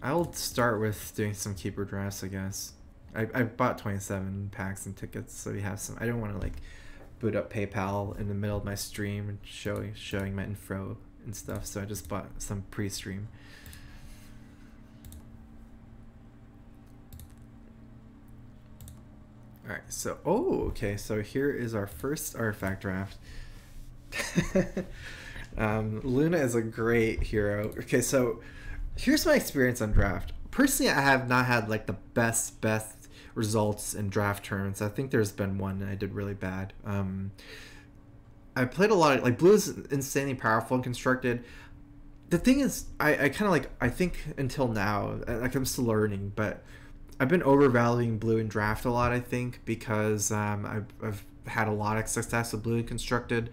I'll start with doing some keeper drafts, I guess. I bought 27 packs and tickets, so we have some. I don't want to like boot up PayPal in the middle of my stream and showing my info and stuff, so I just bought some pre-stream. Alright, so, okay, so here is our first artifact draft. Luna is a great hero. Okay, so here's my experience on draft. Personally, I have not had like the best results in draft tournaments. I think there's been one and I did really bad. I played a lot of, like, blue is insanely powerful and constructed. The thing is, I kind of like, I think until now, like, I'm still learning, but I've been overvaluing blue in draft a lot, I think, because I've had a lot of success with blue and constructed.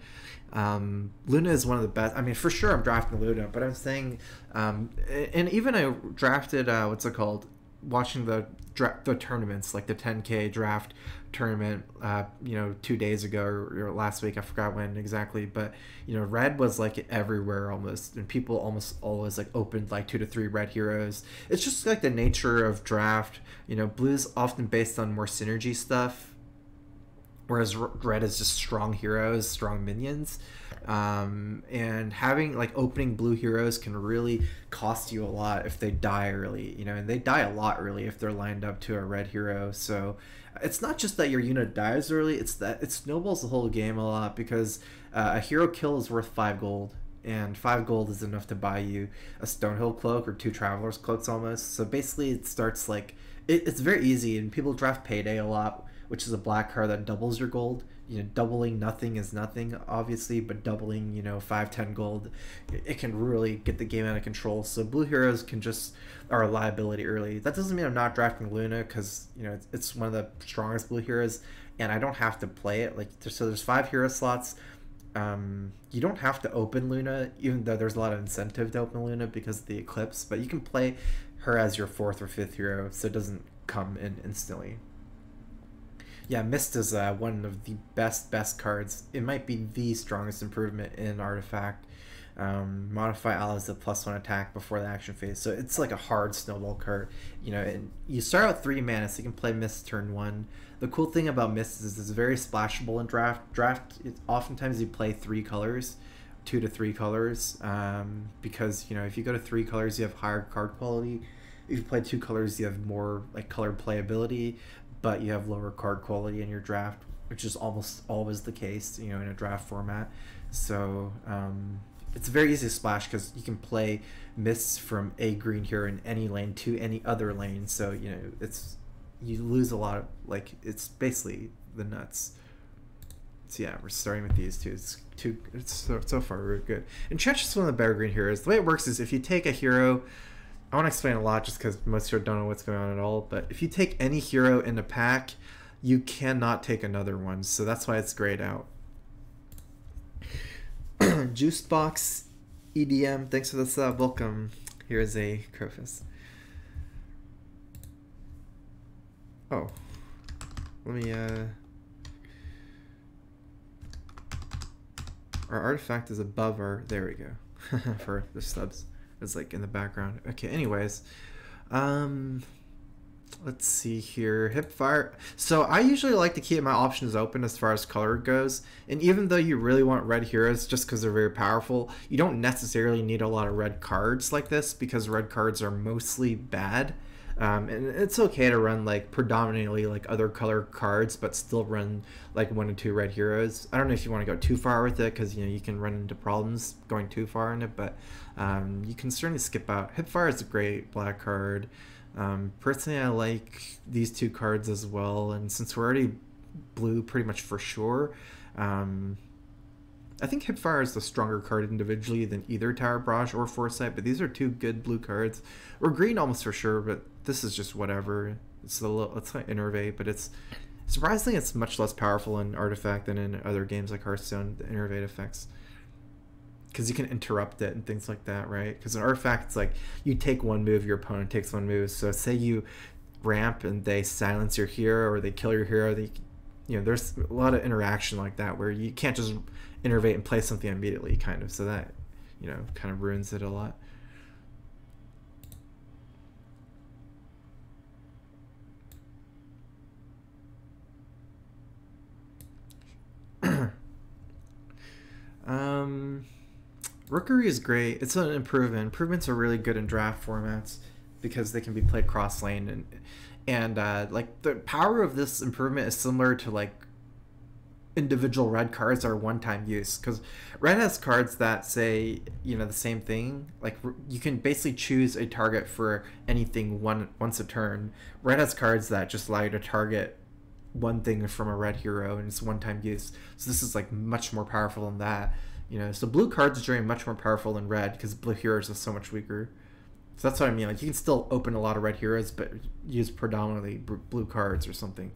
Luna is one of the best. I mean, for sure I'm drafting Luna, but I'm saying, and even I drafted, what's it called? Watching the tournaments, like the 10K draft tournament, 2 days ago or last week, I forgot when exactly, but red was like everywhere almost, and people almost always like opened like 2 to 3 red heroes. It's just like the nature of draft. Blue's often based on more synergy stuff, whereas red is just strong heroes, strong minions. And having like opening blue heroes can really cost you a lot if they die early, and they die a lot early if they're lined up to a red hero. So it's not just that your unit dies early, it's that it snowballs the whole game a lot, because a hero kill is worth 5 gold, and 5 gold is enough to buy you a Stonehill cloak or 2 Traveler's cloaks almost. So basically it starts like it's very easy, and people draft Payday a lot, which is a black card that doubles your gold. Doubling nothing is nothing, obviously, but doubling, 5-10 gold, it can really get the game out of control. So blue heroes are a liability early. That doesn't mean I'm not drafting Luna, because it's one of the strongest blue heroes, and I don't have to play it. So there's 5 hero slots. You don't have to open Luna, even though there's a lot of incentive to open Luna because of the eclipse, but you can play her as your 4th or 5th hero, so it doesn't come in instantly. Yeah, Mist is one of the best cards. It might be the strongest improvement in Artifact. Modify allies to +1 attack before the action phase. So it's like a hard snowball card. And you start out 3 mana, so you can play Mist turn 1. The cool thing about Mist is it's very splashable in draft. Oftentimes you play 3 colors, 2 to 3 colors, because if you go to 3 colors, you have higher card quality. If you play 2 colors, you have more like colored playability, but you have lower card quality in your draft, which is almost always the case, in a draft format. So it's very easy to splash, because you can play Mists from a green hero in any lane to any other lane. So you lose a lot of, like, it's basically the nuts. So yeah, we're starting with these two. It's so far really good. And Trench is one of the better green heroes. The way it works is if you take a hero, I want to explain a lot just because most people don't know what's going on at all, but if you take any hero in a pack, you cannot take another one, so that's why it's grayed out. Juicebox EDM, thanks for the sub, welcome. Here's a Crowfist. Oh, let me, our artifact is above our, there we go, for the subs. It's like in the background. Okay, anyways, let's see here. Hipfire. So I usually like to keep my options open as far as color goes, and even though you really want red heroes just because they're very powerful, you don't necessarily need a lot of red cards like this, because red cards are mostly bad. And it's okay to run like predominantly like other color cards, but still run like 1 or 2 red heroes. I don't know if you want to go too far with it, because you can run into problems going too far in it, but you can certainly skip out. Hipfire is a great black card. Personally, I like these 2 cards as well, and since we're already blue pretty much for sure, I think Hipfire is the stronger card individually than either Tower Barrage or Foresight, but these are 2 good blue cards. Or green almost for sure, but this is just whatever. It's like Innervate, but it's surprisingly it's much less powerful in Artifact than in other games like Hearthstone, the Innervate effects. Because you can interrupt it and things like that, right? Because in Artifact, it's like you take 1 move, your opponent takes 1 move. So say you ramp and they silence your hero or they kill your hero, there's a lot of interaction like that where you can't just innervate and play something immediately, kind of. So that, kind of ruins it a lot. Rookery is great. It's an improvement. Improvements are really good in draft formats because they can be played cross lane, and like the power of this improvement is similar to like individual red cards are one-time use, because red has cards that say, you know, the same thing. Like you can basically choose a target for anything once a turn. Red has cards that just allow you to target one thing from a red hero, and it's one-time use. So this is like much more powerful than that, you know. So blue cards are generally much more powerful than red because blue heroes are so much weaker. So that's what I mean. Like you can still open a lot of red heroes, but use predominantly blue cards or something.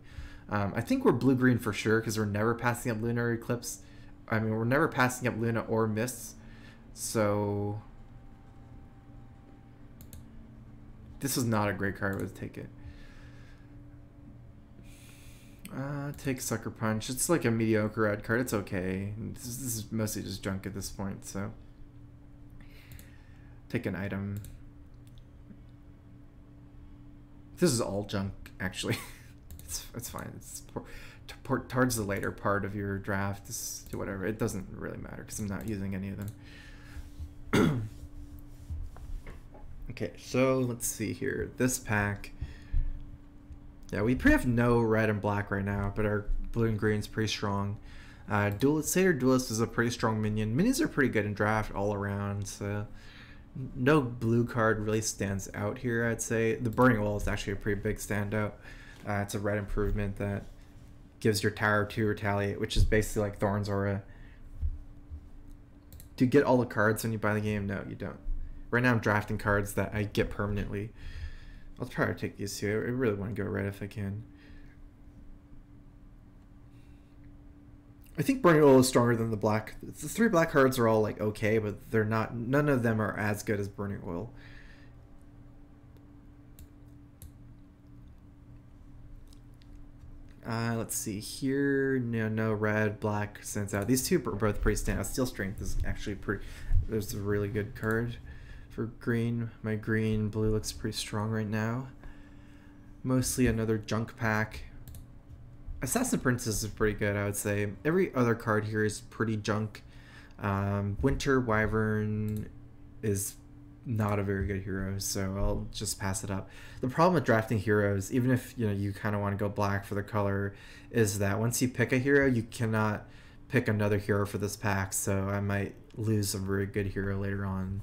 I think we're blue-green for sure because we're never passing up Lunar Eclipse. I mean, we're never passing up Luna or Mists. So this is not a great card. Let's take it. Take Sucker Punch. It's like a mediocre red card. It's okay. This is mostly just junk at this point. So take an item. This is all junk, actually. It's fine. It's towards the later part of your draft. Whatever. It doesn't really matter because I'm not using any of them. Okay, so let's see here. This pack. Yeah, we pretty have no red and black right now, but our blue and green's pretty strong. Satyr Duelist is a pretty strong minion. Minis are pretty good in draft all around, so no blue card really stands out here, I'd say. The Burning Wall is actually a pretty big standout. It's a red improvement that gives your tower 2 retaliate, which is basically like Thorn's Aura. Do you get all the cards when you buy the game? No, you don't. Right now I'm drafting cards that I get permanently. I'll try to take these two. I really want to go red if I can. I think Burning Wall is stronger than the black. The 3 black cards are all like okay, but they're not. None of them are as good as Burning Oil. Let's see here. No red, black stands out. These two are both pretty standout. Steel Strength is actually pretty. There's a really good card for green. My green blue looks pretty strong right now. Mostly another junk pack. Assassin Princess is pretty good, I would say. Every other card here is pretty junk. Winter Wyvern is not a very good hero, so I'll just pass it up. The problem with drafting heroes, even if you kind of want to go black for the color, is that once you pick a hero, you cannot pick another hero for this pack, so I might lose a very good hero later on,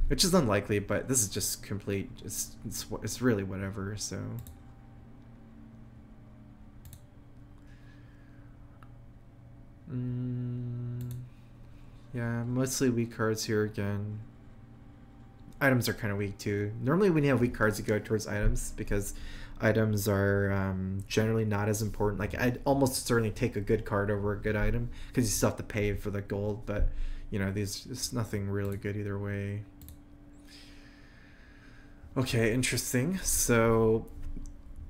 which is unlikely, but this is just complete, it's really whatever. So yeah, mostly weak cards here again. Items are kind of weak too. Normally when you have weak cards, you go towards items because items are generally not as important. Like I'd almost certainly take a good card over a good item because you still have to pay for the gold, but it's nothing really good either way. Okay, interesting. So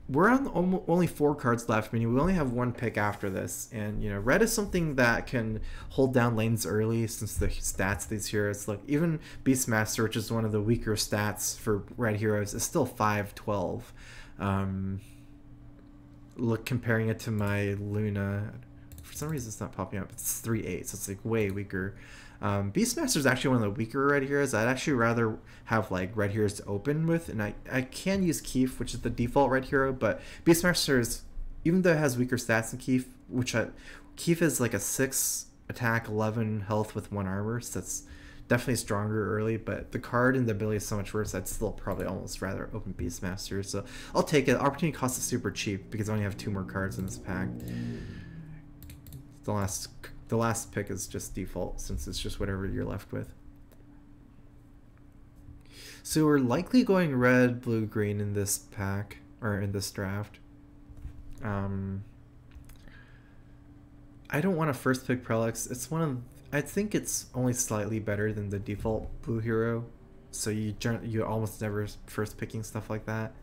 we're on only 4 cards left, meaning we only have 1 pick after this, and red is something that can hold down lanes early since the stats of these heroes. Look, even Beastmaster, which is one of the weaker stats for red heroes, is still 5/12. Look, comparing it to my Luna, for some reason it's not popping up. It's 3/8, so it's like way weaker. Beastmaster is actually one of the weaker red heroes. I'd actually rather have like red heroes to open with, and I can use Keef, which is the default red hero, but Beastmaster is, even though it has weaker stats than Keef, Keef is like a 6 attack, 11 health with 1 armor, so that's definitely stronger early, but the card and the ability is so much worse, I'd still probably almost rather open Beastmaster, so I'll take it. Opportunity cost is super cheap because I only have 2 more cards in this pack. The last pick is just default since it's just whatever you're left with. So we're likely going red, blue, green in this pack, or in this draft. I don't want to first pick Prelix. It's I think it's only slightly better than the default blue hero. So you almost never first picking stuff like that.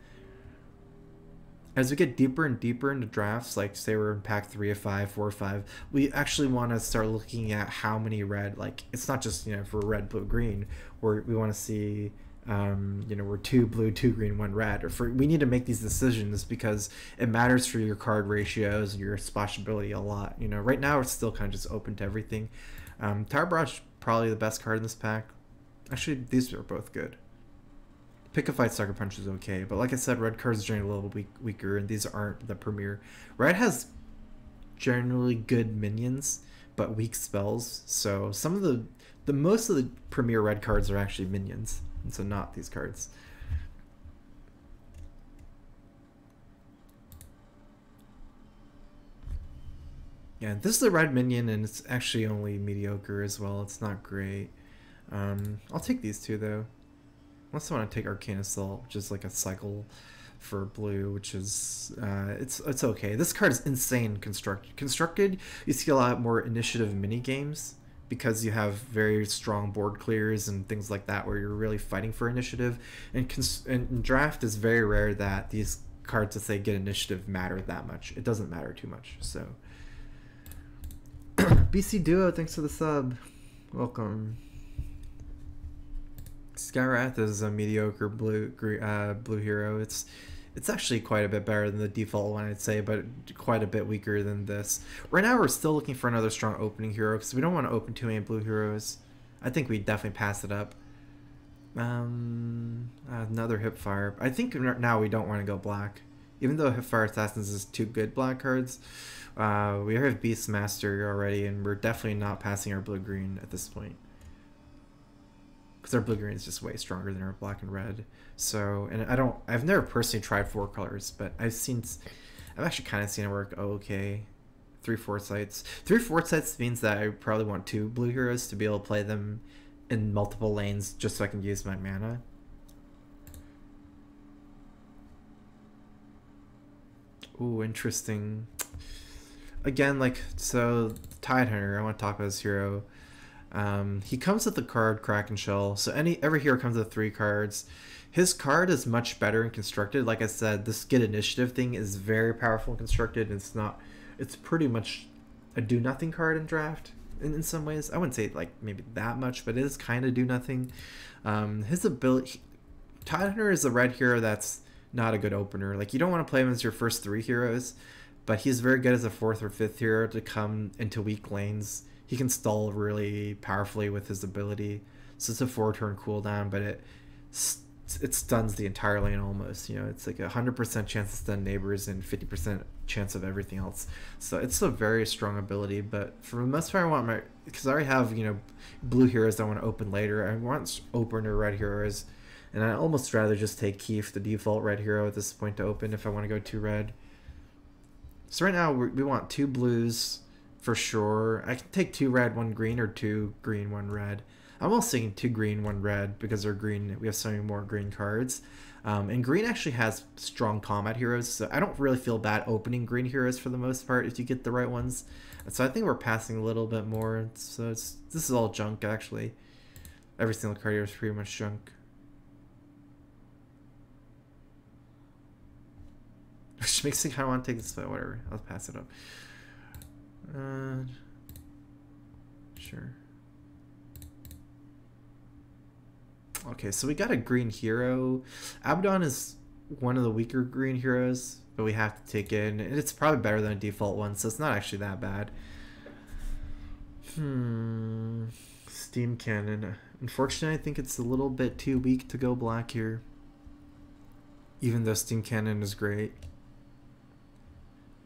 As we get deeper and deeper into drafts, like say we're in pack 3 of 5, 4 of 5, we actually want to start looking at how many red, like it's not just, for red, blue, green, we want to see, we're 2 blue, 2 green, 1 red. We need to make these decisions because it matters for your card ratios and your splashability a lot. Right now it's still kind of just open to everything. Tower Barrage probably the best card in this pack. Actually, these are both good. Pick a Fight Sucker Punch is okay, but like I said, red cards are generally a little weaker, and these aren't the premier. Red has generally good minions, but weak spells. So some of the most of the premier red cards are actually minions, and so not these cards. Yeah, this is a red minion, and it's actually only mediocre as well. It's not great. I'll take these two though. Unless I want to take Arcane Assault, which is like a cycle for blue, which is it's okay. This card is insane constructed. You see a lot more initiative mini games because you have very strong board clears and things like that where you're really fighting for initiative. And draft is very rare that these cards that say get initiative matter that much. It doesn't matter too much. So BC Duo, thanks for the sub. Welcome. Skyrath is a mediocre blue hero. It's actually quite a bit better than the default one, I'd say, but quite a bit weaker than this. Right now, we're still looking for another strong opening hero because we don't want to open too many blue heroes. I think we definitely pass it up. Another Hipfire. I think now we don't want to go black, even though Hipfire Assassins is two good black cards. We have Beastmaster already, and we're definitely not passing our blue-green at this point. Because our blue-green is just way stronger than our black and red. So, and I've never personally tried 4 colors, but I've actually kind of seen it work okay. 3 foresights. 3 foresights means that I probably want 2 blue heroes to be able to play them in multiple lanes just so I can use my mana. Ooh, interesting. Again, like, so Tidehunter, I want to talk about this hero. He comes with the card Kraken Shell, so every hero comes with 3 cards. His card is much better and constructed. Like I said, this get initiative thing is very powerful and constructed. It's pretty much a do nothing card in draft in some ways. I wouldn't say like maybe that much, but it is kind of do nothing. His ability, Tidehunter is a red hero that's not a good opener. Like, you don't want to play him as your first 3 heroes, but he's very good as a 4th or 5th hero to come into weak lanes. He can stall really powerfully with his ability. So it's a 4-turn cooldown, but it stuns the entire lane almost. You know, it's like 100% chance to stun neighbors and 50% chance of everything else. So it's a very strong ability, but for the most part, I want because I already have, you know, blue heroes I want to open later. I want opener red heroes, and I almost rather just take Keith, the default red hero at this point, to open if I want to go 2 red. So right now we want 2 blues for sure. I can take 2 red, 1 green, or 2 green, 1 red. I'm almost thinking 2 green, 1 red because they're green. We have so many more green cards. And green actually has strong combat heroes, so I don't really feel bad opening green heroes for the most part if you get the right ones. So I think we're passing a little bit more. So this is all junk actually. Every single card here is pretty much junk. Which makes me kind of want to take this, but whatever. I'll pass it up. Sure. Okay, so we got a green hero. Abaddon is one of the weaker green heroes, but we have to take it. And it's probably better than a default one, so it's not actually that bad. Steam Cannon. Unfortunately, I think it's a little bit too weak to go black here. Even though Steam Cannon is great.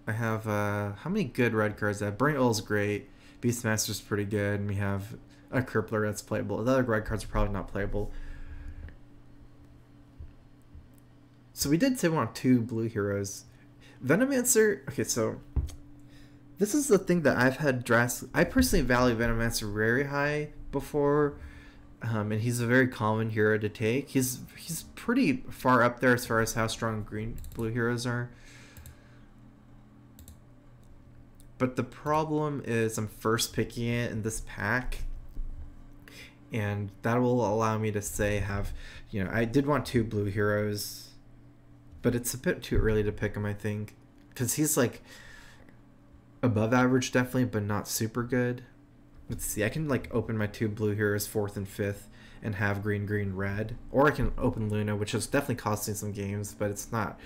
I have, how many good red cards I have? Burning Oil is great. Beastmaster's pretty good. And we have a Crippler that's playable. The other red cards are probably not playable. So we did say we want 2 blue heroes. Venomancer, okay, so this is the thing that I've had drastic. I personally value Venomancer very high before. And he's a very common hero to take. He's pretty far up there as far as how strong blue heroes are. But the problem is I'm first picking it in this pack, and that will allow me to say you know, I did want 2 blue heroes, but it's a bit too early to pick him, I think, because he's like above average definitely, but not super good. Let's see, I can like open my 2 blue heroes 4th and 5th and have green, green, red, or I can open Luna, which is definitely costing some games, but it's not,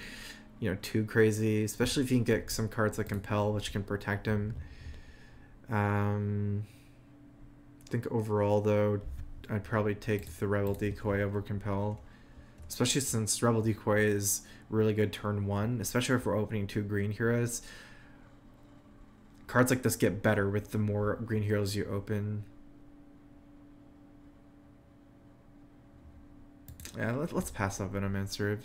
you know, too crazy, especially if you can get some cards like Compel, which can protect him. think overall, though, I'd probably take the Rebel Decoy over Compel. Especially since Rebel Decoy is really good turn 1, especially if we're opening 2 green heroes. Cards like this get better with the more green heroes you open. Yeah, let's pass up Venomancer.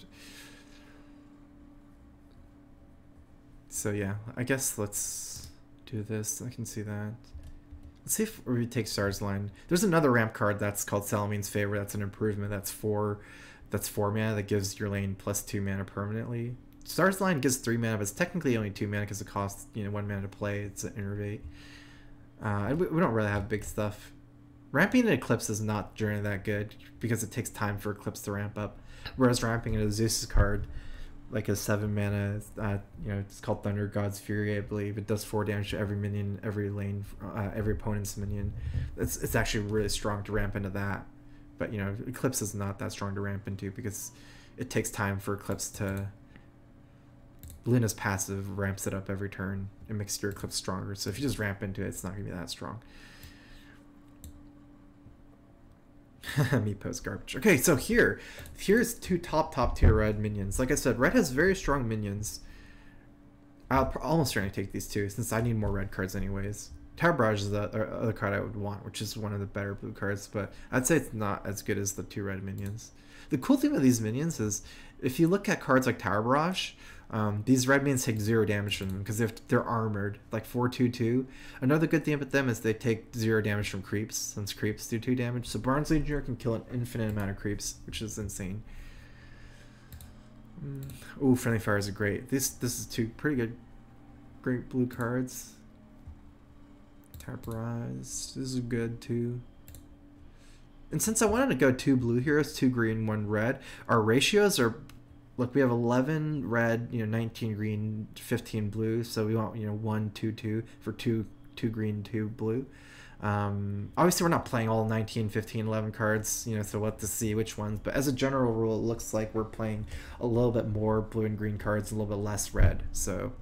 So yeah, I guess let's do this. I can see that. Let's see if we take Stars Line. There's another ramp card that's called Salamine's Favor. That's an improvement. That's 4 mana. That gives your lane +2 mana permanently. Stars Line gives 3 mana, but it's technically only 2 mana because it costs 1 mana to play. It's an innervate. We don't really have big stuff. Ramping an Eclipse is not generally that good because it takes time for Eclipse to ramp up. Whereas ramping a Zeus card, like a 7 mana, it's called Thunder God's Fury, I believe. It does 4 damage to every minion, every lane, every opponent's minion. It's actually really strong to ramp into that. But Eclipse is not that strong to ramp into because it takes time for Eclipse to. Luna's passive ramps it up every turn. It makes your Eclipse stronger. So if you just ramp into it, it's not gonna be that strong. Meepo's garbage. Okay, so here's 2 top tier red minions. Like I said, red has very strong minions. I'll almost certainly take these 2 since I need more red cards anyways. Tower Barrage is the other card I would want, which is one of the better blue cards, but I'd say it's not as good as the 2 red minions. The cool thing with these minions is if you look at cards like Tower Barrage, these red minions take 0 damage from them because they're armored, like 4/2/2. Another good thing about them is they take 0 damage from creeps, since creeps do 2 damage. So Barnes Legionnaire can kill an infinite amount of creeps, which is insane. Ooh, Friendly Fires are great. This is 2 pretty good, great blue cards. Tower Barrage, this is good too. And since I wanted to go 2 blue heroes, 2 green, 1 red, our ratios are. Look, we have 11 red, 19 green, 15 blue. So we want 1, 2, 2 for 2 green, 2 blue. Obviously, we're not playing all 19, 15, 11 cards. So we'll have to see which ones. But as a general rule, it looks like we're playing a little bit more blue and green cards, a little bit less red. So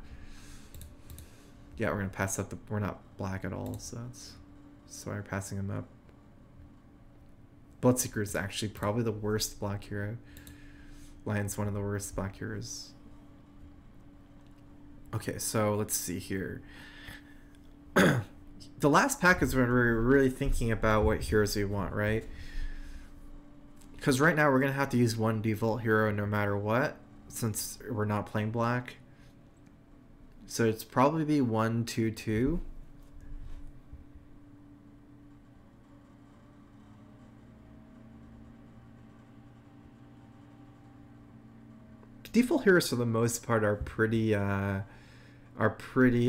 yeah, we're gonna pass up we're not black at all, so that's why we're passing them up. Bloodseeker is actually probably the worst black hero. Lion's one of the worst black heroes. Okay, so let's see here. The last pack is when we're really thinking about what heroes we want, right? Because right now we're going to have to use 1 default hero no matter what, since we're not playing black. So it's probably be 1, 2, 2. Default heroes for the most part are pretty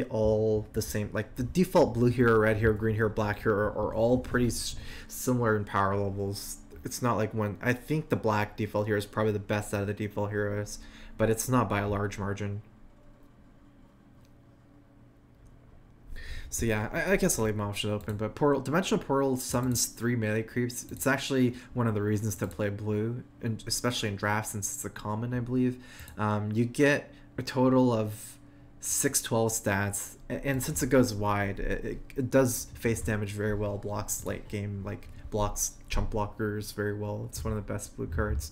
all the same. Like the default blue hero, red hero, green hero, black hero are all pretty similar in power levels. It's not like one. I think the black default hero is probably the best out of the default heroes, but it's not by a large margin. So yeah, I guess I'll leave my option open, but Dimensional Portal summons 3 melee creeps. It's actually one of the reasons to play blue, and especially in draft since it's a common, I believe. You get a total of 6/12 stats, and since it goes wide, it does face damage very well, blocks late game, like blocks chump blockers very well. It's one of the best blue cards.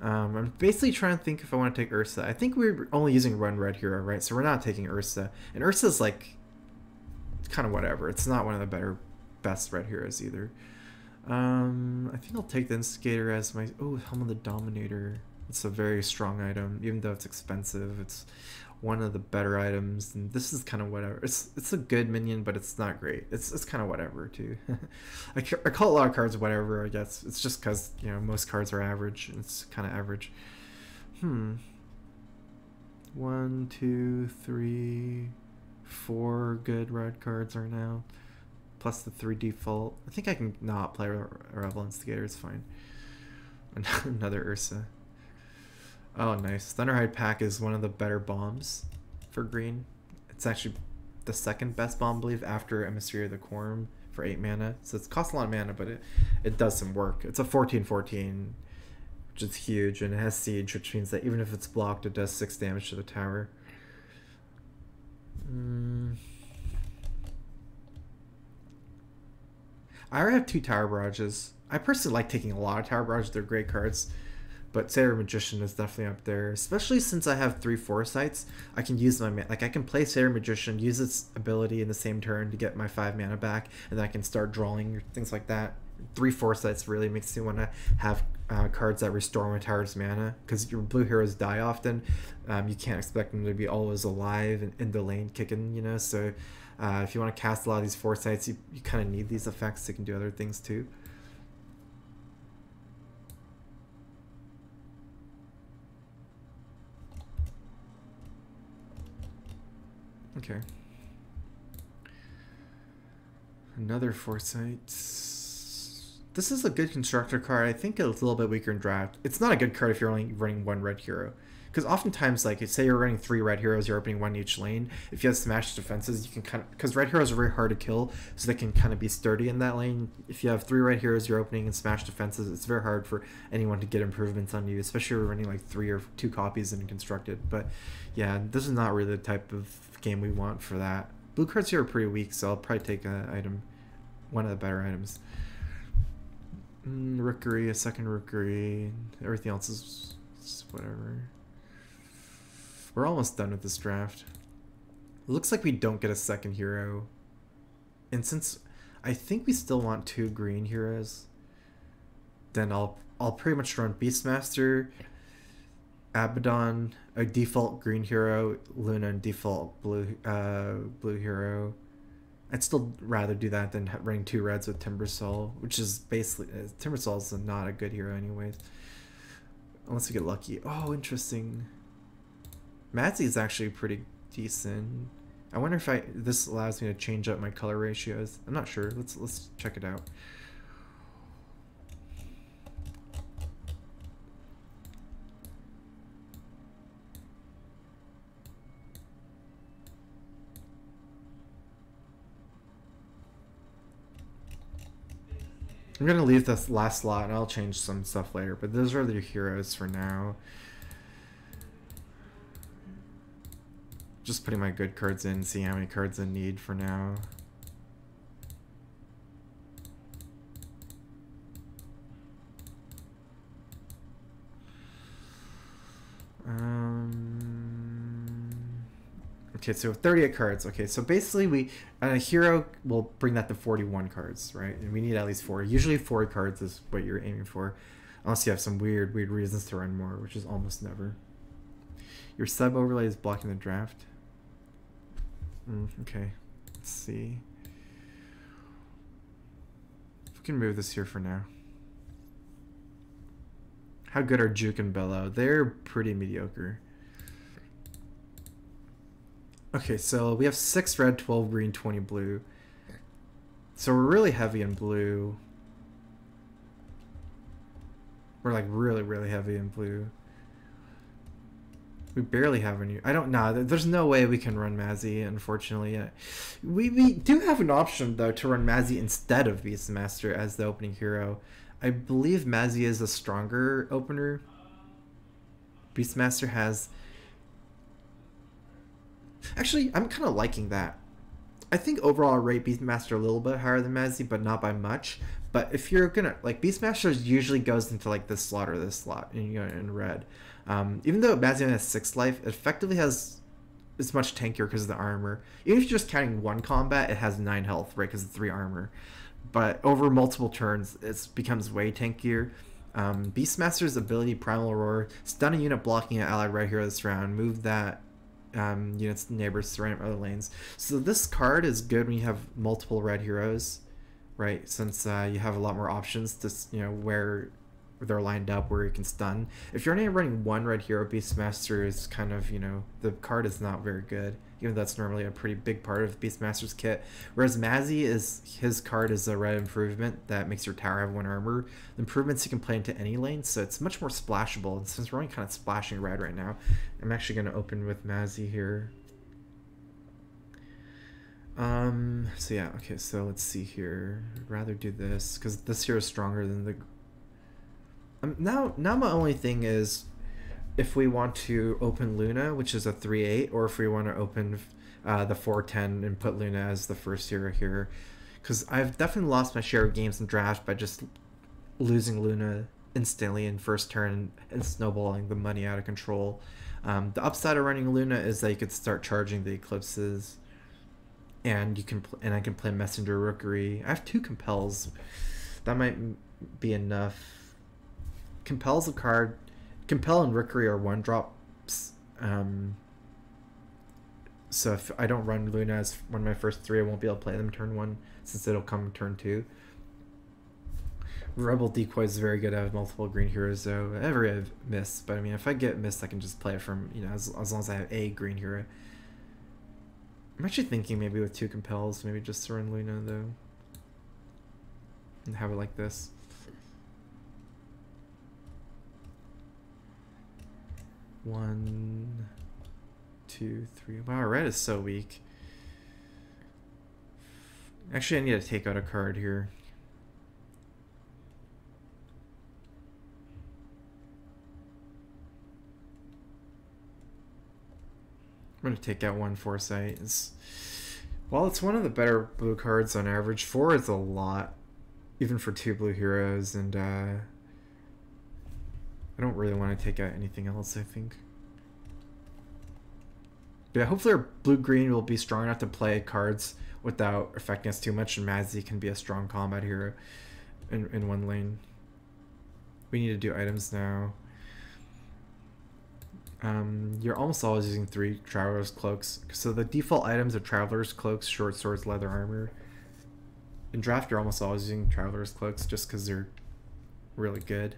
I'm basically trying to think if I want to take Ursa. I think we're only using one red hero, right? So we're not taking Ursa, and Ursa's like kind of whatever. It's not one of the best red heroes either. I think I'll take the Instigator as my Helm of the Dominator. It's a very strong item, even though it's expensive. It's one of the better items, and this is kind of whatever. It's a good minion, but it's not great. It's kind of whatever too. I call a lot of cards whatever. I guess it's just because most cards are average. It's kind of average. 1, 2, 3. 4 good red cards are now, plus the 3 default. I think I can not play Rebel Instigator, it's fine. Another Ursa. Oh, nice. Thunderhide pack is one of the better bombs for green. It's actually the 2nd best bomb, I believe, after Emissary of the Quorum for 8 mana. So it costs a lot of mana, but it does some work. It's a 14/14, which is huge, and it has Siege, which means that even if it's blocked, it does 6 damage to the tower. I already have 2 Tower Barrages. I personally like taking a lot of Tower Barrages. They're great cards. But Sailor Magician is definitely up there, especially since I have 3 Foresights. I can use my like I can play Sailor Magician, use its ability in the same turn to get my 5 mana back, and then I can start drawing or things like that. 3 Foresights really makes me want to have cards that restore my tower's mana, because your blue heroes die often. You can't expect them to be always alive and in the lane kicking, you know. So if you want to cast a lot of these Foresights, you kind of need these effects. They can do other things too. Okay. Another Foresight. This is a good constructor card. I think it's a little bit weaker in draft. It's not a good card if you're only running 1 red hero. Because oftentimes, like, say you're running 3 red heroes, you're opening 1 each lane. If you have smash defenses, you can kind of... Because red heroes are very hard to kill, so they can kind of be sturdy in that lane. If you have 3 red heroes you're opening and smash defenses, it's very hard for anyone to get improvements on you, especially if you're running, like, 3 or 2 copies in Constructed. But, yeah, this is not really the type of game we want for that. Blue cards here are pretty weak, so I'll probably take an item, one of the better items. Rookery, a second Rookery. Everything else is whatever. We're almost done with this draft. It looks like we don't get a second hero. And since I think we still want 2 green heroes, then I'll pretty much run Beastmaster, Abaddon, a default green hero, Luna, and default blue hero. I'd still rather do that than running 2 reds with Timbersaw, which is basically... Timbersaw is not a good hero anyways. Unless we get lucky. Oh, interesting. Madzi is actually pretty decent. I wonder if this allows me to change up my color ratios. I'm not sure. Let's check it out. I'm gonna leave this last slot and I'll change some stuff later, but those are the heroes for now. Just putting my good cards in, see how many cards I need for now. Okay, so 38 cards. Okay, so basically a hero will bring that to 41 cards, right? And we need at least 4. Usually 4 cards is what you're aiming for, unless you have some weird reasons to run more, which is almost never. Your sub overlay is blocking the draft. Okay, let's see. We can move this here for now. How good are Juke and Bellow? They're pretty mediocre. Okay, so we have 6 red, 12 green, 20 blue. So we're really heavy in blue. We're like really heavy in blue. We barely have any... I don't know. There's no way we can run Mazzy, unfortunately. We do have an option, though, to run Mazzy instead of Beastmaster as the opening hero. I believe Mazzy is a stronger opener. Beastmaster has... Actually, I'm kind of liking that. I think overall I rate Beastmaster a little bit higher than Mazzy, but not by much. But if you're gonna... Like, Beastmaster usually goes into, like, this slot or this slot in red. Even though Mazzy only has 6 life, it effectively has... It's much tankier because of the armor. Even if you're just counting 1 combat, it has 9 health, right, because of 3 armor. But over multiple turns, it becomes way tankier. Beastmaster's ability, Primal Roar, stun a unit blocking an allied right here this round, move that unit's neighbors to random other lanes. So this card is good when you have multiple red heroes, right? Since you have a lot more options to, where they're lined up, where you can stun. If you're only running 1 red hero, Beastmaster is kind of, the card is not very good, even though that's normally a pretty big part of Beastmaster's kit. Whereas Mazzy, his card is a red improvement that makes your tower have 1 armor. The improvements you can play into any lane, so it's much more splashable. And since we're only kind of splashing red right now, I'm actually going to open with Mazzy here. So yeah, okay, so let's see here. I'd rather do this, because this here is stronger than the... Now my only thing is if we want to open Luna, which is a 3/8, or if we want to open the 4/10 and put Luna as the first hero here. Because I've definitely lost my share of games in draft by just losing Luna instantly in first turn and snowballing the money out of control. The upside of running Luna is that you could start charging the eclipses, and I can play Messenger Rookery. I have 2 compels. That might be enough. Compel's a card. Compel and Rookery are 1-drops. So if I don't run Luna as one of my first 3, I won't be able to play them turn 1, since it'll come turn 2. Rebel Decoy is very good. I have multiple green heroes though. I ever have Mist, but I mean, if I get Mist, I can just play it from, you know, as long as I have a green hero. I'm actually thinking maybe with 2 compels, maybe just run Luna though, and have it like this. One, 2, 3. Wow, red is so weak. Actually, I need to take out a card here. I'm going to take out 1 Foresight. Well, it's one of the better blue cards on average. 4 is a lot, even for 2 blue heroes, and I don't really want to take out anything else, I think. But yeah, hopefully our blue-green will be strong enough to play cards without affecting us too much, and Mazzy can be a strong combat hero in one lane. We need to do items now. You're almost always using 3 Traveler's Cloaks. So the default items are Traveler's Cloaks, Short Swords, Leather Armor. In draft, you're almost always using Traveler's Cloaks just because they're really good.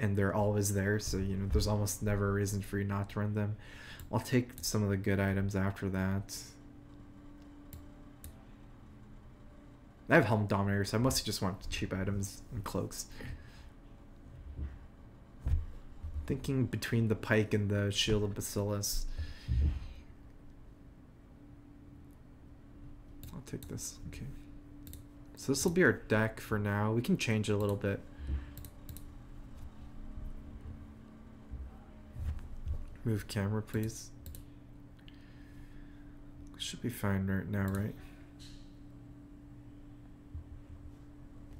And they're always there, so you know there's almost never a reason for you not to run them. I'll take some of the good items after that. I have Helm Dominator, so I mostly just want cheap items and cloaks. Thinking between the Pike and the Shield of Bacillus. I'll take this. Okay. So this will be our deck for now. We can change it a little bit. Move camera, please. Should be fine right now, right?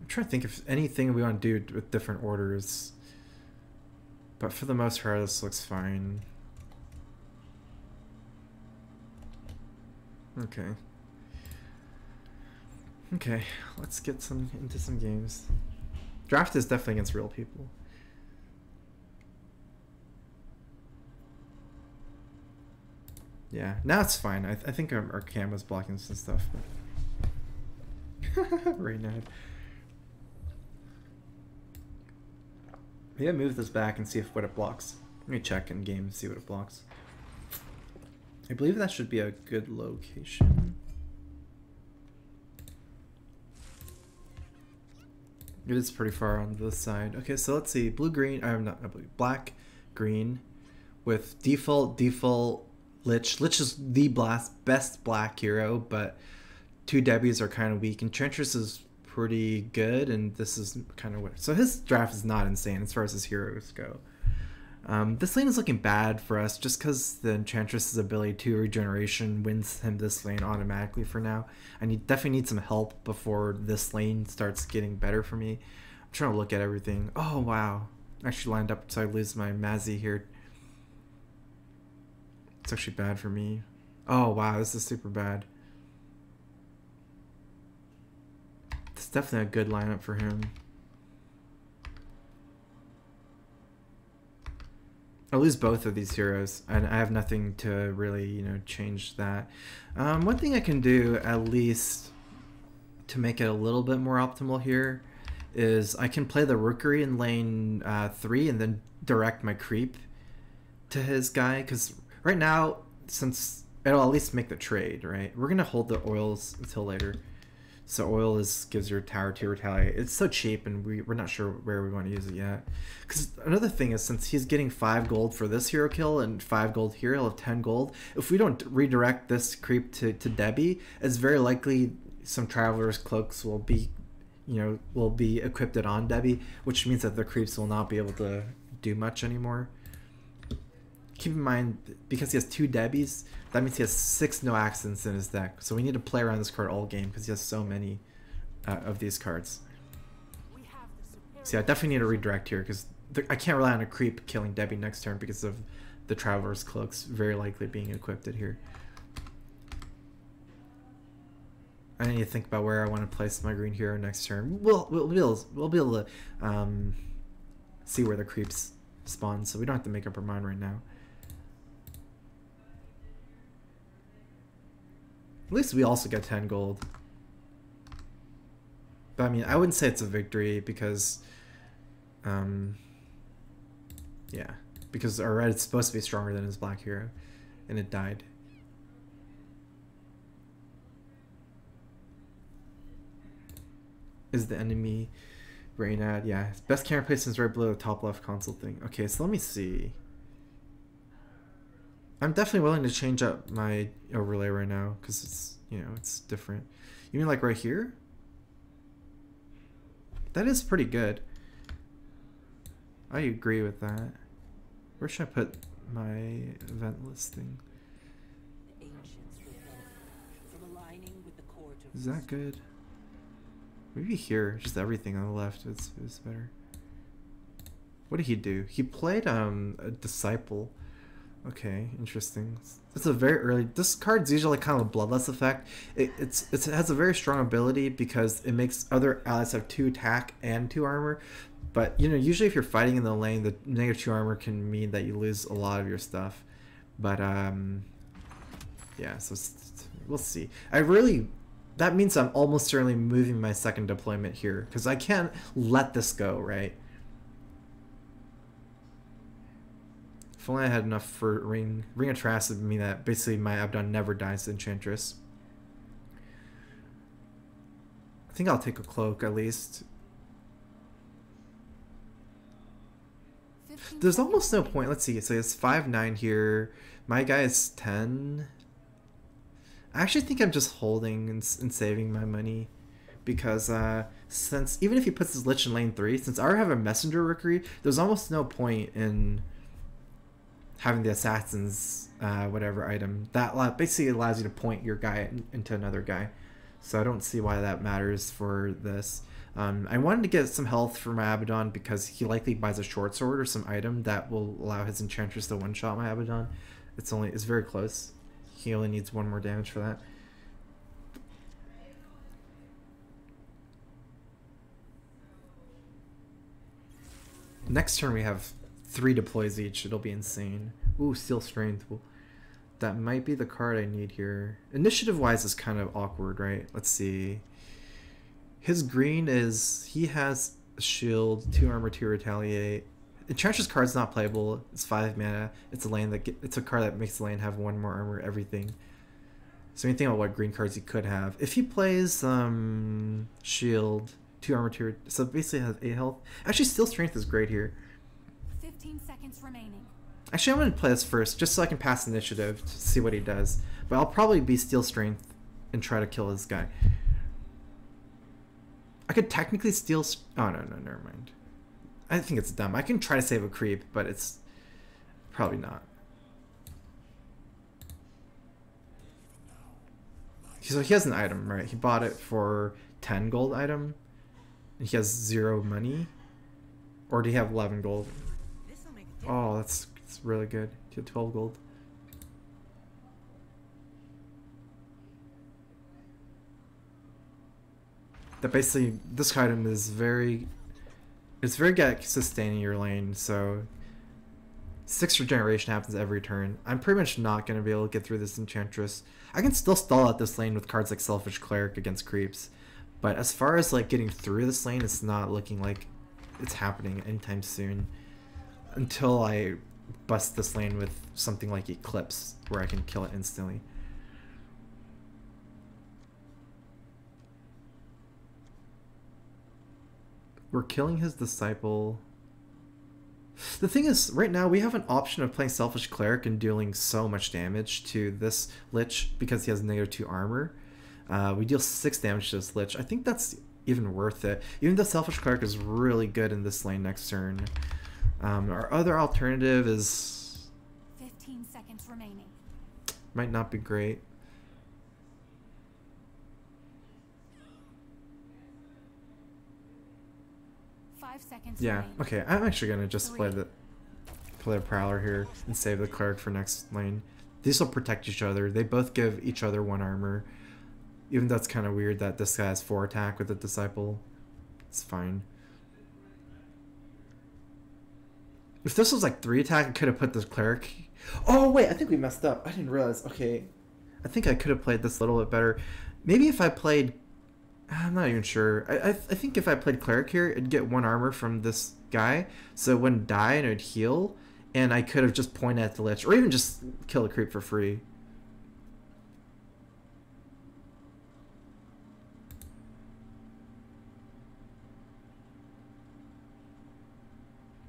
I'm trying to think if anything we want to do with different orders. But for the most part, this looks fine. Okay. Okay, let's get into some games. Draft is definitely against real people. Yeah, now it's fine. I think our camera's blocking some stuff. But Reynad. Maybe move this back and see what it blocks. Let me check in game and see what it blocks. I believe that should be a good location. It is pretty far on this side. Okay, so let's see. Blue, green. I'm not blue. Black, green, with default Lich. Lich is the best black hero, but 2 Debbies are kind of weak. Enchantress is pretty good, and this is kind of weird. So his draft is not insane as far as his heroes go. This lane is looking bad for us just because the Enchantress's ability to regeneration wins him this lane automatically for now. I definitely need some help before this lane starts getting better for me. I'm trying to look at everything. Oh, wow. Actually lined up so I lose my Mazzy here. It's actually bad for me. Oh, wow. This is super bad. It's definitely a good lineup for him. I lose both of these heroes, and I have nothing to really, you know, change that. One thing I can do, at least, to make it a little bit more optimal here, is I can play the Rookery in lane 3 and then direct my creep to his guy, because right now, since it'll at least make the trade, right? We're going to hold the oils until later. So oil gives your tower to retaliate. It's so cheap, and we're not sure where we want to use it yet. Because another thing is, since he's getting 5 gold for this hero kill and 5 gold here, he'll have 10 gold. If we don't redirect this creep to Debbie, it's very likely some Traveler's Cloaks will be, you know, equipped on Debbie, which means that the creeps will not be able to do much anymore. Keep in mind, because he has 2 Debbies, that means he has 6 no accidents in his deck. So we need to play around this card all game because he has so many of these cards. See, I definitely need a redirect here because I can't rely on a creep killing Debbie next turn because of the Traveler's Cloaks very likely being equipped here. I need to think about where I want to place my green hero next turn. We'll be able to see where the creeps spawn, so we don't have to make up our mind right now. At least we also get 10 gold. But I mean, I wouldn't say it's a victory because, yeah, because our red is supposed to be stronger than his black hero, and it died. Is the enemy Reynad? Yeah, his best camera placement is right below the top left console thing. Okay, so let me see. I'm definitely willing to change up my overlay right now because it's, you know, it's different. You mean like right here? That is pretty good. I agree with that. Where should I put my event listing? Is that good? Maybe here, just everything on the left is better. What did he do? He played a Disciple. Okay, interesting. It's a very early. This card's usually kind of a bloodlust effect. It has a very strong ability because it makes other allies have 2 attack and 2 armor. But you know, usually if you're fighting in the lane, the -2 armor can mean that you lose a lot of your stuff. But yeah. So we'll see. That means I'm almost certainly moving my second deployment here because I can't let this go, right? If only I had enough for Ring of Trash would mean that basically my Abaddon never dies to Enchantress. I think I'll take a cloak at least. There's almost no point. Let's see. So it's 5-9 here. My guy is 10. I actually think I'm just holding and saving my money because since even if he puts his Lich in lane 3, since I already have a Messenger Rookery, there's almost no point in having the Assassin's whatever item. That basically allows you to point your guy into another guy. So I don't see why that matters for this. I wanted to get some health for my Abaddon because he likely buys a short sword or some item that will allow his Enchantress to one-shot my Abaddon. It's very close. He only needs 1 more damage for that. Next turn we have 3 deploys each. It'll be insane. Ooh, Steel Strength. Well, that might be the card I need here. Initiative-wise is kind of awkward, right? Let's see. His green is... He has a shield, 2 armor, 2 retaliate. Enchantress card's not playable. It's 5 mana. It's a card that makes the lane have 1 more armor, everything. So when you think about what green cards he could have. If he plays shield, 2 armor, 2... So basically has 8 health. Actually, Steel Strength is great here. 15 seconds remaining. Actually, I'm going to play this first, just so I can pass initiative to see what he does. But I'll probably be Steel Strength and try to kill this guy. I could technically steal... Oh, no, never mind. I think it's dumb. I can try to save a creep, but it's probably not. So he has an item, right? He bought it for 10 gold item, and he has 0 money. Or do he have 11 gold? Oh, that's really good. He had 12 gold. That basically, this item is very... It's very good at sustaining your lane, so 6 regeneration happens every turn. I'm pretty much not going to be able to get through this Enchantress. I can still stall out this lane with cards like Selfish Cleric against creeps, but as far as like getting through this lane, it's not looking like it's happening anytime soon until I bust this lane with something like Eclipse where I can kill it instantly. We're killing his Disciple. The thing is, right now we have an option of playing Selfish Cleric and dealing so much damage to this Lich because he has -2 armor. We deal 6 damage to this Lich. I think that's even worth it. Even though Selfish Cleric is really good in this lane next turn. Our other alternative is... 15 seconds remaining. Might not be great. seconds Yeah, remaining. okay, I'm actually gonna just play 3. the Prowler here and save the Cleric for next lane. These will protect each other. They both give each other 1 armor. Even though it's kind of weird that this guy has 4 attack with the Disciple. It's fine. If this was like 3 attack, I could have put this Cleric. Oh wait, I think we messed up. I didn't realize. Okay, I think I could have played this a little bit better. Maybe if I played... I'm not even sure. I think if I played Cleric here, it'd get 1 armor from this guy, so it wouldn't die and it would heal, and I could have just pointed at the Lich, or even just kill a creep for free.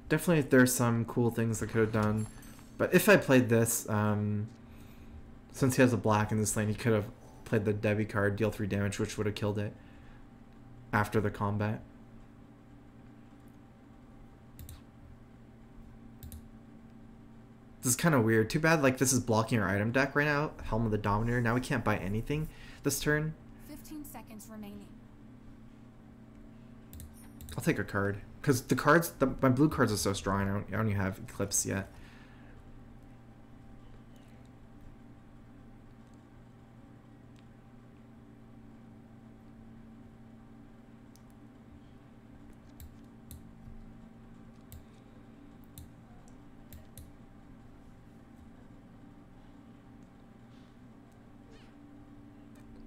Definitely there's some cool things I could have done, but if I played this, since he has a black in this lane, he could have played the Debbie card, deal 3 damage, which would have killed it after the combat. This is kind of weird. Too bad like this is blocking our item deck right now, Helm of the Dominator. Now we can't buy anything this turn. 15 seconds remaining. I'll take a card. Because the cards, my blue cards are so strong, I don't even have Eclipse yet.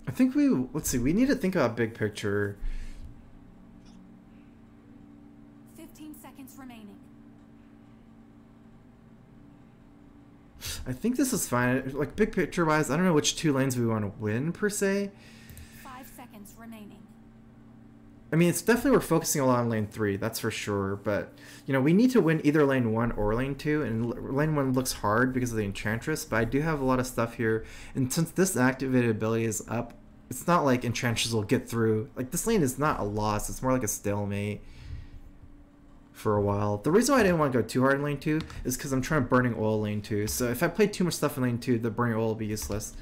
I think let's see, we need to think about big picture. 15 seconds remaining. I think this is fine. Like, big picture wise, I don't know which 2 lanes we want to win, per se. 5 seconds remaining. I mean, it's definitely we're focusing a lot on lane 3, that's for sure. But, you know, we need to win either lane 1 or lane 2. And lane 1 looks hard because of the Enchantress, but I do have a lot of stuff here. And since this activated ability is up, it's not like Enchantress will get through. Like, this lane is not a loss, it's more like a stalemate for a while. The reason why I didn't want to go too hard in lane 2 is because I'm trying to burning oil lane 2. So if I play too much stuff in lane 2, the burning oil will be useless.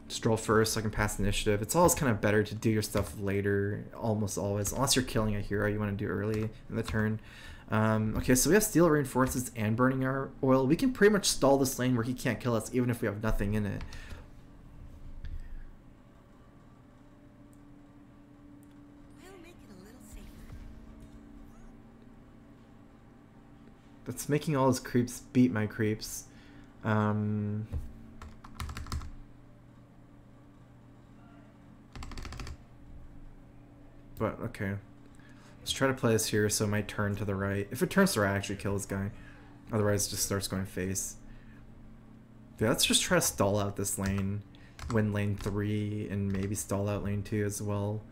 Stroll first so I can pass initiative. It's always kind of better to do your stuff later, almost always. Unless you're killing a hero you want to do early in the turn. Okay, so we have Steel Reinforcements and Burning our Oil. We can pretty much stall this lane where he can't kill us even if we have nothing in it. That's making all his creeps beat my creeps. But okay. Let's try to play this here so it might turn to the right. If it turns to the right, I actually kill this guy. Otherwise it just starts going face. Yeah, let's just try to stall out this lane. Win lane 3 and maybe stall out lane 2 as well.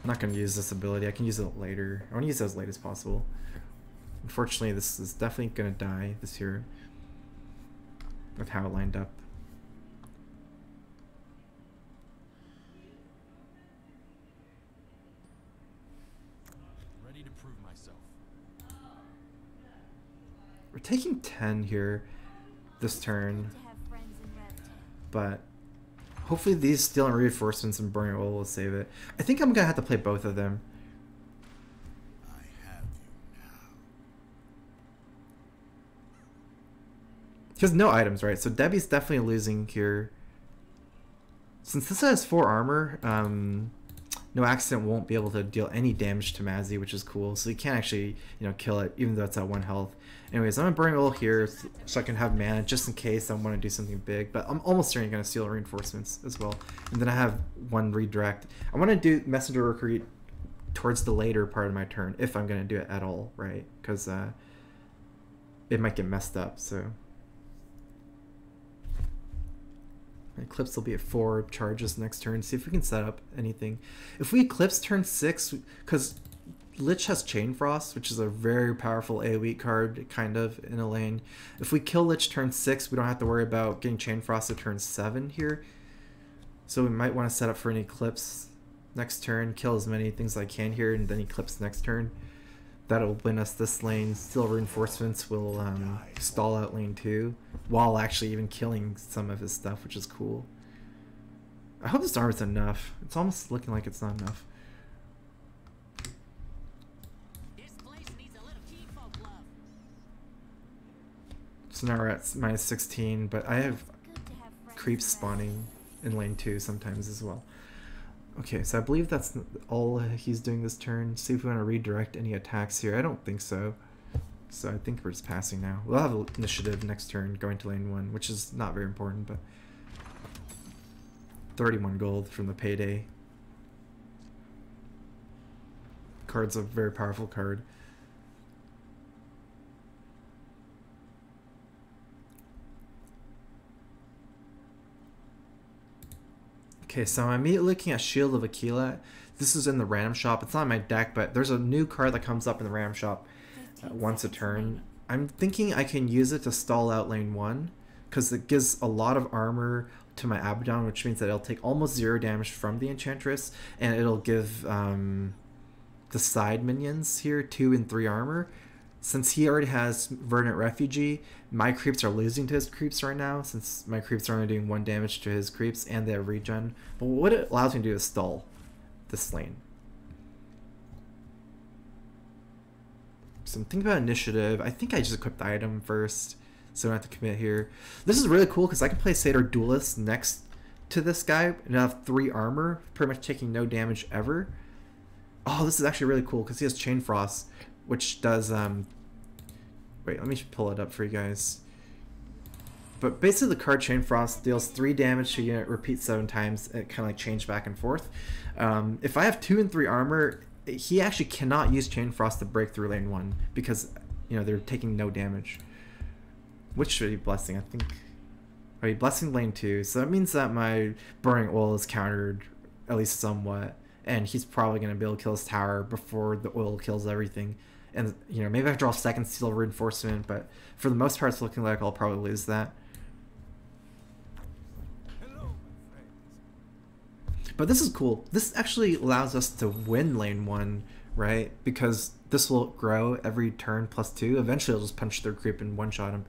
I'm not going to use this ability. I can use it later. I want to use it as late as possible. Unfortunately, this is definitely going to die this year with how it lined up. Ready to prove myself. We're taking 10 here this turn, To have friends in Rev 10. but hopefully these Steel and Reinforcements and Burning Oil will save it. I think I'm going to have to play both of them. I have you now. He has no items, right? So Debbie's definitely losing here. Since this has 4 armor, No Accident won't be able to deal any damage to Mazzy, which is cool. So he can't actually, you know, kill it, even though it's at 1 health. Anyways, I'm going to burn oil here so I can have mana just in case I want to do something big. But I'm almost certainly going to steal reinforcements as well. And then I have 1 redirect. I want to do Messenger Recruit towards the later part of my turn, if I'm going to do it at all, right? Because it might get messed up, so... Eclipse will be at 4 charges next turn. See if we can set up anything. If we Eclipse turn 6, because Lich has Chain Frost, which is a very powerful AoE card, kind of, in a lane. If we kill Lich turn 6, we don't have to worry about getting Chain Frost at turn 7 here. So we might want to set up for an Eclipse next turn, kill as many things as I can here, and then Eclipse next turn. That'll win us this lane. Steel Reinforcements will stall out lane 2, while actually even killing some of his stuff, which is cool. I hope this armor's enough. It's almost looking like it's not enough. So now we're at minus 16, but I have Good to have friends creeps in red. spawning in lane 2 sometimes as well. Okay, so I believe that's all he's doing this turn. See if we want to redirect any attacks here. I don't think so. So I think we're just passing now. We'll have initiative next turn going to lane 1, which is not very important, but 31 gold from the payday. Card's a very powerful card. Okay, so I'm immediately looking at Shield of Aquila. This is in the random shop. It's not in my deck, but there's a new card that comes up in the random shop 15 once a seconds turn. remaining. I'm thinking I can use it to stall out lane 1 because it gives a lot of armor to my Abaddon, which means that it'll take almost 0 damage from the Enchantress, and it'll give the side minions here 2 and 3 armor. Since he already has Verdant Refugee, my creeps are losing to his creeps right now, since my creeps are only doing 1 damage to his creeps and they have regen. But what it allows me to do is stall this lane. So I'm thinking about initiative. I think I just equip the item first, so I don't have to commit here. This is really cool because I can play Satyr Duelist next to this guy and have 3 armor, pretty much taking no damage ever. Oh, this is actually really cool because he has Chain Frost, which does wait, let me pull it up for you guys. But basically the card Chain Frost deals 3 damage to a unit, repeats 7 times. It kind of like change back and forth. If I have 2 and 3 armor, he actually cannot use Chain Frost to break through lane 1 because, you know, they're taking no damage. Which should be Blessing, I think. Oh, Blessing lane 2, so that means that my Burning Oil is countered at least somewhat, and he's probably going to be able to kill his tower before the oil kills everything. And, you know, maybe I draw second Steel Reinforcement, but for the most part it's looking like I'll probably lose that. But this is cool. This actually allows us to win lane 1, right? Because this will grow every turn +2. Eventually I'll just punch their creep and one-shot him.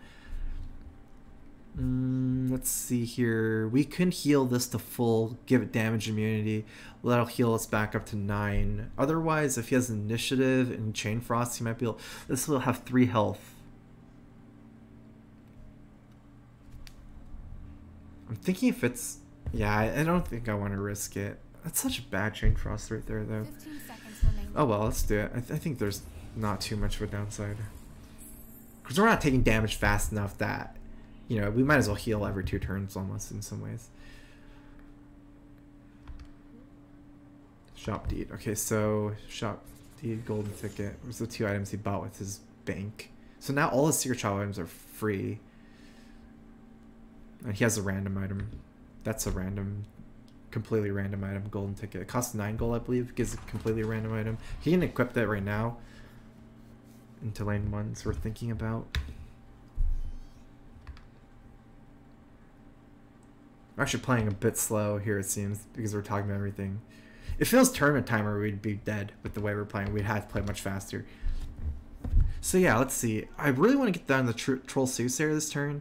Let's see here. We can heal this to full, give it damage immunity. That'll heal us back up to 9. Otherwise, if he has initiative and Chain Frost, he might be able... This will have 3 health. I'm thinking if it's... Yeah, I don't think I want to risk it. That's such a bad Chain Frost right there, though. 15 seconds remaining. Oh well, let's do it. I think there's not too much of a downside. Because we're not taking damage fast enough that... You know, we might as well heal every 2 turns almost in some ways. Shop deed. Okay, so shop deed, golden ticket. Those are the 2 items he bought with his bank. So now all his secret shop items are free. And he has a random item. That's a random, completely random item, golden ticket. It costs 9 gold, I believe. It gives a completely random item. He can equip that right now into lane 1, so we're thinking about. We're actually playing a bit slow here, it seems, because we're talking about everything. If it was tournament timer, we'd be dead with the way we're playing. We'd have to play much faster. So yeah, let's see. I really want to get down the Troll Soothsayer this turn.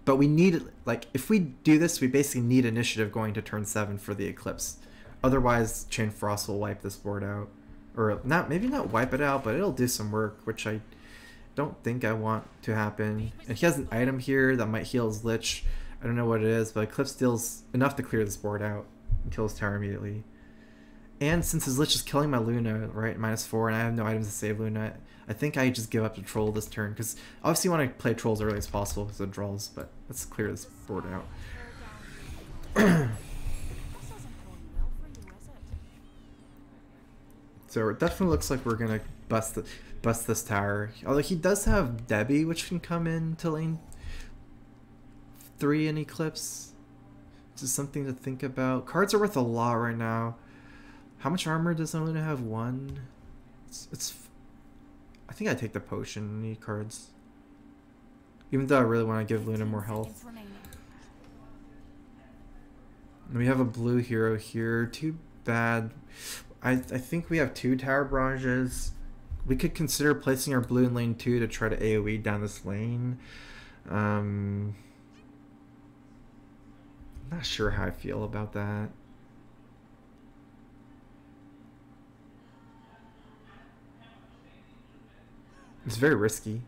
But we need, like, if we do this, we basically need initiative going to turn 7 for the Eclipse. Otherwise, Chain Frost will wipe this board out. Or, not, maybe not wipe it out, but it'll do some work, which I don't think I want to happen. And he has an item here that might heal his Lich. I don't know what it is, but Eclipse deals enough to clear this board out and kill his tower immediately. And since his Lich is killing my Luna, right, -4, and I have no items to save Luna, I think I just give up to Troll this turn, because obviously you want to play Troll as early as possible because it draws, but let's clear this board out. So it definitely looks like we're going to bust this tower. Although he does have Debbie, which can come into lane 3 in Eclipse. This is something to think about. Cards are worth a lot right now. How much armor does Luna have? 1? It's I think I take the potion. Need cards. Even though I really want to give Luna more health. And we have a blue hero here. Too bad. I think we have 2 tower barrages. We could consider placing our blue in lane 2 to try to AoE down this lane. Not sure how I feel about that. It's very risky.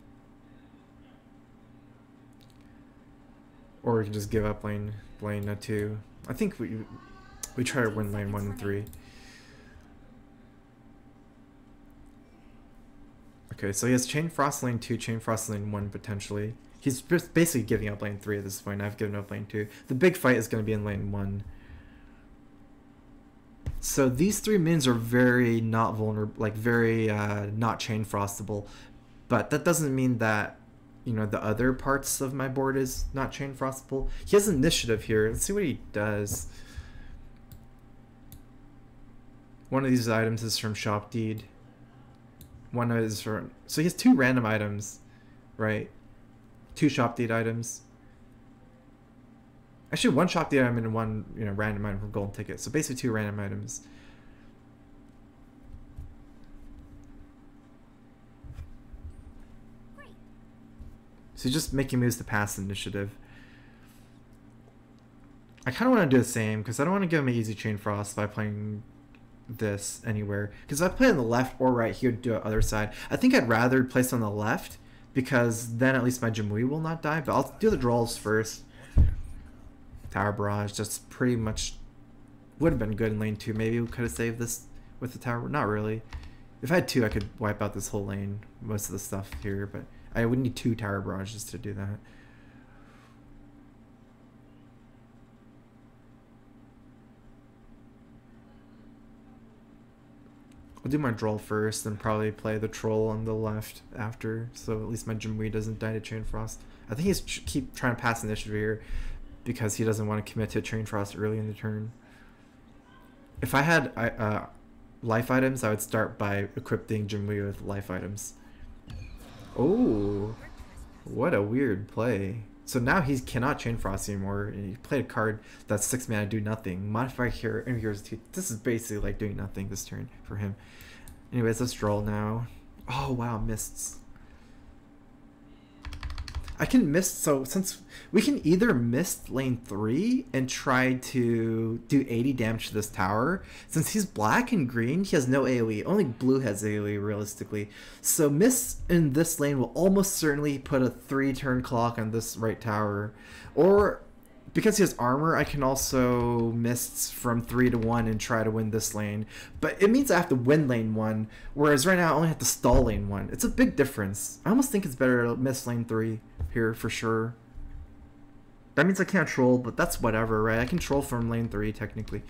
we can just give up lane 2. I think we try to win lane 1 and 3. Okay, so he has Chain Frost lane 2, Chain Frost lane 1 potentially. He's just basically giving up lane 3 at this point. I've given up lane 2. The big fight is going to be in lane 1. So these 3 minions are very not vulnerable, like very not Chain Frostable. But that doesn't mean that, you know, the other parts of my board is not Chain Frostable. He has initiative here. Let's see what he does. One of these items is from Shop Deed. One is from... So he has 2 random items, right? 2 Shop Deed items. Actually, 1 Shop Deed item and 1, you know, random item from Golden Ticket. So basically 2 random items. So he's just making moves to pass initiative. I kind of want to do the same because I don't want to give him an easy Chain Frost by playing this anywhere. Because if I play on the left or right, he would do it other side. I think I'd rather place on the left because then at least my Jimui will not die. But I'll do the draws first. Tower Barrage just pretty much would have been good in lane 2. Maybe we could have saved this with the tower. Not really. If I had 2, I could wipe out this whole lane, most of the stuff here, but I would need 2 Tower Barrages to do that. I'll do my draw first, and probably play the troll on the left after, so at least my Jimui doesn't die to Chain Frost. I think he's keep trying to pass initiative here because he doesn't want to commit to Chain Frost early in the turn. If I had life items, I would start by equipping Jimui with life items. Oh, what a weird play. So now he cannot Chain Frost anymore. And he played a card that's 6 mana, do nothing. Modify here, and here's 2. This is basically like doing nothing this turn for him. Anyways, let's draw now. Oh wow, mists. I can mist, so since we can either mist lane 3 and try to do 80 damage to this tower. Since he's black and green, he has no AoE. Only blue has AoE realistically. So mist in this lane will almost certainly put a 3-turn clock on this right tower. Or because he has armor, I can also mist from 3 to 1 and try to win this lane. But it means I have to win lane 1, whereas right now I only have to stall lane 1. It's a big difference. I almost think it's better to miss lane 3 here for sure. That means I can't troll, but that's whatever, right? I can troll from lane 3 technically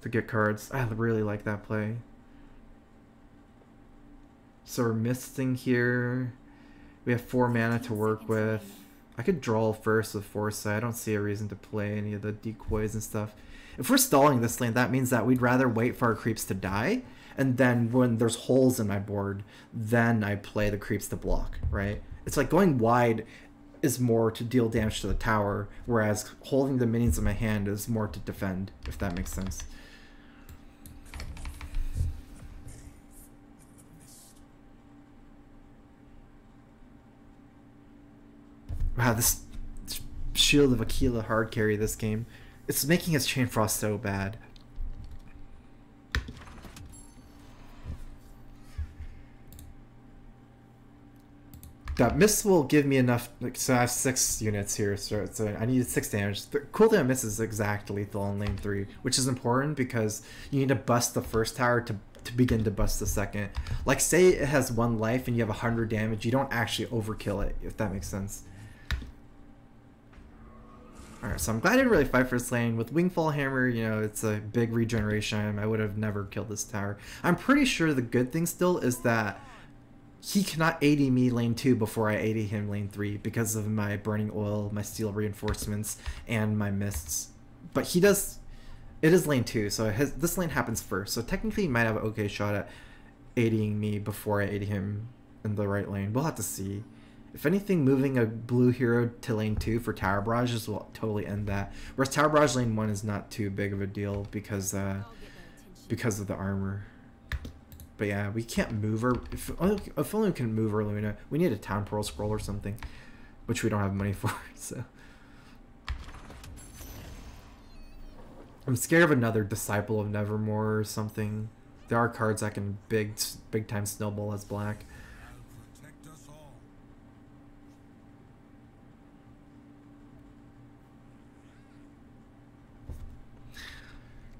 to get cards. I really like that play. So we're misting here. We have 4 mana to work with. I could draw first with Foresight. I don't see a reason to play any of the decoys and stuff. If we're stalling this lane, that means that we'd rather wait for our creeps to die, and then when there's holes in my board, then I play the creeps to block, right? It's like going wide is more to deal damage to the tower, whereas holding the minions in my hand is more to defend, if that makes sense. Wow, this Shield of Aquila hard carry this game. It's making his Chain Frost so bad. That miss will give me enough, like, so I have 6 units here, so I needed 6 damage. The cooldown on miss is exact lethal on lane 3, which is important because you need to bust the first tower to begin to bust the second. Like, say it has 1 life and you have 100 damage, you don't actually overkill it, if that makes sense. Alright, so I'm glad I didn't really fight for this lane. With Wingfall Hammer, you know, it's a big regeneration. I would have never killed this tower. I'm pretty sure the good thing still is that he cannot AD me lane 2 before I AD him lane 3 because of my Burning Oil, my Steel Reinforcements, and my Mists. But he does... It is lane 2, so this lane happens first. So technically he might have an okay shot at ADing me before I AD him in the right lane. We'll have to see. If anything, moving a blue hero to lane 2 for Tower Barrages will totally end that. Whereas Tower Barrage lane 1 is not too big of a deal because of the armor. But yeah, we can't move her. If only we can move her, Luna. We need a Town Pearl Scroll or something, which we don't have money for, so. I'm scared of another Disciple of Nevermore or something. There are cards that can big time snowball as black.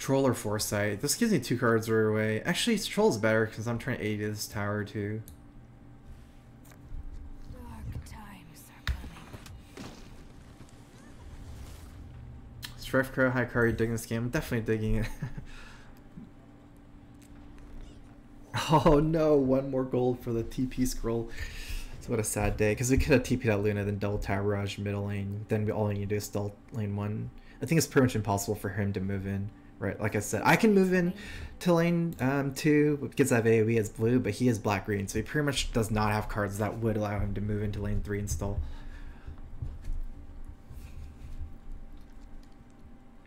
Troll or Foresight. This gives me 2 cards right away. Actually, Troll's better because I'm trying to AD this tower too. Dark times are coming. Strifcro, high card, you digging this game? I'm definitely digging it. Oh no, 1 more gold for the TP scroll. So what a sad day, because we could have TP'd out Luna, then double tower barrage middle lane, then all we need to do is stall lane 1. I think it's pretty much impossible for him to move in, right? Like I said, I can move in to lane 2 because I have AoE as blue, but he is black-green, so he pretty much does not have cards that would allow him to move into lane 3 and stall.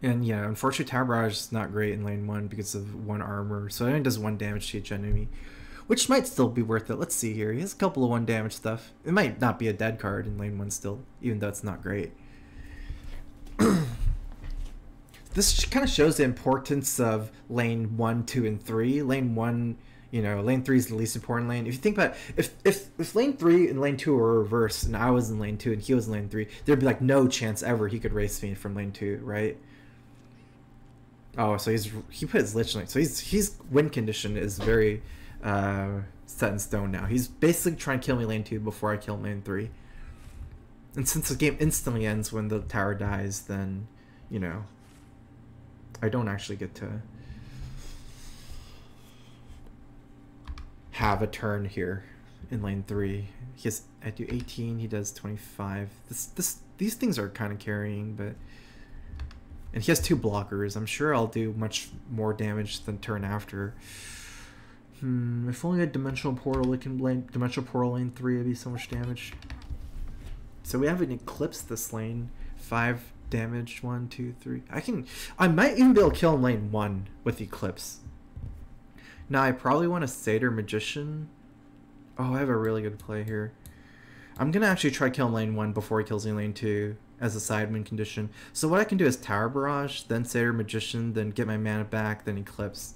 And yeah, unfortunately Tower Barrage is not great in lane 1 because of 1 armor, so it only does 1 damage to each enemy, which might still be worth it. Let's see here. He has a couple of 1 damage stuff. It might not be a dead card in lane 1 still, even though it's not great. This kind of shows the importance of lane 1, 2, and 3. Lane 1, you know, lane 3 is the least important lane. If you think about it, if lane 3 and lane 2 were reversed and I was in lane 2 and he was in lane 3, there'd be like no chance ever he could race me from lane 2, right? Oh, so he put his Lich Link. So he's win condition is very set in stone now. He's basically trying to kill me lane 2 before I kill him lane 3. And since the game instantly ends when the tower dies, then, you know, I don't actually get to have a turn here in lane 3. I do 18, he does 25. These things are kind of carrying, but... And he has 2 blockers. I'm sure I'll do much more damage than turn after. If only a Dimensional Portal, it can Dimensional Portal lane 3 would be so much damage. So we have an Eclipse this lane. 5 damage, 1, 2, 3. I might even be able to kill in lane 1 with Eclipse. Now I probably want a Satyr Magician. Oh, I have a really good play here. I'm gonna actually try killing lane 1 before he kills me in lane 2 as a side win condition. So what I can do is Tower Barrage, then Satyr Magician, then get my mana back, then Eclipse.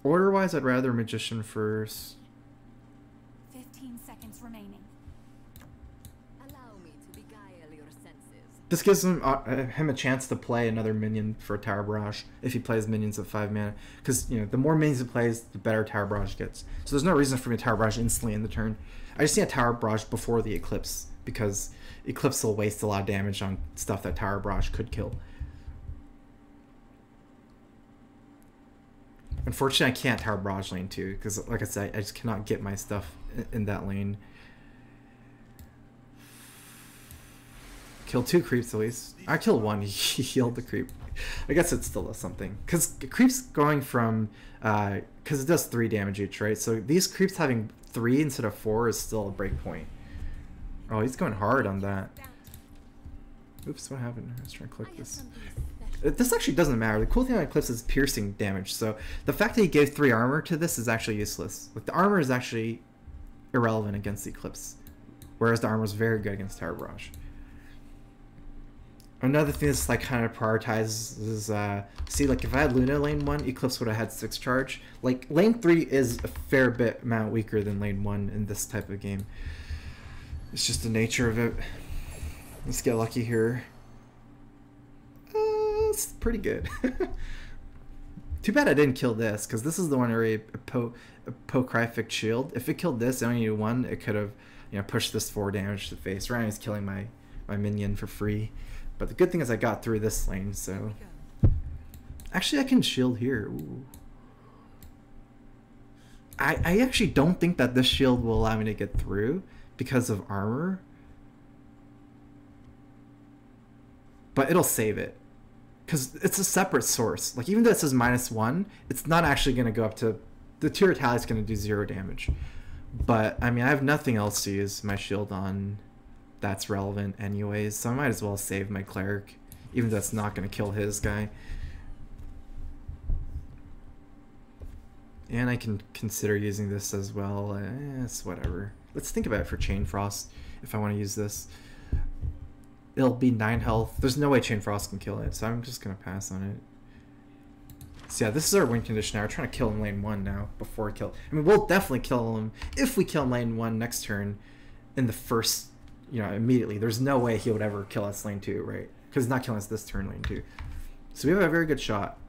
Order-wise, I'd rather Magician first. 15 seconds remaining. Allow me to beguile your senses. This gives him a chance to play another minion for Tower Barrage if he plays minions at 5 mana. Because, you know, the more minions he plays, the better Tower Barrage gets. So there's no reason for me to Tower Barrage instantly in the turn. I just need a Tower Barrage before the Eclipse, because Eclipse will waste a lot of damage on stuff that Tower Barrage could kill. Unfortunately, I can't Tower Barrage lane 2, because, like I said, I just cannot get my stuff in that lane. Kill 2 creeps at least. I killed 1, he healed the creep. I guess it still does something. Because creeps going from... because it does 3 damage each, right? So these creeps having 3 instead of 4 is still a break point. Oh, he's going hard on that. Oops, what happened? I was trying to click this. This actually doesn't matter. The cool thing on Eclipse is piercing damage. So the fact that he gave 3 armor to this is actually useless. Like, the armor is actually irrelevant against the Eclipse. Whereas the armor is very good against Tower Barrage. Another thing that's like kind of prioritizes is see, like if I had Luna lane 1, Eclipse would have had 6 charge. Like lane 3 is a fair bit amount weaker than lane 1 in this type of game. It's just the nature of it. Let's get lucky here. It's pretty good. Too bad I didn't kill this, because this is the one where a Pokryphic Shield. If it killed this, I only needed 1, it could have, you know, pushed this 4 damage to the face. Right now he's killing my minion for free. But the good thing is I got through this lane, so... Actually, I can shield here. Ooh. I actually don't think that this shield will allow me to get through because of armor. But it'll save it. Because it's a separate source. Like, even though it says -1, it's not actually going to go up to... The tier tally is going to do 0 damage. But, I mean, I have nothing else to use my shield on that's relevant anyways, so I might as well save my cleric, even though it's not going to kill his guy. And I can consider using this as well. It's whatever. Let's think about it for Chain Frost if I want to use this. It'll be 9 health. There's no way Chain Frost can kill it, so I'm just going to pass on it. So yeah, this is our win condition now. We're trying to kill in lane 1 now before we kill... I mean, we'll definitely kill him if we kill lane 1 next turn in the first... You know, immediately. There's no way he would ever kill us lane 2, right? because he's not killing us this turn lane 2. So we have a very good shot.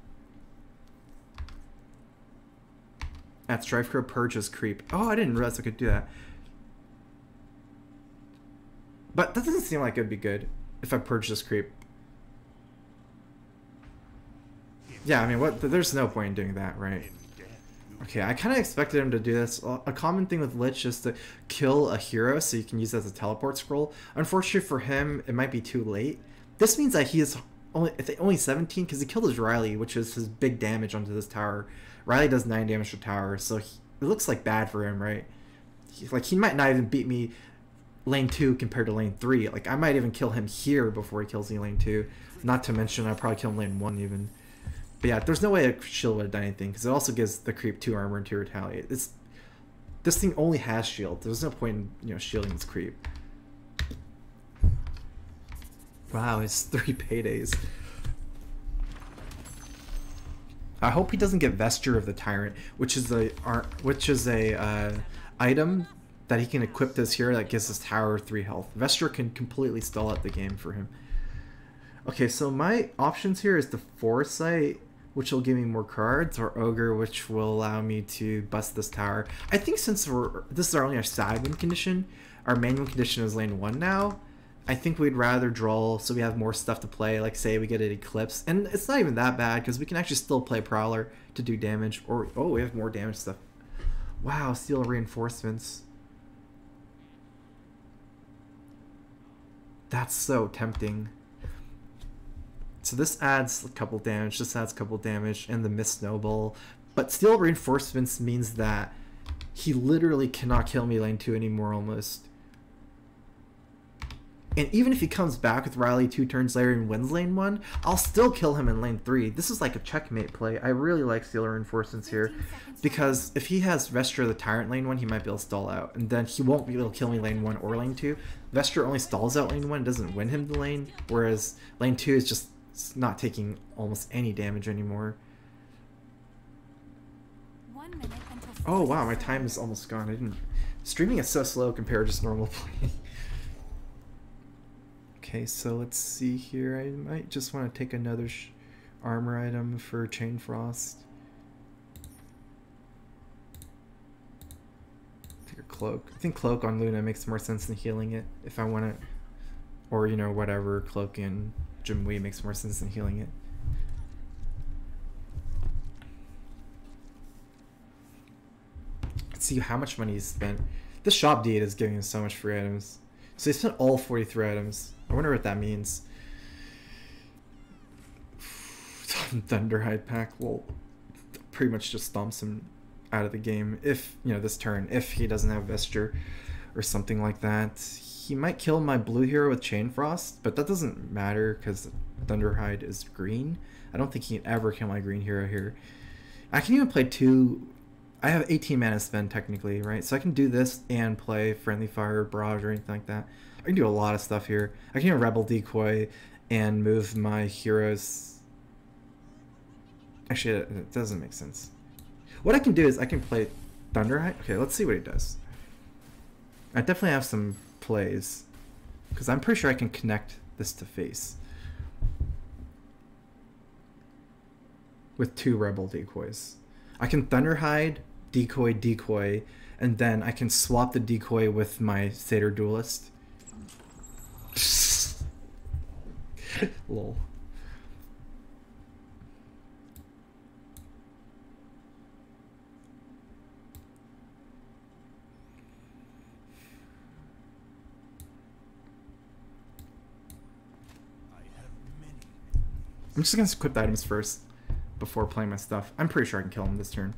At Strifcro purges creep. Oh, I didn't realize I could do that. But that doesn't seem like it'd be good if I purge this creep. Yeah, I mean, what? There's no point in doing that, right? Okay, I kind of expected him to do this. A common thing with Lich is to kill a hero so you can use it as a teleport scroll. Unfortunately for him, it might be too late. This means that he is only 17 because he killed his Riley, which is his big damage onto this tower. Riley does 9 damage to tower, so it looks like bad for him, right? He might not even beat me lane 2 compared to lane 3. Like, I might even kill him here before he kills me lane 2. Not to mention, I'll probably kill him lane 1 even. But yeah, there's no way a shield would have done anything, because it also gives the creep 2 armor and 2 retaliate. This thing only has shield. There's no point in, you know, shielding this creep. Wow, it's 3 paydays. I hope he doesn't get Vesture of the Tyrant, which is a item that he can equip this hero that gives his tower 3 health. Vesture can completely stall out the game for him. Okay, so my options here is the Foresight, which will give me more cards, or Ogre, which will allow me to bust this tower. I think since this is only our side win condition, our main win condition is lane 1 now, I think we'd rather draw so we have more stuff to play, like say we get an Eclipse. And it's not even that bad, because we can actually still play Prowler to do damage. Or, oh, we have more damage stuff. Wow, Steel Reinforcements. That's so tempting. So this adds a couple damage, this adds a couple damage, and the Mist Snowball. But Steel Reinforcements means that he literally cannot kill me lane 2 anymore almost. And even if he comes back with Riley 2 turns later and wins lane 1, I'll still kill him in lane 3. This is like a checkmate play. I really like Steel Reinforcements here, because if he has Vesture the Tyrant lane 1, he might be able to stall out. And then he won't be able to kill me lane 1 or lane 2. Vesture only stalls out lane 1, doesn't win him the lane, whereas lane 2 is just not taking almost any damage anymore. 1 minute until Oh wow, my time is almost gone. Streaming is so slow compared to just normal play. Okay, so let's see here. I might just want to take another armor item for Chain Frost. Take a cloak. I think cloak on Luna makes more sense than healing it if I want it. Or, you know, whatever, cloak in Jimwee makes more sense than healing it. Let's see how much money he's spent. This shop deed is giving us so much free items. So he spent all 43 items. I wonder what that means. Thunderhide pack will pretty much just stomps him out of the game if, you know, this turn, if he doesn't have Vesture or something like that. He might kill my blue hero with Chain Frost, but that doesn't matter because Thunderhide is green. I don't think he can ever kill my green hero here. I can even play 2. I have 18 mana to spend technically, right? So I can do this and play Friendly Fire, Barrage, or anything like that. I can do a lot of stuff here. I can even Rebel Decoy and move my heroes. Actually, it doesn't make sense. What I can do is I can play Thunderhide. Okay, let's see what he does. I definitely have some plays, because I'm pretty sure I can connect this to face with 2 Rebel Decoys. I can Thunderhide, Decoy, and then I can swap the Decoy with my Satyr Duelist. Lol. I'm just gonna equip the items first before playing my stuff. I'm pretty sure I can kill him this turn.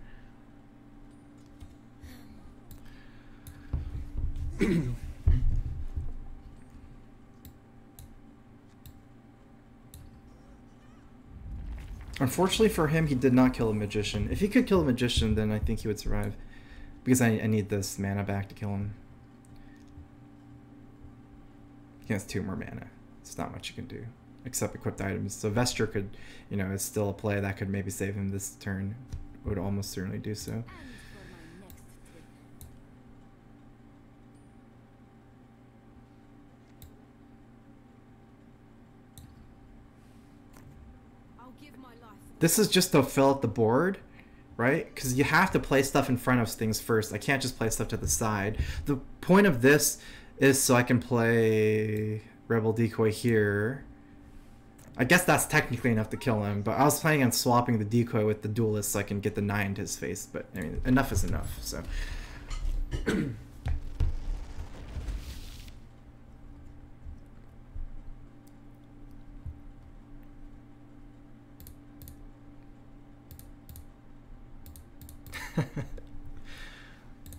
Unfortunately for him, he did not kill a Magician. If he could kill a Magician, then I think he would survive. Because I need this mana back to kill him. He has 2 more mana. It's not much you can do. Except equipped items. So Vesture could, you know, is still a play that could maybe save him this turn. Would almost certainly do so. give my life. This is just to fill out the board, right? Because you have to play stuff in front of things first. I can't just play stuff to the side. The point of this is so I can play Rebel Decoy here. I guess that's technically enough to kill him, but I was planning on swapping the decoy with the duelist so I can get the 9 to his face, but I mean, enough is enough, so.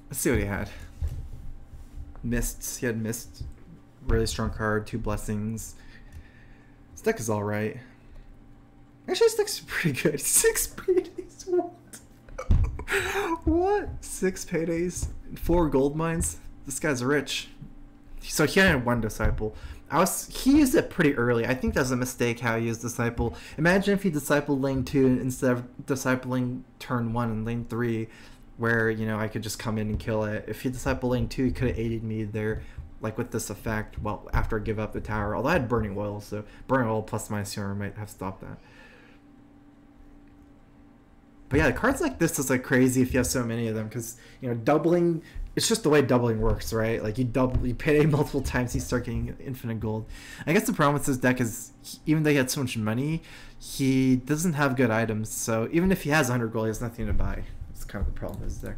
Let's see what he had. Mists. He had Mist. Really strong card. 2 blessings. This deck is alright. Actually, this deck's pretty good. 6 paydays. What? What? 6 paydays? 4 gold mines? This guy's rich. So he had 1 disciple. He used it pretty early. I think that's a mistake how he used disciple. Imagine if he discipled lane 2 instead of discipling turn 1 and lane 3, where, you know, I could just come in and kill it. If he discipled lane 2, he could have aided me there, like with this effect, well, after I give up the tower. Although I had Burning Oil, so Burning Oil plus minus humor might have stopped that. But yeah, the cards like this is like crazy if you have so many of them, because, you know, doubling, it's just the way doubling works, right? Like you pay multiple times, you start getting infinite gold. I guess the problem with this deck is, even though he had so much money, he doesn't have good items. So even if he has 100 gold, he has nothing to buy. That's kind of the problem with this deck.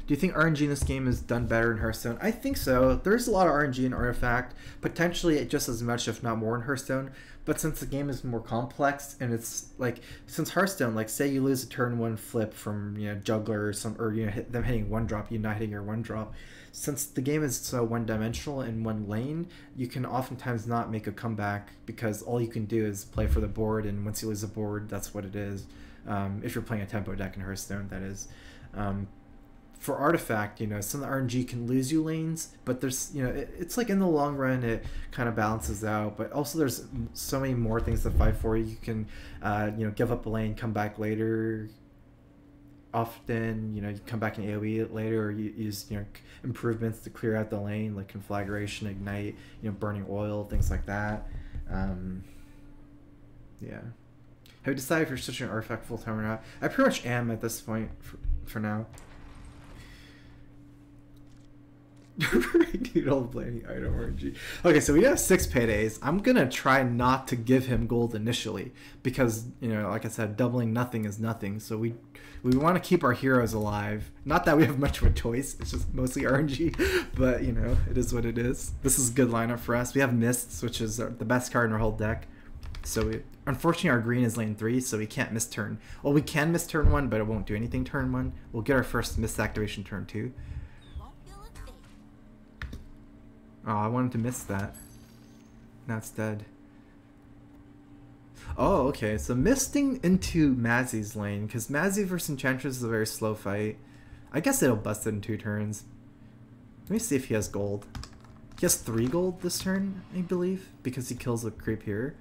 Do you think RNG in this game is done better in Hearthstone? I think so. There's a lot of RNG in Artifact, potentially just as much, if not more, in Hearthstone. But since the game is more complex, and it's like, since Hearthstone, like say you lose a turn 1 flip from, you know, Juggler or you know, them hitting 1-drop, you not hitting your 1-drop. Since the game is so one-dimensional in one lane, you can oftentimes not make a comeback because all you can do is play for the board, and once you lose a board, that's what it is. If you're playing a tempo deck in Hearthstone, that is. For Artifact, you know, some of the RNG can lose you lanes, but there's, you know, it's like in the long run it kind of balances out. But also there's so many more things to fight for. You can, you know, give up a lane, come back later. Often, you know, you come back and AoE it later, or you use, you know, improvements to clear out the lane, like Conflagration, Ignite, you know, Burning Oil, things like that. Yeah. Have you decided if you're switching Artifact full time or not? I pretty much am at this point for now. Dude, all blaming item RNG. Okay, so we have 6 paydays. I'm gonna try not to give him gold initially because, you know, like I said, doubling nothing is nothing. So we want to keep our heroes alive. Not that we have much of a choice. It's just mostly RNG, but you know, it is what it is. This is a good lineup for us. We have Mists, which is the best card in our whole deck. So unfortunately, our green is lane 3, so we can't miss turn. Well, we can miss turn 1, but it won't do anything turn 1. We'll get our first mist activation turn 2. Oh, I wanted to miss that. Now it's dead. Oh, okay. So misting into Mazzy's lane, because Mazzy versus Enchantress is a very slow fight. I guess it'll bust it in 2 turns. Let me see if he has gold. He has 3 gold this turn, I believe, because he kills a creep here.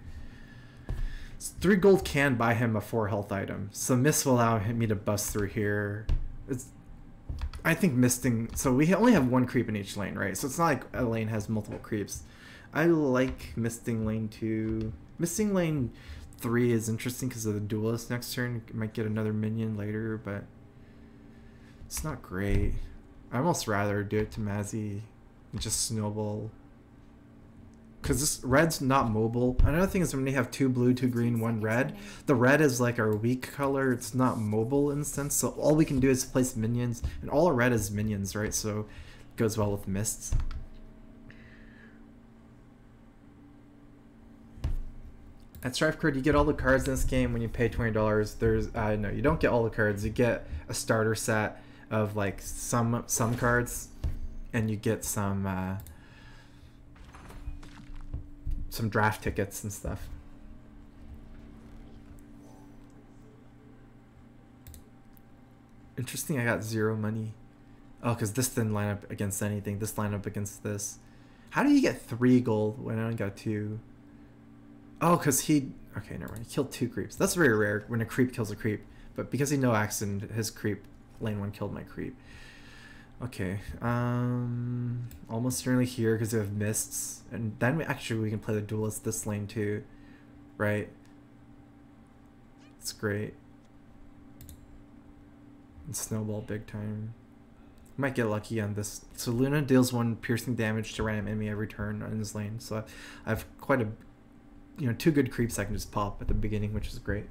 So 3 gold can buy him a 4 health item. So Mist will allow me to bust through here. I think misting, so we only have 1 creep in each lane, right? So it's not like a lane has multiple creeps. I like misting lane 2. Misting lane 3 is interesting because of the duelist next turn. You might get another minion later, but it's not great. I'd almost rather do it to Mazzy and just snowball. Because this red's not mobile. Another thing is when you have 2 blue, 2 green, 1 red, the red is like our weak color. It's not mobile in a sense. So all we can do is place minions, and all our red is minions, right? So it goes well with mists. At Strifcro, you get all the cards in this game when you pay $20. There's no, you don't get all the cards. You get a starter set of like some cards, and you get some draft tickets and stuff. Interesting, I got 0 money. Oh, because this didn't line up against anything. This lined up against this. How do you get 3 gold when I only got 2? Oh, because he... Okay, never mind. He killed 2 creeps. That's very rare when a creep kills a creep. But because he no-axed his creep, lane 1 killed my creep. Okay, almost nearly here because we have mists, and then we can play the duelist this lane too, right? It's great. And snowball big time. Might get lucky on this. So Luna deals 1 piercing damage to random enemy every turn on his lane. So I have quite a, 2 good creeps I can just pop at the beginning, which is great.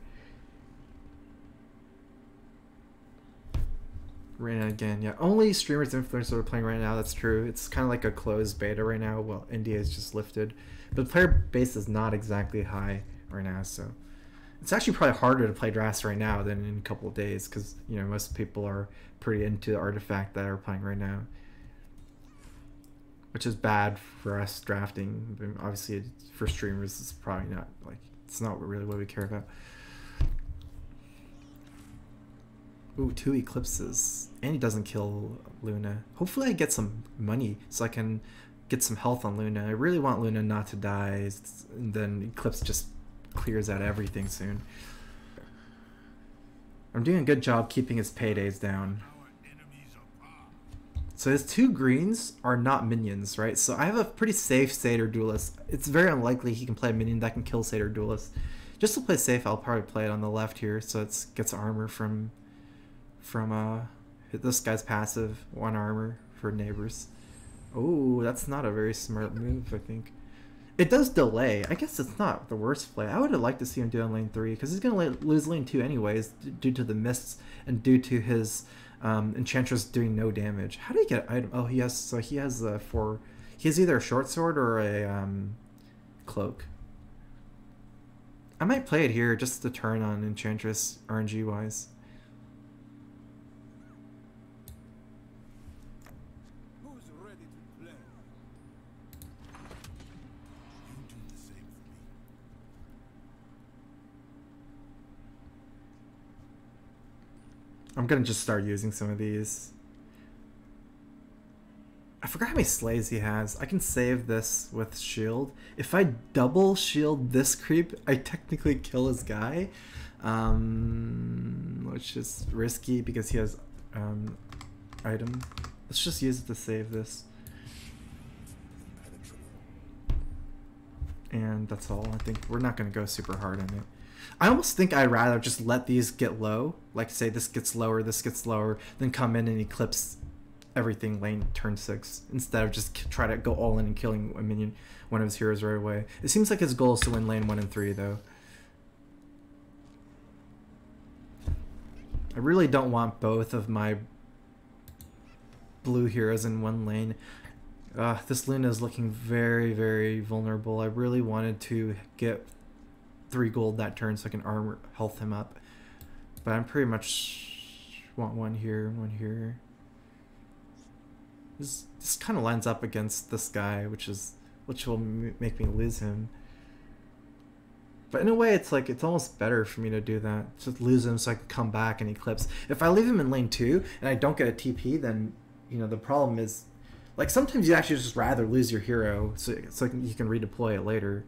Reynad again, yeah. Only streamers and influencers are playing right now. That's true. It's kind of like a closed beta right now. Well, India is just lifted, but the player base is not exactly high right now. So it's actually probably harder to play drafts right now than in a couple of days because most people are pretty into the artifact that are playing right now, which is bad for us drafting. But obviously, for streamers, it's probably not it's not really what we care about. Ooh, 2 eclipses. And he doesn't kill Luna. Hopefully I get some money so I can get some health on Luna. I really want Luna not to die, and then Eclipse just clears out everything soon. I'm doing a good job keeping his paydays down. So his 2 greens are not minions, right? So I have a pretty safe Satyr Duelist. It's very unlikely he can play a minion that can kill Satyr Duelist. Just to play safe, I'll probably play it on the left here, so it gets armor from this guy's passive, 1 armor for neighbors. Oh, that's not a very smart move, I think. It does delay. I guess it's not the worst play. I would have liked to see him do on lane 3 because he's gonna lose lane 2 anyways due to the mists and due to his Enchantress doing no damage. How do you get item? Oh, he has he has either a short sword or a cloak. I might play it here just to turn on Enchantress RNG wise. I'm gonna just start using some of these. I forgot how many slays he has. I can save this with shield. If I double shield this creep, I technically kill his guy, which is risky because he has item. Let's just use it to save this. And that's all. I think we're not gonna go super hard on it. I almost think I'd rather just let these get low, like say this gets lower, than come in and eclipse everything lane turn 6, instead of just try to go all in and killing a minion, one of his heroes right away. It seems like his goal is to win lane 1 and 3 though. I really don't want both of my blue heroes in 1 lane. This Luna is looking very, very vulnerable. I really wanted to get 3 gold that turn so I can armor health him up, but I'm pretty much want 1 here, 1 here. This kind of lines up against this guy, which will make me lose him. But in a way, it's almost better for me to do that, to lose him so I can come back and eclipse. If I leave him in lane 2 and I don't get a TP, then the problem is, sometimes you actually just rather lose your hero so you can redeploy it later.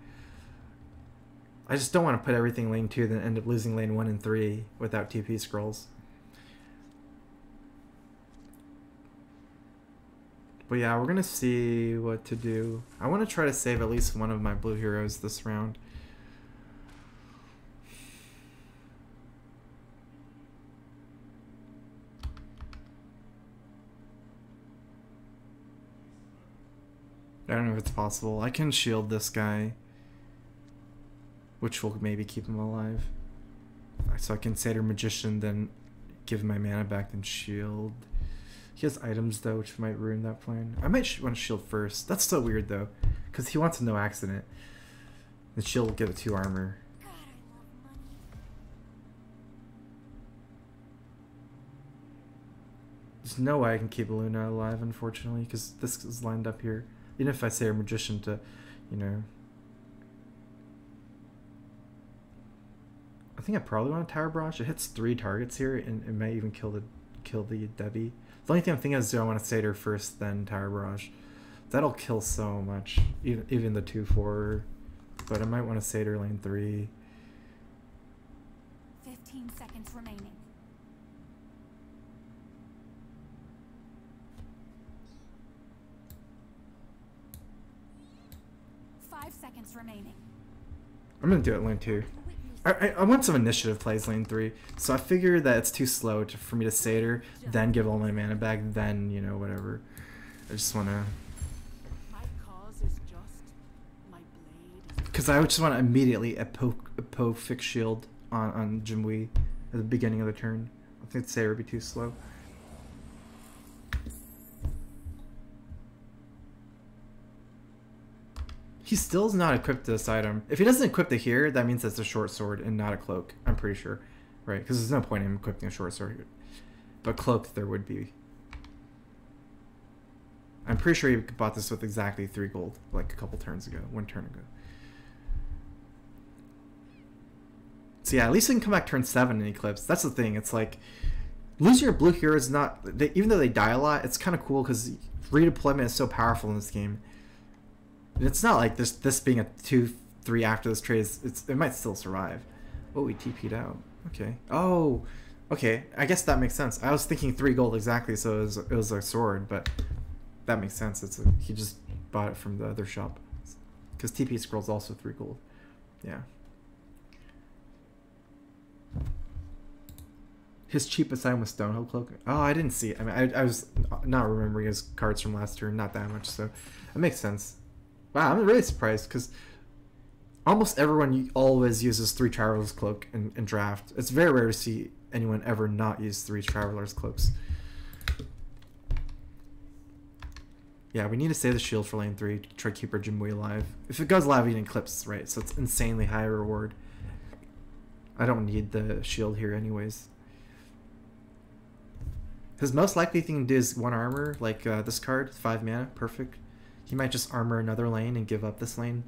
I just don't want to put everything in lane 2 then end up losing lane 1 and 3 without TP scrolls. But yeah, we're going to see what to do. I want to try to save at least one of my blue heroes this round. I don't know if it's possible. I can shield this guy, which will maybe keep him alive. So I can Satyr Magician, then give my mana back, then shield. He has items though, which might ruin that plan. I might want to shield first. That's so weird though, because he wants a no accident. The shield will give it 2 armor. God, I love money. There's no way I can keep Luna alive, unfortunately, because this is lined up here. Even if I say a Magician to, I think I probably want a Tower Barrage. It hits 3 targets here, and it might even kill the Debbie. The only thing I'm thinking is, do I want to Satyr first, then Tower Barrage? That'll kill so much, even the 2/4. But I might want to Satyr lane 3. 15 seconds remaining. seconds remaining. I'm gonna do it lane 2. I want some initiative plays lane 3, so I figure that it's too slow for me to Satyr, then give all my mana back, then, you know, whatever. I just wanna... My cause is just. My blade is. Because I just want to immediately fix shield on Jimwee at the beginning of the turn. I think Satyr would be too slow. He still is not equipped to this item. If he doesn't equip it here, that means that's a short sword and not a cloak. I'm pretty sure. Right, because there's no point in him equipping a short sword here. But cloak there would be. I'm pretty sure he bought this with exactly 3 gold, like a couple turns ago, 1 turn ago. So yeah, at least he can come back turn 7 in Eclipse. That's the thing, it's like, losing your blue hero is not, even though they die a lot, it's kind of cool because redeployment is so powerful in this game. It's not like this being a 2-3 after this trade. It might still survive. Oh, he TP'd out. Okay. Oh, okay. I guess that makes sense. I was thinking 3 gold exactly, so it was a sword, but that makes sense. He just bought it from the other shop. Because TP scroll's also 3 gold. Yeah. His cheapest item was Stonehill Cloak. Oh, I didn't see it. I mean, I was not remembering his cards from last turn. Not that much, so it makes sense. Wow, I'm really surprised because almost everyone always uses 3 Traveler's Cloak in draft. It's very rare to see anyone ever not use 3 Traveler's Cloaks. Yeah, we need to save the shield for lane 3 to try to keep our Jimwee alive. If it goes live, we can Eclipse, right? So it's insanely high reward. I don't need the shield here anyways. His most likely thing to do is 1 armor, like this card, 5 mana, perfect. He might just armor another lane and give up this lane.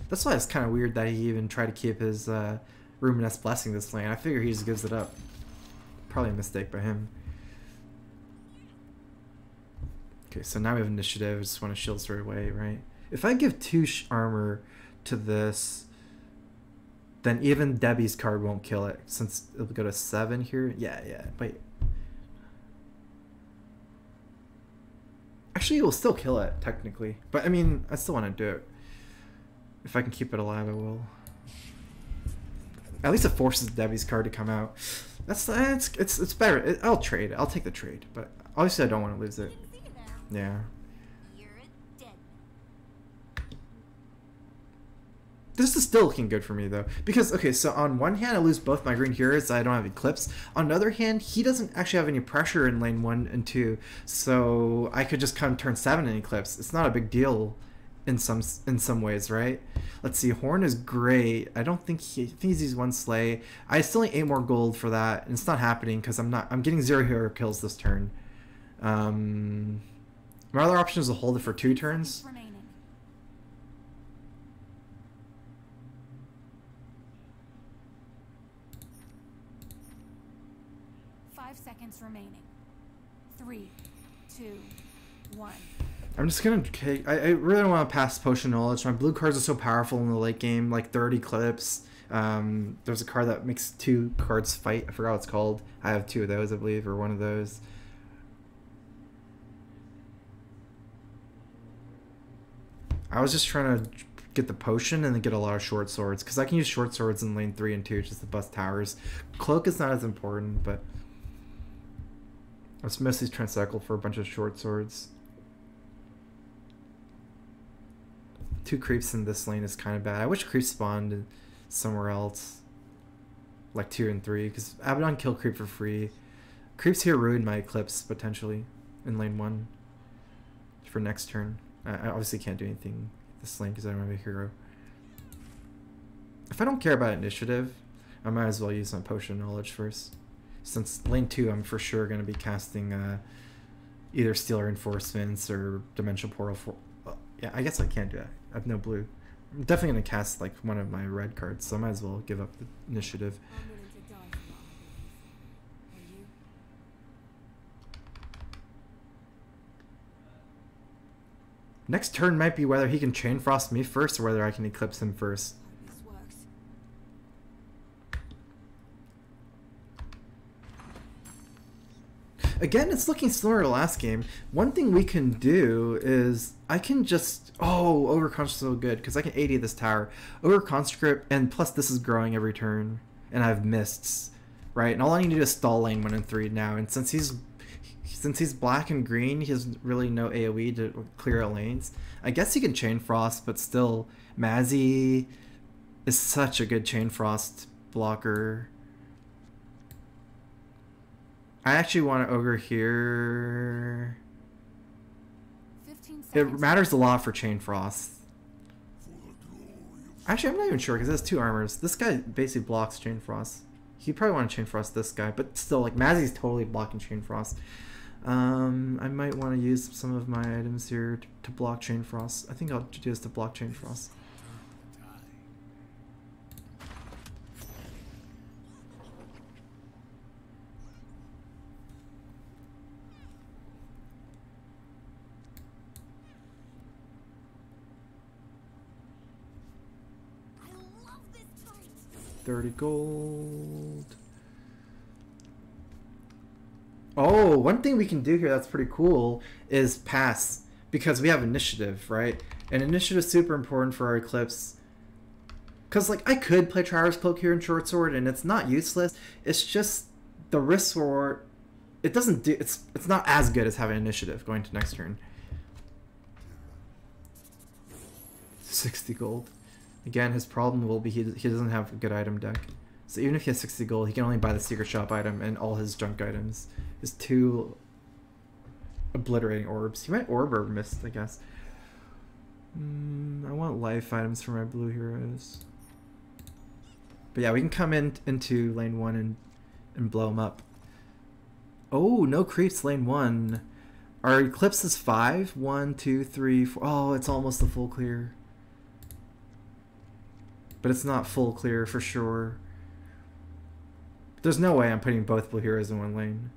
That's why it's kind of weird that he even tried to keep his Ruminous Blessing this lane. I figure he just gives it up. Probably a mistake by him. Okay, so now we have initiative. I just want to shield straight away, right? If I give 2 armor to this, then even Debbie's card won't kill it, since it'll go to 7 here. Yeah, wait. Actually, it will still kill it, technically. But, I mean, I still want to do it. If I can keep it alive, I will. At least it forces Debbie's card to come out. It's better. I'll trade. I'll take the trade. But, obviously, I don't want to lose it. Yeah. This is still looking good for me, though. Because, okay, so on one hand, I lose both my green heroes. I don't have Eclipse. On the other hand, he doesn't actually have any pressure in lane 1 and 2. So I could just come turn 7 in Eclipse. It's not a big deal in some ways, right? Let's see. Horn is great. I think he's used 1 Slay. I still need 8 more gold for that. And it's not happening because I'm getting 0 hero kills this turn. My other option is to hold it for 2 turns. 5 seconds remaining. 3, 2, 1. I'm just gonna take. I really don't want to pass Potion Knowledge. My blue cards are so powerful in the late game, like 30 clips. There's a card that makes 2 cards fight. I forgot what it's called. I have 2 of those, I believe, or 1 of those. I was just trying to get the potion and then get a lot of short swords, because I can use short swords in lane 3 and 2 just to bust towers. Cloak is not as important, but I was mostly trying to cycle for a bunch of short swords. 2 creeps in this lane is kind of bad. I wish creeps spawned somewhere else, like 2 and 3, because Abaddon kill creep for free. Creeps here ruin my Eclipse potentially in lane 1 for next turn. I obviously can't do anything this lane because I don't have a hero. If I don't care about initiative, I might as well use my Potion Knowledge first. Since lane 2, I'm for sure going to be casting either Steel Reinforcements or Dimensional Portal. Yeah, I guess I can't do that. I have no blue. I'm definitely going to cast like one of my red cards, so I might as well give up the initiative. I'm willing to die for my belief. Are you? Next turn might be whether he can Chain Frost me first or whether I can Eclipse him first. Hope this works. Again, it's looking similar to last game. One thing we can do is I can just... Oh, Overconscript is so good because I can 80 this tower. Overconscript, and plus this is growing every turn. And I have mists, right? And all I need to do is stall lane 1 and 3 now. And since he's black and green, he has really no AoE to clear out lanes. I guess he can Chain Frost, but still, Mazzy is such a good Chain Frost blocker. I actually want to Ogre here. 15 It seconds. matters a lot for Chain Frost. Actually, I'm not even sure because it has 2 armors. This guy basically blocks Chain Frost. He probably want to Chain Frost this guy, but still, like, Mazzy's totally blocking Chain Frost. I might want to use some of my items here to block Chain Frost. I think I'll do this to block Chain Frost. 30 gold. Oh, one thing we can do here that's pretty cool is pass, because we have initiative, right? And initiative is super important for our Eclipse. Because, like, I could play Traverse Cloak here in Short Sword, and it's not useless. It's just the risk reward. It doesn't do. It's not as good as having initiative going to next turn. 60 gold. Again, his problem will be he doesn't have a good item deck. So even if he has 60 gold, he can only buy the secret shop item and all his junk items. His 2 obliterating orbs. He might orb or mist, I guess. I want life items for my blue heroes. But yeah, we can come into lane 1 and blow him up. Oh, no creeps lane 1. Our Eclipse is 5. 1, 2, 3, 4. Oh, it's almost a full clear. But it's not full clear for sure. There's no way I'm putting both blue heroes in one lane.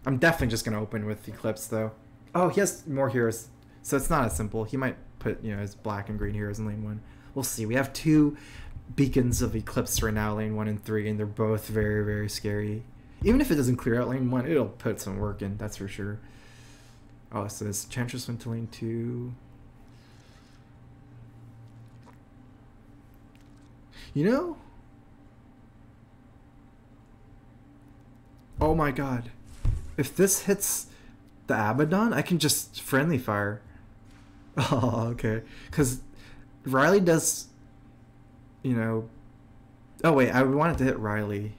I'm definitely just going to open with Eclipse though. Oh, he has more heroes. So it's not as simple. He might put, you know, his black and green heroes in lane 1. We'll see. We have 2 beacons of Eclipse right now, lane 1 and 3, and they're both very, very scary. Even if it doesn't clear out lane 1, it'll put some work in, that's for sure. Oh, so this Enchantress went to lane 2. You know? Oh my god. If this hits the Abaddon, I can just friendly fire. Oh, okay. Because Riley does, you know... Oh wait, I wanted to hit Riley.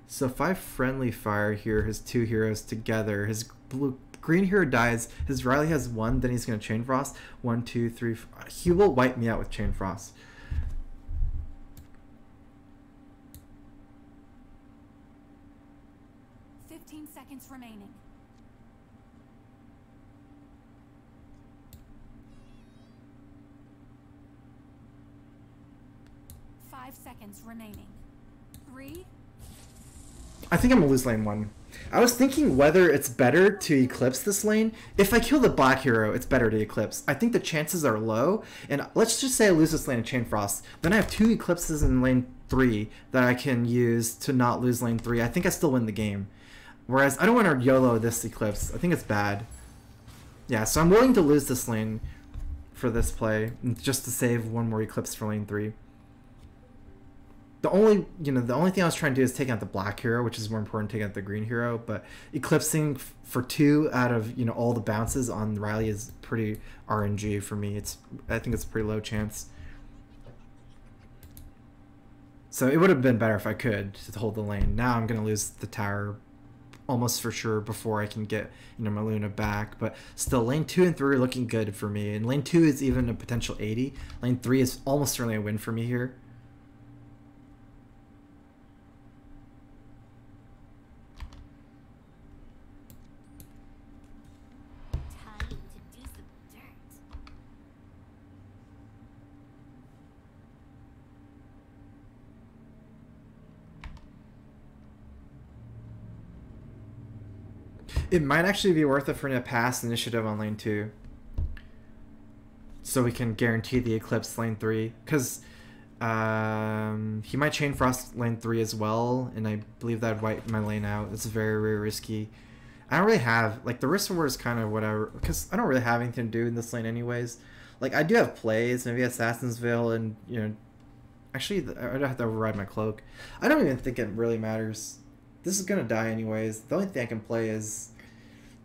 So if I friendly fire here, his 2 heroes together, his green hero dies, his Riley has 1, then he's going to Chain Frost. 1, 2, 3, 4. He will wipe me out with Chain Frost. Remaining. 5 seconds remaining. 3. I think I'm gonna lose lane 1. I was thinking whether it's better to Eclipse this lane. If I kill the black hero, it's better to Eclipse. I think the chances are low, and let's just say I lose this lane and Chain Frost. Then I have 2 Eclipses in lane 3 that I can use to not lose lane 3. I think I still win the game. Whereas I don't want to YOLO this Eclipse. I think it's bad. Yeah, so I'm willing to lose this lane for this play just to save 1 more Eclipse for lane 3. The only thing I was trying to do is take out the black hero, which is more important than taking out the green hero. But Eclipsing for 2 out of all the bounces on Riley is pretty RNG for me. I think it's a pretty low chance. So it would have been better if I could to hold the lane. Now I'm gonna lose the tower almost for sure before I can get my Luna back, but still lane 2 and 3 are looking good for me, and lane 2 is even a potential 80. Lane 3 is almost certainly a win for me here. Time to do some dirt. It might actually be worth it for me to pass initiative on lane 2, so we can guarantee the Eclipse lane 3, because He might chain frost lane 3 as well, and I believe that'd wipe my lane out. It's very, very risky. I don't really have, like, the risk reward is kind of whatever, because I don't really have anything to do in this lane anyways. Like, I do have plays, maybe Assassin's Veil, and, you know, actually, I don't have to override my cloak. I don't even think it really matters. This is going to die anyways. The only thing I can play is,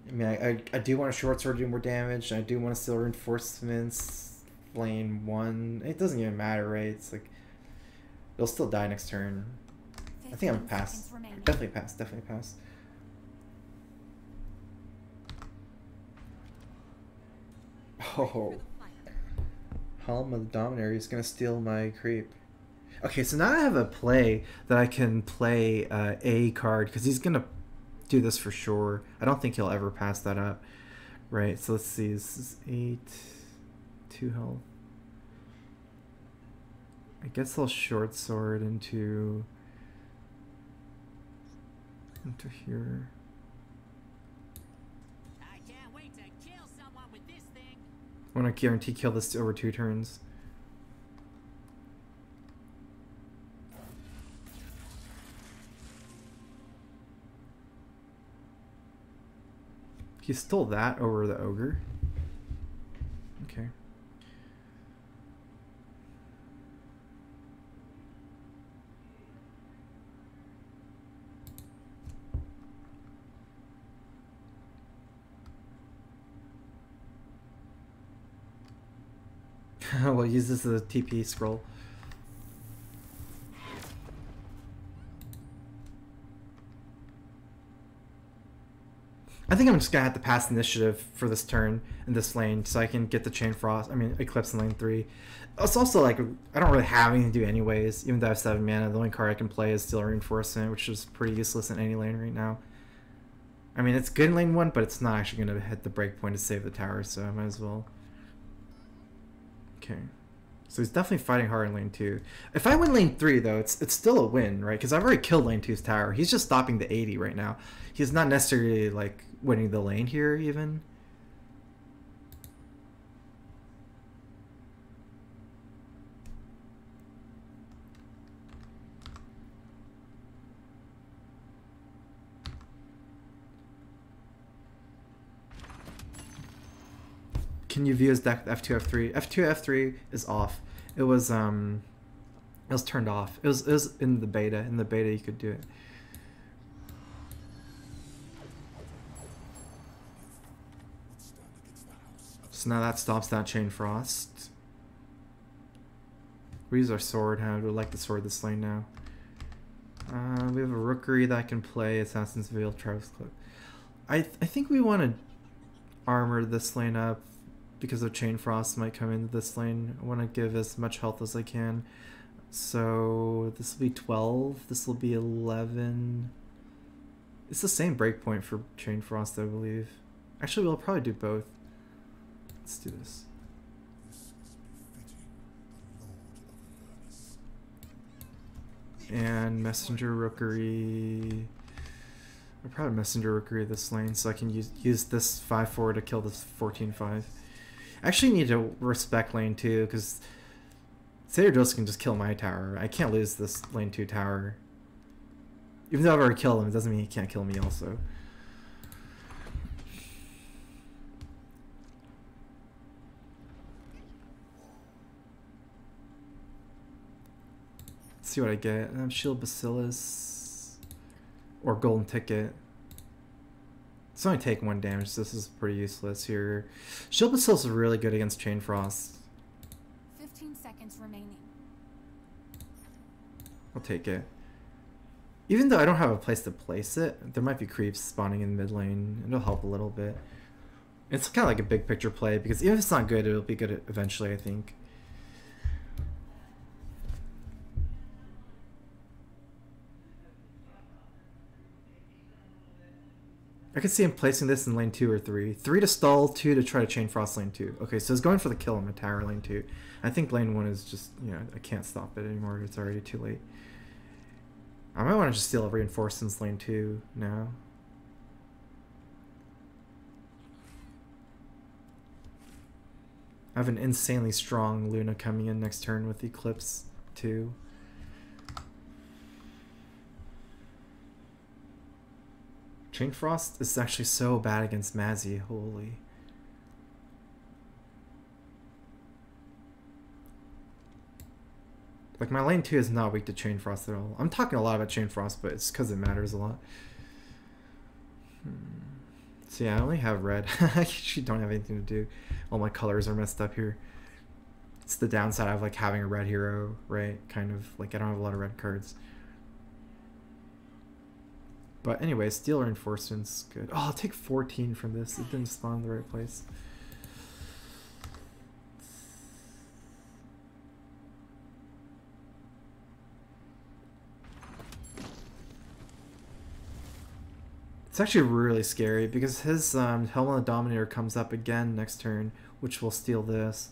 I mean, I do want a short sword to do more damage, and I do want to steal reinforcements, lane 1. It doesn't even matter, right? It's like, it'll still die next turn. I think I'm 15 pass. seconds remaining. Definitely pass, definitely pass. Oh, Helm of the Dominator is gonna steal my creep. Okay, so now I have a play that I can play a card because he's gonna do this for sure. I don't think he'll ever pass that up. Right, so let's see. This is 8, 2 health. I guess I'll short sword into here. I can't wait to kill someone with this thing. I want to guarantee kill this over 2 turns. He stole that over the ogre. Okay. We'll use this as a TP scroll. I think I'm just gonna have to pass initiative for this turn in this lane so I can get the chain frost. I mean, Eclipse in lane 3. It's also like I don't really have anything to do anyways. Even though I have 7 mana, the only card I can play is Steel Reinforcement, which is pretty useless in any lane right now. I mean, it's good in lane 1, but it's not actually gonna hit the breakpoint to save the tower, so I might as well. Okay. So he's definitely fighting hard in lane 2. If I win lane 3, though, it's still a win, right? Because I've already killed lane 2's tower. He's just stopping the 80 right now. He's not necessarily, like, winning the lane here, even. Can you view his deck F2, F3? F2, F3 is off. It was turned off. It was in the beta. In the beta you could do it. So now that stops that chain frost. We use our sword. How do we like the sword this lane now? We have a rookery that can play Assassin's Veil, Travis Cloak. I think we want to armor this lane up because of chain frost might come into this lane. I want to give as much health as I can. So this will be 12. This will be 11. It's the same breakpoint for chain frost, I believe. Actually, we'll probably do both. Let's do this. And messenger rookery. I'll probably messenger rookery this lane so I can use this 5/4 to kill this 14/5. I actually need to respect lane 2 because Cedros can just kill my tower. I can't lose this lane 2 tower. Even though I've already killed him, it doesn't mean he can't kill me also. Let's see what I get. Shield Bacillus or Golden Ticket. It's only taking 1 damage, so this is pretty useless here. Shield Bacillus is really good against Chain Frost. 15 seconds remaining. I'll take it. Even though I don't have a place to place it, there might be creeps spawning in mid lane. It'll help a little bit. It's kind of like a big picture play, because even if it's not good, it'll be good eventually, I think. I could see him placing this in lane 2 or 3. 3 to stall, 2 to try to chain frost lane 2. Okay, so he's going for the kill on the tower lane 2. I think lane 1 is just, you know, I can't stop it anymore. It's already too late. I might want to just steal reinforcements lane 2 now. I have an insanely strong Luna coming in next turn with Eclipse. 2. Chain Frost is actually so bad against Mazzy, holy. Like, my lane 2 is not weak to Chain Frost at all. I'm talking a lot about Chain Frost, but it's because it matters a lot. So yeah, I only have red. I actually don't have anything to do. All my colors are messed up here. It's the downside of like having a red hero, right? Kind of like I don't have a lot of red cards. But anyway, steel reinforcement's good. Oh, I'll take 14 from this. It didn't spawn in the right place. It's actually really scary because his Helm of the Dominator comes up again next turn, which will steal this.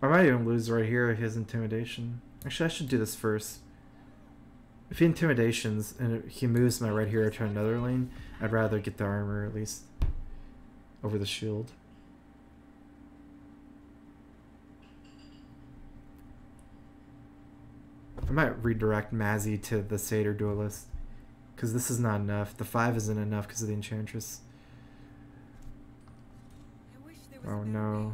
I might even lose right here his Intimidation. Actually, I should do this first. If he Intimidations and he moves my right hero to another lane, I'd rather get the armor at least over the shield. I might redirect Mazzy to the Satyr Duelist because this is not enough. The 5 isn't enough because of the Enchantress. Oh no.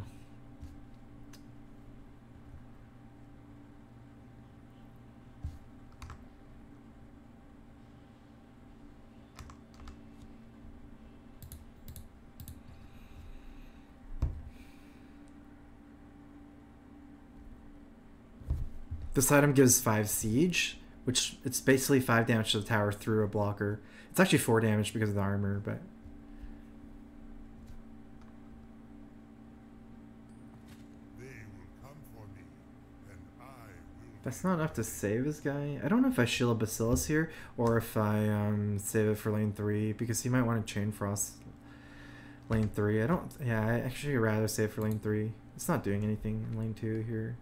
This item gives 5 siege, which it's basically 5 damage to the tower through a blocker. It's actually 4 damage because of the armor, but They will come for me, and I will. that's not enough to save this guy. I don't know if I shield a Bacillus here or if I save it for lane 3 because he might want to Chain Frost lane 3. I don't. Yeah, I actually rather save for lane 3. It's not doing anything in lane 2 here.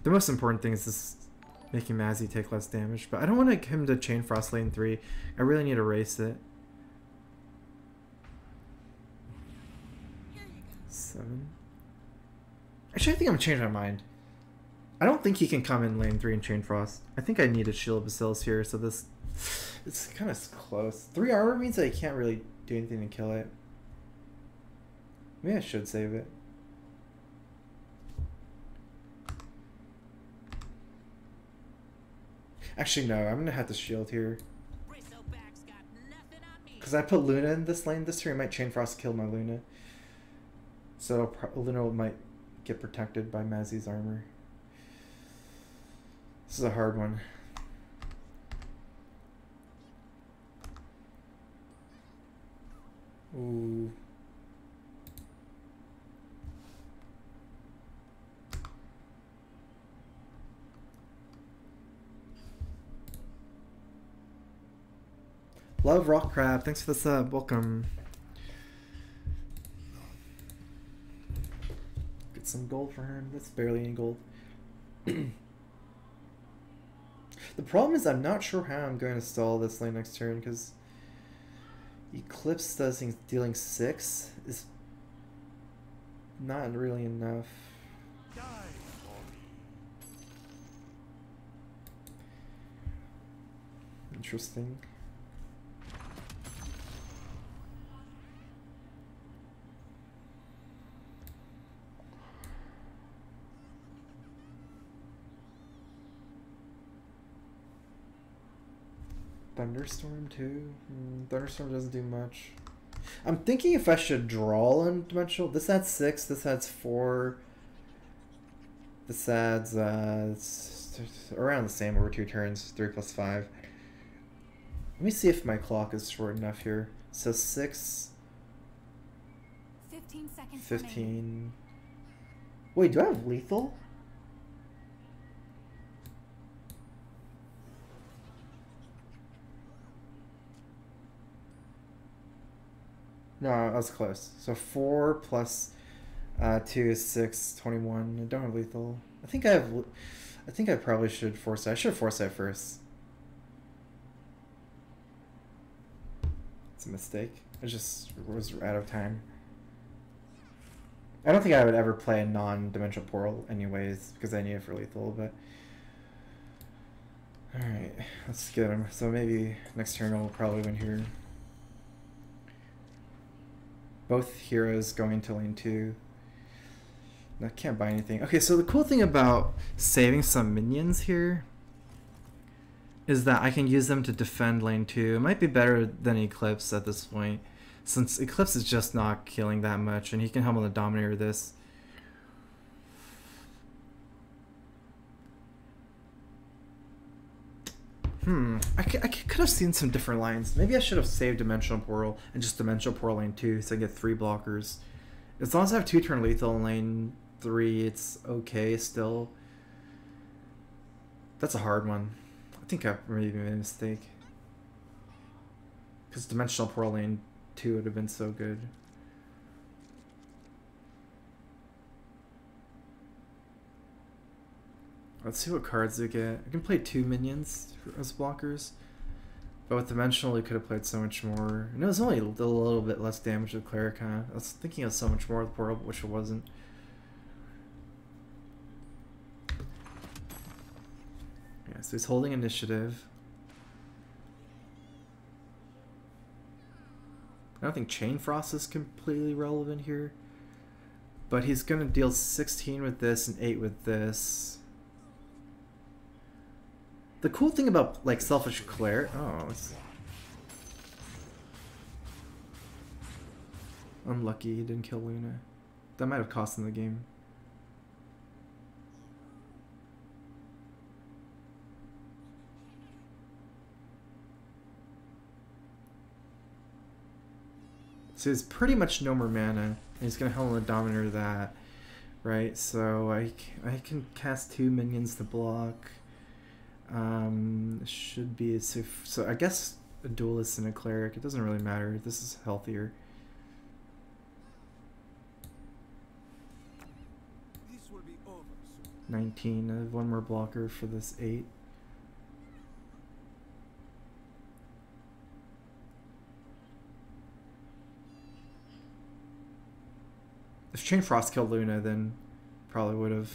The most important thing is this making Mazzy take less damage, but I don't want him to Chain Frost lane 3. I really need to race it. 7. Actually, I think I'm changing my mind. I don't think he can come in lane 3 and Chain Frost. I think I need a Shield of Bacillus here, so this... It's kind of close. 3 armor means that I can't really do anything to kill it. Maybe I should save it. Actually, no. I'm going to have to shield here. Bristleback's got nothing on me. Because I put Luna in this lane this turn, I might Chain Frost kill my Luna. So Luna might get protected by Mazzy's armor. This is a hard one. Ooh. Love Rock Crab, thanks for the sub. Welcome. Get some gold for him. That's barely any gold. The problem is I'm not sure how I'm going to stall this lane next turn because Eclipse does dealing 6 is not really enough. Die for me. Interesting. Thunderstorm too? Thunderstorm doesn't do much. I'm thinking if I should draw in dimensional. This adds 6, this adds 4. This adds it's around the same over 2 turns, 3 plus 5. Let me see if my clock is short enough here. So 6, 15 seconds 15. remaining. Wait, do I have lethal? No, I was close. So 4 plus 2 is 6, 21. I don't have lethal. I think I have... I think I probably should foresight. I should have foresight first. It's a mistake. I just was out of time. I don't think I would ever play a non-dimensional portal anyways, because I need it for lethal, but... Alright, let's get him. So maybe next turn I'll probably win here. Both heroes going to lane 2. I can't buy anything. Okay, so the cool thing about saving some minions here is that I can use them to defend lane 2. It might be better than Eclipse at this point, since Eclipse is just not killing that much, and he can help on the Dominator this. I could have seen some different lines. Maybe I should have saved Dimensional Portal and just Dimensional Portal lane 2 so I get 3 blockers. As long as I have 2 turn lethal in lane 3, it's okay still. That's a hard one. I think I maybe made a mistake. Because Dimensional Portal lane 2 would have been so good. Let's see what cards we get. I can play 2 minions as blockers. But with Dimensional, we could have played so much more. And it was only a little bit less damage with Cleric, huh? I was thinking of so much more with Portal, which it wasn't. Yeah, so he's holding initiative. I don't think Chain Frost is completely relevant here. But he's going to deal 16 with this and 8 with this. The cool thing about, like, Selfish Cleric... Oh, it's... Unlucky he didn't kill Luna. That might have cost him the game. So he's pretty much no more mana. And he's going to Helm the Dominator that. Right, so I can cast 2 minions to block. Should be safe. So I guess a duelist and a cleric. It doesn't really matter. This is healthier. This will be over soon. 19. I have 1 more blocker for this 8. If Chain Frost killed Luna, then probably would have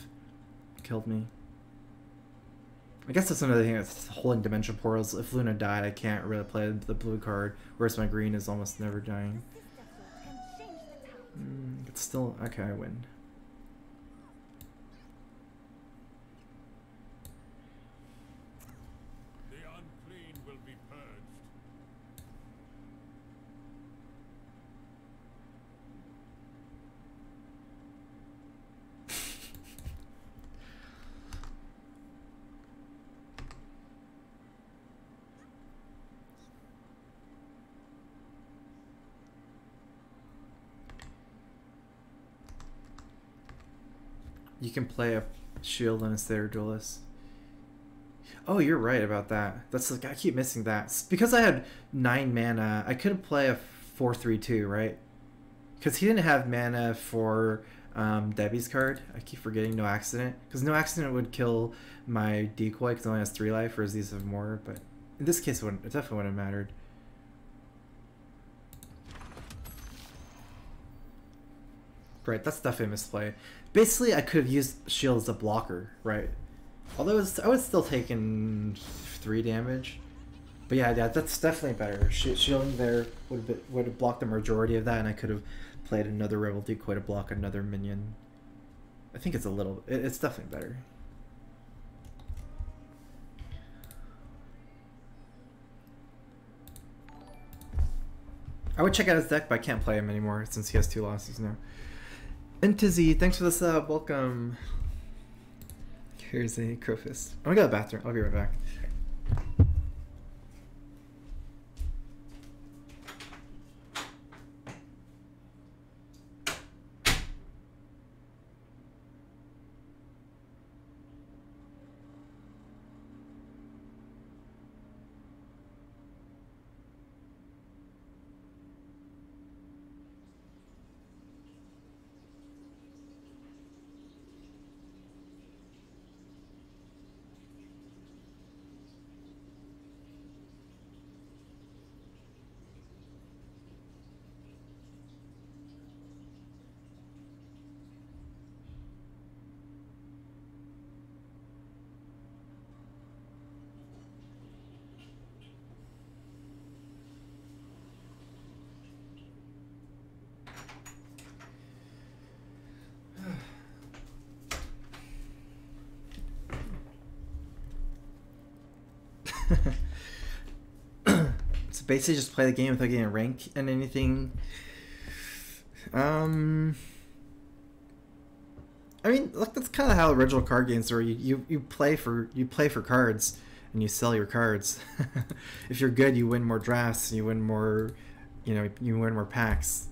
killed me. I guess that's another thing that's holding Dimension Portals. If Luna died, I can't really play the blue card, whereas my green is almost never dying. It's still... Okay, I win. The unclean will be purged. You can play a shield and a Slayer Duelist. Oh, you're right about that. That's like, I keep missing that. Because I had 9 mana, I couldn't play a 4/3/2, right? Because he didn't have mana for Debbie's card. I keep forgetting No Accident. Because No Accident would kill my decoy because it only has 3 life, whereas these have more. But in this case, it definitely wouldn't have mattered. Right, that's definitely a misplay. Basically, I could have used shield as a blocker, right? Although I was still taking 3 damage. But yeah, that's definitely better. Shielding there would have blocked the majority of that, and I could have played another Rebel Decoy to block another minion. I think it's it's definitely better. I would check out his deck, but I can't play him anymore since he has 2 losses now. Intizzy, thanks for the sub. Welcome. Here's a Crowfist. I'm gonna go to the bathroom. I'll be right back. So basically just play the game without getting a rank and anything. I mean, look, that's kind of how original card games are. You play for cards and you sell your cards. If you're good, you win more drafts, you win more, you win more packs.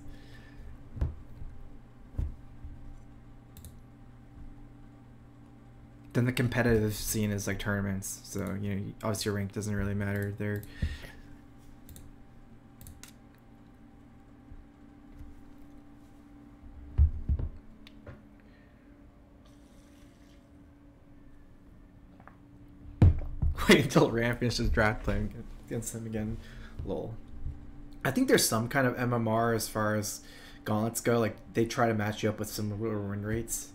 Then the competitive scene is like tournaments, so obviously your rank doesn't really matter there. Wait until Ram finishes draft playing against him again. Lol. I think there's some kind of MMR as far as gauntlets go. Like they try to match you up with similar win rates,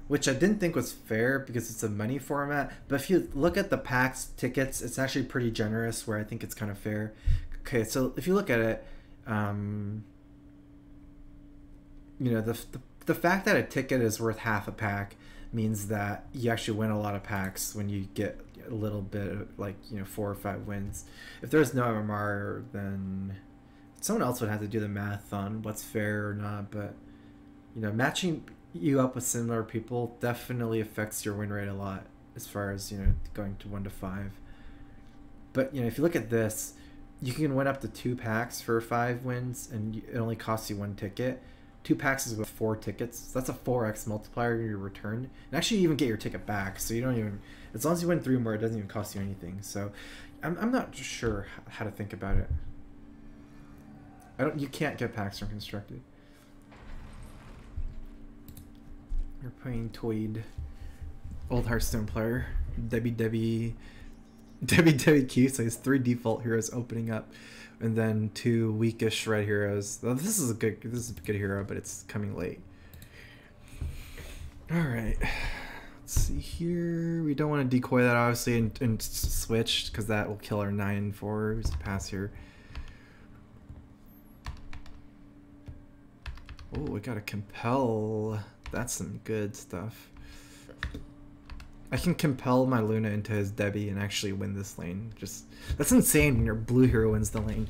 which I didn't think was fair because it's a money format. But if you look at the packs tickets, it's actually pretty generous, where I think it's kind of fair. Okay, so if you look at it, the fact that a ticket is worth half a pack means that you actually win a lot of packs when you get a little bit of, like 4 or 5 wins. If there's no MMR, then someone else would have to do the math on what's fair or not. But matching you up with similar people definitely affects your win rate a lot, as far as going to 1 to 5. But if you look at this, you can win up to 2 packs for 5 wins, and it only costs you 1 ticket. 2 packs is with 4 tickets, so that's a 4x multiplier in your return. And actually you even get your ticket back, so you don't even, as long as you win 3 more, it doesn't even cost you anything. So I'm not sure how to think about it. You can't get packs from constructed. You're playing Toyd, old Hearthstone player, Debbie Q. So he has 3 default heroes opening up, and then 2 weakish red heroes. Well, this is a good hero, but it's coming late. All right, let's see here. We don't want to decoy that obviously and switch, because that will kill our 9/4. Just pass here. Oh, we got a compel. That's some good stuff. I can compel my Luna into his Debbie and actually win this lane. That's insane when your blue hero wins the lane.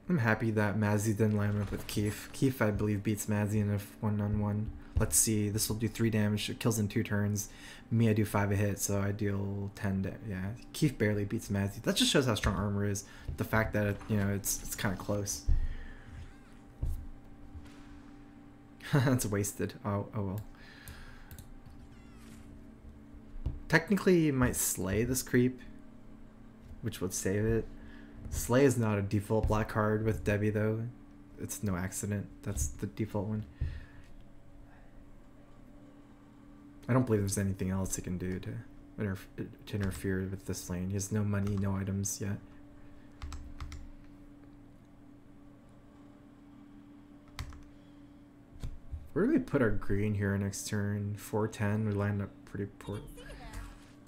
I'm happy that Mazzy didn't line up with Keith. Keith, I believe, beats Mazzy in a 1-on-1. Let's see. This will do 3 damage. It kills in 2 turns. Me, I do 5 a hit, so I deal 10. Yeah, Keith barely beats Mazzy. That just shows how strong armor is. The fact that it's kind of close. It's wasted. Oh well. Technically, you might slay this creep, which would save it. Slay is not a default black card with Debbie though. It's no accident. That's the default one. I don't believe there's anything else he can do to interfere with this lane. He has no money, no items yet. Where do we put our green here next turn? 410. We line up pretty poor.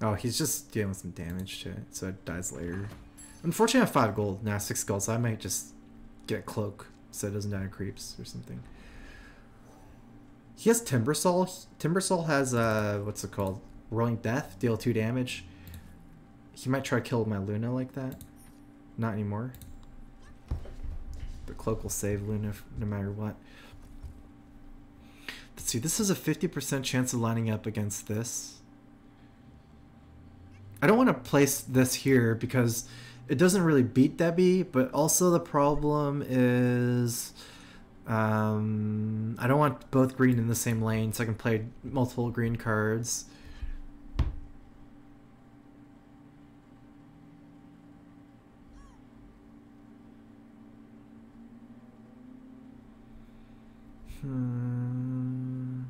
Oh, he's just dealing with some damage to it, so it dies later. Unfortunately, I have 5 gold. Now 6 gold, so I might just get a cloak so it doesn't die of creeps or something. He has Timbersaw. Timbersaw has what's it called? Rolling Death, deal 2 damage. He might try to kill my Luna like that. Not anymore. The cloak will save Luna no matter what. Let's see, this is a 50% chance of lining up against this. I don't want to place this here because it doesn't really beat Debbie, but also the problem is I don't want both green in the same lane, so I can play multiple green cards. Hmm.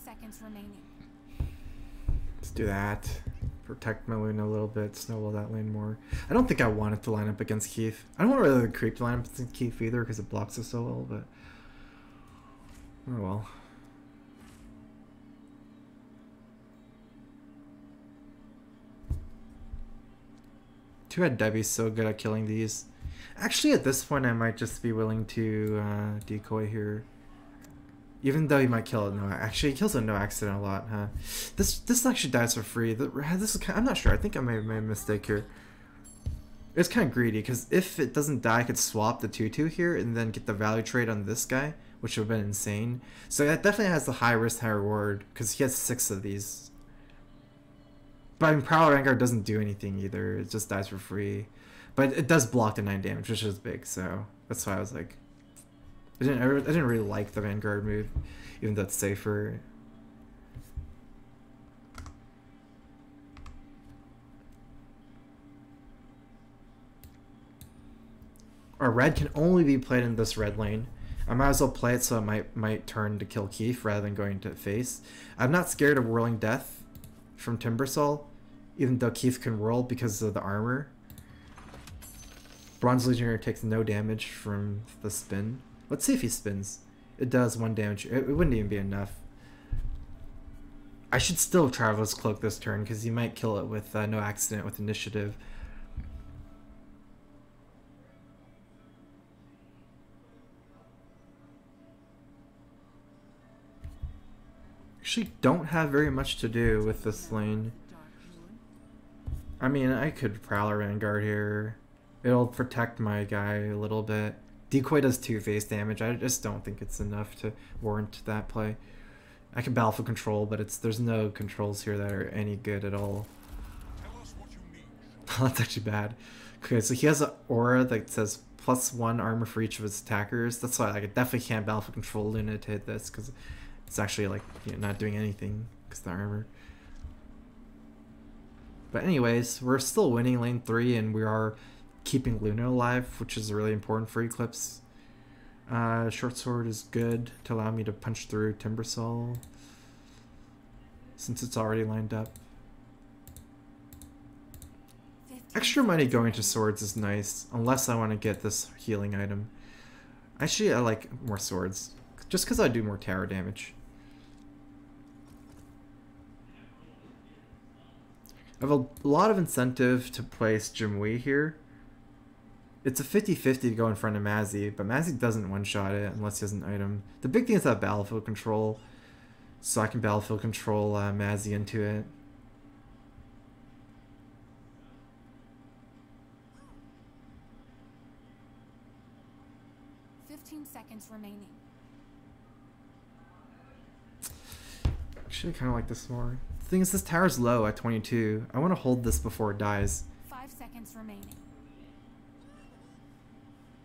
Seconds remaining. Let's do that. Protect my Luna a little bit, snowball that lane more. I don't think I want it to line up against Keith. I don't want really the creep to line up against Keith either because it blocks us so well, but oh well. Too bad Debbie's so good at killing these. Actually, at this point, I might just be willing to decoy here. Even though he might kill it, no. Actually, he kills it no accident a lot, huh? This actually dies for free. This is I'm not sure. I think I may have made a mistake here. It's kind of greedy because if it doesn't die, I could swap the 2/2 here and then get the value trade on this guy, which would have been insane. So that definitely has the high risk, high reward because he has 6 of these. But I mean, Prowler Vanguard doesn't do anything either. It just dies for free. But it does block the 9 damage, which is big. So that's why I was like, I didn't really like the Vanguard move, even though it's safer. Our red can only be played in this red lane. I might as well play it so it might turn to kill Keith rather than going to face. I'm not scared of Whirling Death from Timbersaw, even though Keith can whirl because of the armor. Bronze Legionnaire takes no damage from the spin. Let's see if he spins. It does 1 damage. It wouldn't even be enough. I should still Traveler's Cloak this turn because he might kill it with no accident with initiative. Actually don't have very much to do with this lane. I mean, I could Prowler Vanguard here. It'll protect my guy a little bit. Decoy does 2 face damage. I just don't think it's enough to warrant that play. I can Battlefield Control, but there's no controls here that are any good at all. Tell us what you need. That's actually bad. Okay, so he has an aura that says +1 armor for each of his attackers. That's why I definitely can't Battlefield Control Luna to hit this because it's actually like not doing anything because of the armor. But anyways, we're still winning lane 3 and we are keeping Luna alive, which is really important for Eclipse. Short sword is good to allow me to punch through Timbersaw since it's already lined up. Extra money going to swords is nice, unless I want to get this healing item. Actually, I like more swords, just because I do more tower damage. I have a lot of incentive to place Jimui here. It's a 50-50 to go in front of Mazzy, but Mazzy doesn't one-shot it unless he has an item. The big thing is that Battlefield Control, so I can Battlefield Control Mazzy into it. Seconds remaining. Actually, I kind of like this more. The thing is, this tower's low at 22. I want to hold this before it dies. 5 seconds remaining.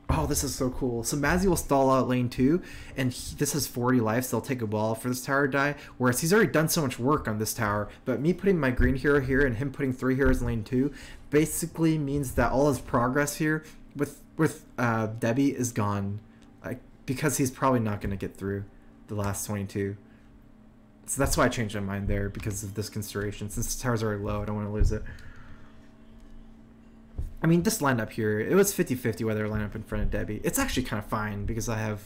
Oh, this is so cool. So Mazzy will stall out lane 2, and this has 40 life, so they'll take a while for this tower to die. Whereas he's already done so much work on this tower, but me putting my green hero here and him putting 3 heroes in lane 2 basically means that all his progress here with Debbie is gone. Because he's probably not going to get through the last 22. So that's why I changed my mind there, because of this consideration. Since the tower's already low, I don't want to lose it. I mean, this lineup here, it was 50-50 whether I line up in front of Debbie. It's actually kind of fine, because I have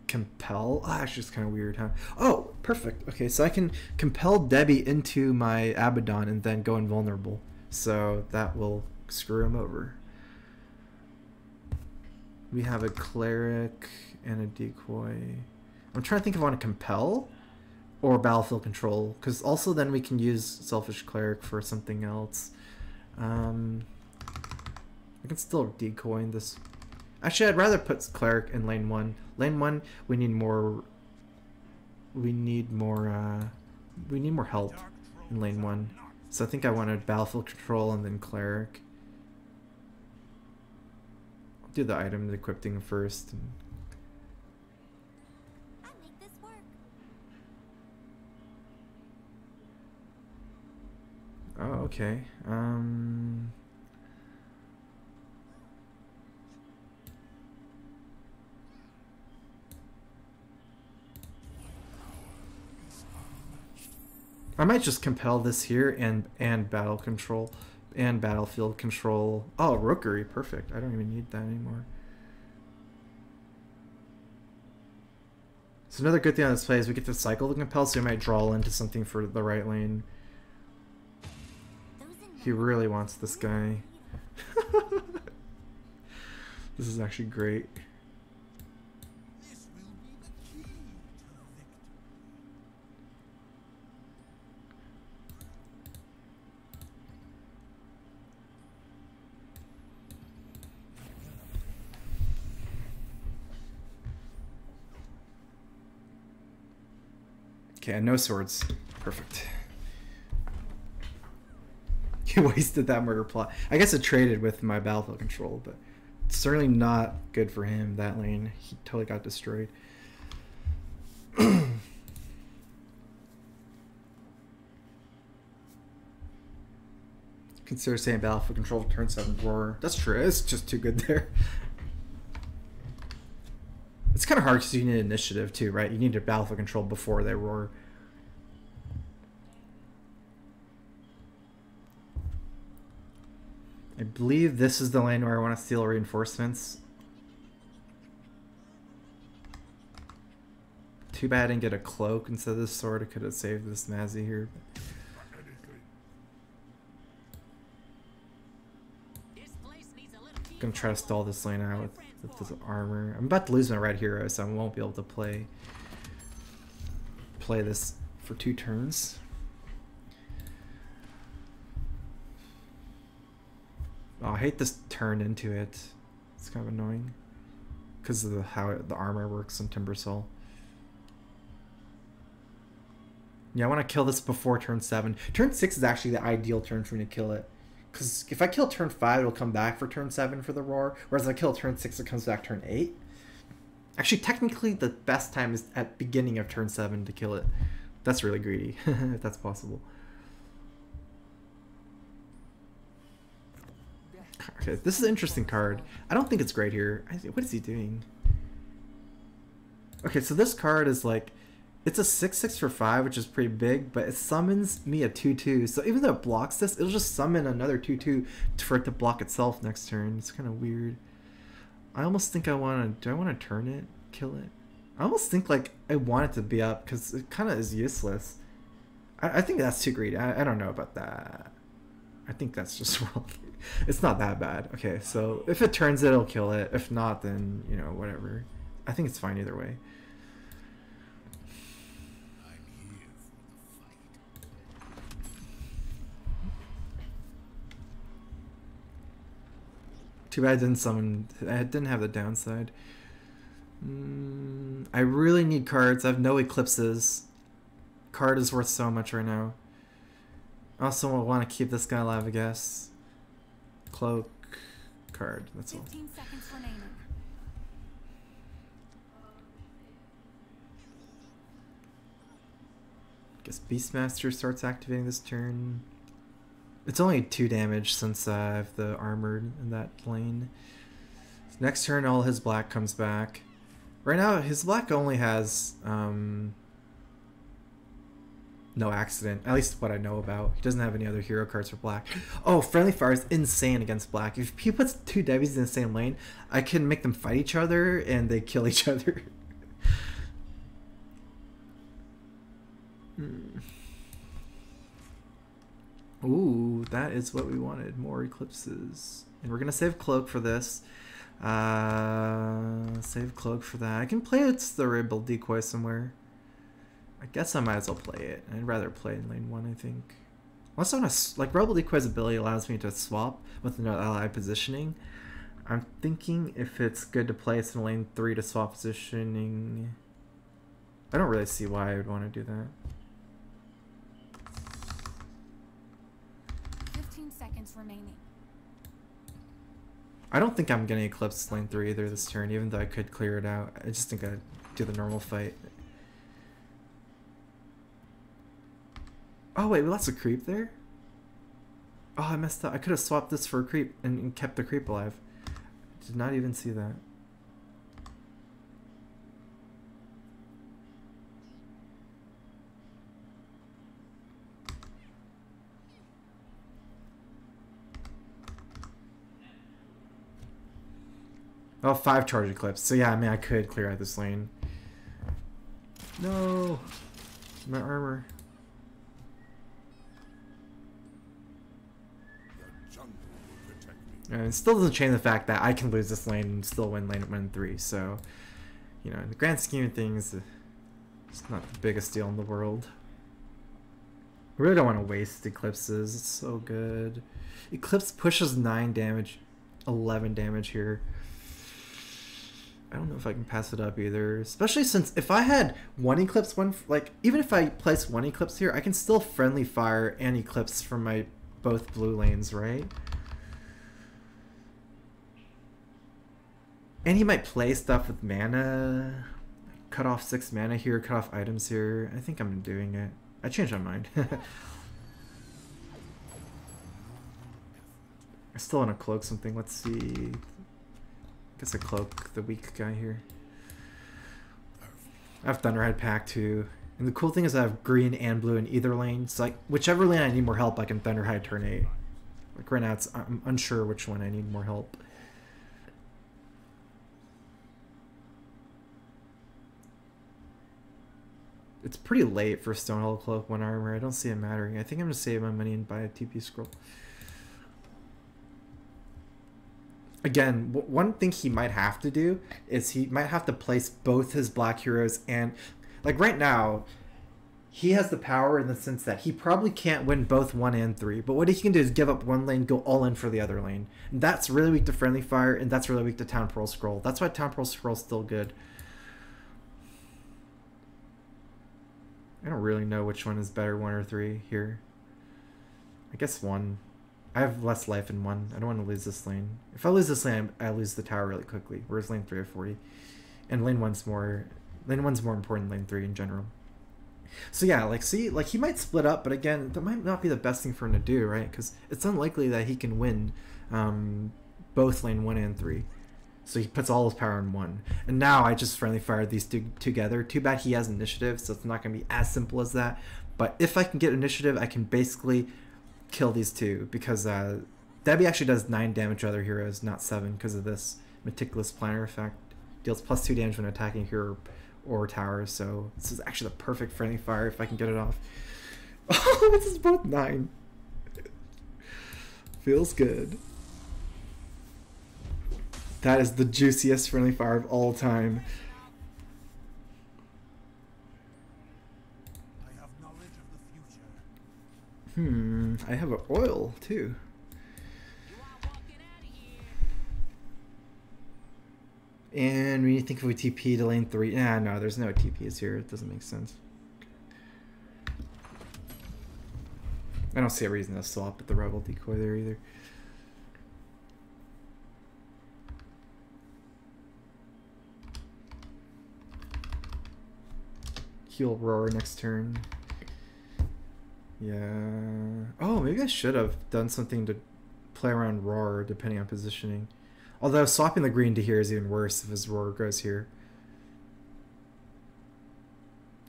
Compel. Oh, actually, it's kind of weird, huh? Oh, perfect. Okay, so I can compel Debbie into my Abaddon and then go invulnerable. So that will screw him over. We have a cleric and a decoy. I'm trying to think if I want to compel or battlefield control, because also then we can use selfish cleric for something else. I can still decoy in this. Actually, I'd rather put cleric in lane 1. Lane 1, we need more. We need more help in lane 1. So I think I wanted battlefield control and then cleric. Do the item, the equipping first. I make this work. Oh, okay. I might just compel this here and battle control. And battlefield control. Oh, rookery, perfect. I don't even need that anymore. So another good thing on this play is we get to cycle the compel, so we might draw into something for the right lane. He really wants this guy. This is actually great. This will be the key to victory. Okay, no swords. Perfect. He wasted that murder plot. I guess it traded with my battlefield control, but it's certainly not good for him, that lane. He totally got destroyed. Consider saying battlefield control turn 7 roar. That's true. It's just too good there. It's kind of hard because you need initiative too, right? You need to battlefield control before they roar. I believe this is the lane where I want to steal reinforcements. Too bad I didn't get a cloak instead of this sword. I could have saved this Mazzy here. This place needs a little I'm gonna try to stall this lane out with this armor. I'm about to lose my red hero, so I won't be able to play this for 2 turns. Oh, I hate this turn into it. It's kind of annoying because of how the armor works on Timbersaw. Yeah, I want to kill this before turn 7. Turn 6 is actually the ideal turn for me to kill it. Because if I kill turn 5, it'll come back for turn 7 for the roar. Whereas if I kill turn 6, it comes back turn 8. Actually, technically, the best time is at beginning of turn 7 to kill it. That's really greedy, if that's possible. Okay, this is an interesting card. I don't think it's great here. What is he doing? Okay, so this card is like... It's a 6/6 for 5, which is pretty big, but it summons me a 2/2. So even though it blocks this, it'll just summon another 2/2 for it to block itself next turn. It's kind of weird. I almost think I want to... Do I want to turn it? Kill it? I almost think like I want it to be up because it kind of is useless. I think that's too greedy. I don't know about that. I think that's just wrong. It's not that bad. Okay, so if it turns it, it'll kill it. If not, then, you know, whatever. I think it's fine either way. Too bad I didn't summon. I didn't have the downside. I really need cards. I have no eclipses. Card is worth so much right now. I also want to keep this guy alive, I guess. Cloak, card. That's all. 15 seconds remaining. Guess Beastmaster starts activating this turn. It's only 2 damage since I have the armored in that lane. Next turn, all his black comes back. Right now, his black only has no accident. At least what I know about. He doesn't have any other hero cards for black. Oh, Friendly Fire is insane against black. If he puts 2 Debbys in the same lane, I can make them fight each other and they kill each other. Ooh, that is what we wanted. More eclipses. And we're going to save Cloak for this. Save Cloak for that. I can play it's the Rebel Decoy somewhere. I guess I might as well play it. I'd rather play in lane 1, I think. Unless I want to... Like, Rebel Decoy's ability allows me to swap with another ally positioning. I'm thinking if it's good to play it in lane 3 to swap positioning... I don't really see why I would want to do that. 15 seconds remaining. I don't think I'm going to eclipse lane 3 either this turn, even though I could clear it out. I just think I'd do the normal fight. Oh wait, we lost a creep there? Oh, I messed up. I could have swapped this for a creep and kept the creep alive. Did not even see that. Oh, 5 charge eclipse. So yeah, I mean, I could clear out this lane. No! My armor. The jungle will protect me. And it still doesn't change the fact that I can lose this lane and still win lane 1 and 3. So, you know, in the grand scheme of things, it's not the biggest deal in the world. I really don't want to waste Eclipses. It's so good. Eclipse pushes 9 damage, 11 damage here. I don't know if I can pass it up either. Especially since if I had one Eclipse, like, even if I place one Eclipse here, I can still friendly fire and Eclipse from my both blue lanes, right? And he might play stuff with mana. Cut off 6 mana here, cut off items here. I think I'm doing it. I changed my mind. I still want to cloak something. Let's see. I guess I cloak the weak guy here. I have Thunderhead Pack too. And the cool thing is I have green and blue in either lane. So like whichever lane I need more help, I can Thunderhide turn 8. Like right now I'm unsure which one I need more help. It's pretty late for Stonehold Cloak 1 armor. I don't see it mattering. I think I'm gonna save my money and buy a TP scroll. Again, one thing he might have to do is he might have to place both his black heroes and, like right now, he has the power in the sense that he probably can't win both 1 and 3. But what he can do is give up one lane, go all in for the other lane. And that's really weak to Friendly Fire, and that's really weak to Town Pearl Scroll. That's why Town Pearl Scroll is still good. I don't really know which one is better, 1 or 3 here. I guess 1. I have less life in 1. I don't want to lose this lane. If I lose this lane, I lose the tower really quickly. Whereas lane 3 or 40. And lane 1's more important than lane 3 in general. So yeah, like see, like he might split up, but again, that might not be the best thing for him to do, right? Because it's unlikely that he can win both lane 1 and 3. So he puts all his power in 1. And now I just friendly fired these two together. Too bad he has initiative, so it's not going to be as simple as that. But if I can get initiative, I can basically kill these two. Because Debbie actually does 9 damage to other heroes, not 7, because of this meticulous planner effect. Deals +2 damage when attacking hero or tower. So this is actually the perfect friendly fire if I can get it off. Oh, this is both 9. Feels good. That is the juiciest friendly fire of all time. I have knowledge of the future. I have an oil too. You are walking out of here. And when you think if we TP to lane 3, no, there's no TPs here. It doesn't make sense. I don't see a reason to swap with the rebel decoy there either. Heal Roar next turn. Yeah. Oh, maybe I should have done something to play around Roar depending on positioning. Although swapping the green to here is even worse if his Roar goes here.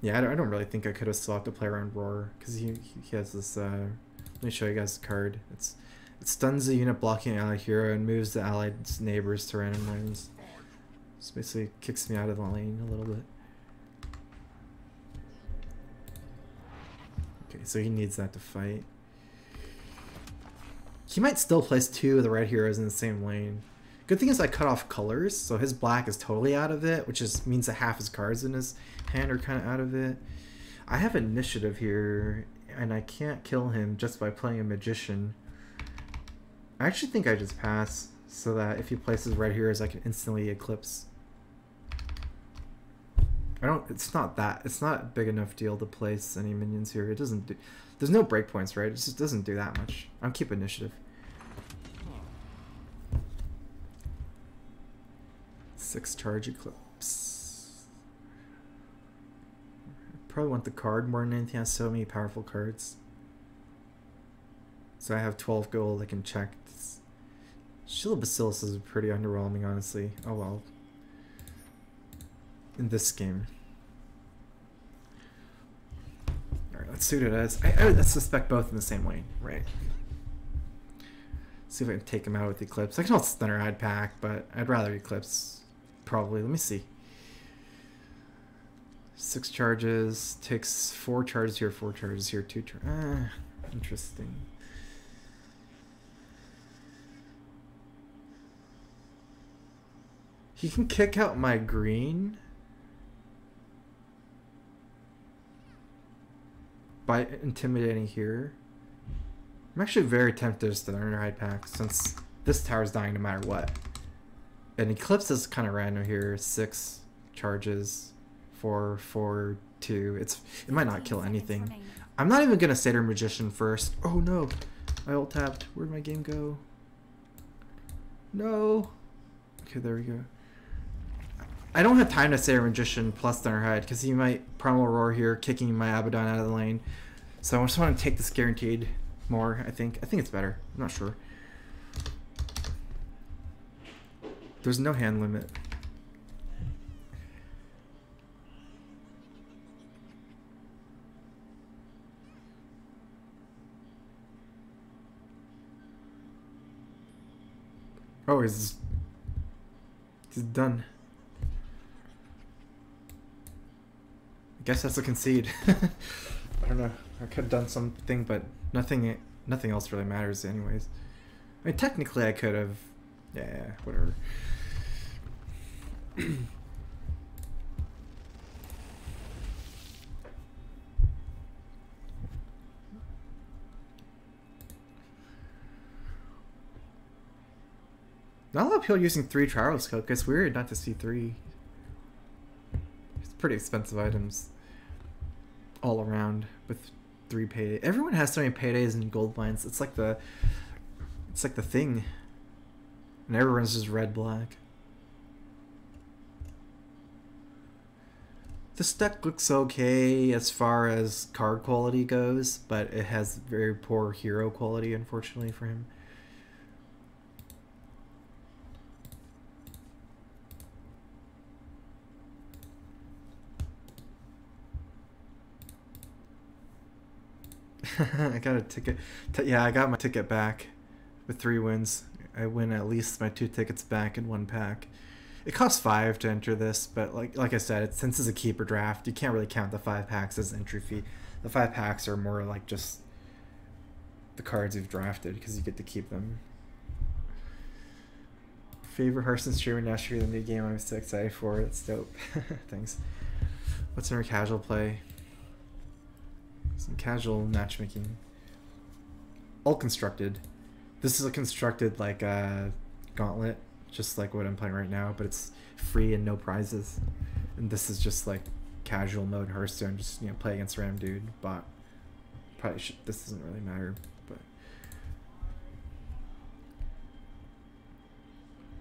Yeah, I don't really think I could have swapped to play around Roar because he has this. Let me show you guys the card. It stuns a unit blocking an allied hero and moves the allied neighbors to random lanes. So basically kicks me out of the lane a little bit. Okay, so he needs that to fight. He might still place 2 of the red heroes in the same lane. Good thing is I cut off colors, so his black is totally out of it, which means that half his cards in his hand are kind of out of it. I have initiative here, and I can't kill him just by playing a magician. I actually think I just pass, so that if he places red heroes, I can instantly eclipse. It's not a big enough deal to place any minions here. It doesn't do, there's no breakpoints, right? It just doesn't do that much. I'll keep initiative. 6 charge eclipse. Probably want the card more than anything. Has so many powerful cards. So I have 12 gold I can check. Shield of Bacillus is pretty underwhelming, honestly. Oh well. In this game. Alright, let's see what it is. I suspect both in the same lane, right? See if I can take him out with Eclipse. I can also Thunderhide Pack, but I'd rather Eclipse. Probably. Let me see. 6 charges. Takes 4 charges here, 4 charges here, 2 charges. Interesting. He can kick out my green by intimidating here. I'm actually very tempted just to Underhide pack since this tower's dying no matter what. And Eclipse is kind of random here. 6 charges, 4, 4, 2. It might not kill anything. I'm not even gonna Satyr Magician first. Oh no, I ult tapped. Where'd my game go? No. Okay, there we go. I don't have time to Satyr Magician plus Thunderhide because he might Primal Roar here, kicking my Abaddon out of the lane. So I just want to take this guaranteed more. I think it's better. I'm not sure. There's no hand limit. Oh, he's done. I guess that's a concede. I don't know. I could have done something, but nothing else really matters anyways. I mean, technically I could have. Yeah, whatever. Not a lot of people using 3 Trials Coke. It's weird not to see 3. It's pretty expensive items all around with 3 payday. Everyone has so many paydays and gold mines. It's like the thing. And everyone's just red black. This deck looks okay as far as card quality goes, but it has very poor hero quality, unfortunately, for him. I got a ticket. Yeah, I got my ticket back with 3 wins. I win at least my 2 tickets back in 1 pack. It costs 5 to enter this, but like I said, since it's a keeper draft, you can't really count the 5 packs as entry fee. The 5 packs are more like just the cards you've drafted because you get to keep them. Favorite Hearthstone streamer now streaming the new game. I'm so excited for it. It's dope. Thanks. What's in our casual play? Some casual matchmaking. All constructed. This is a constructed like gauntlet, just like what I'm playing right now, but it's free and no prizes. And this is just like casual mode Hearthstone, just play against random dude. Bot. Probably should. This doesn't really matter, but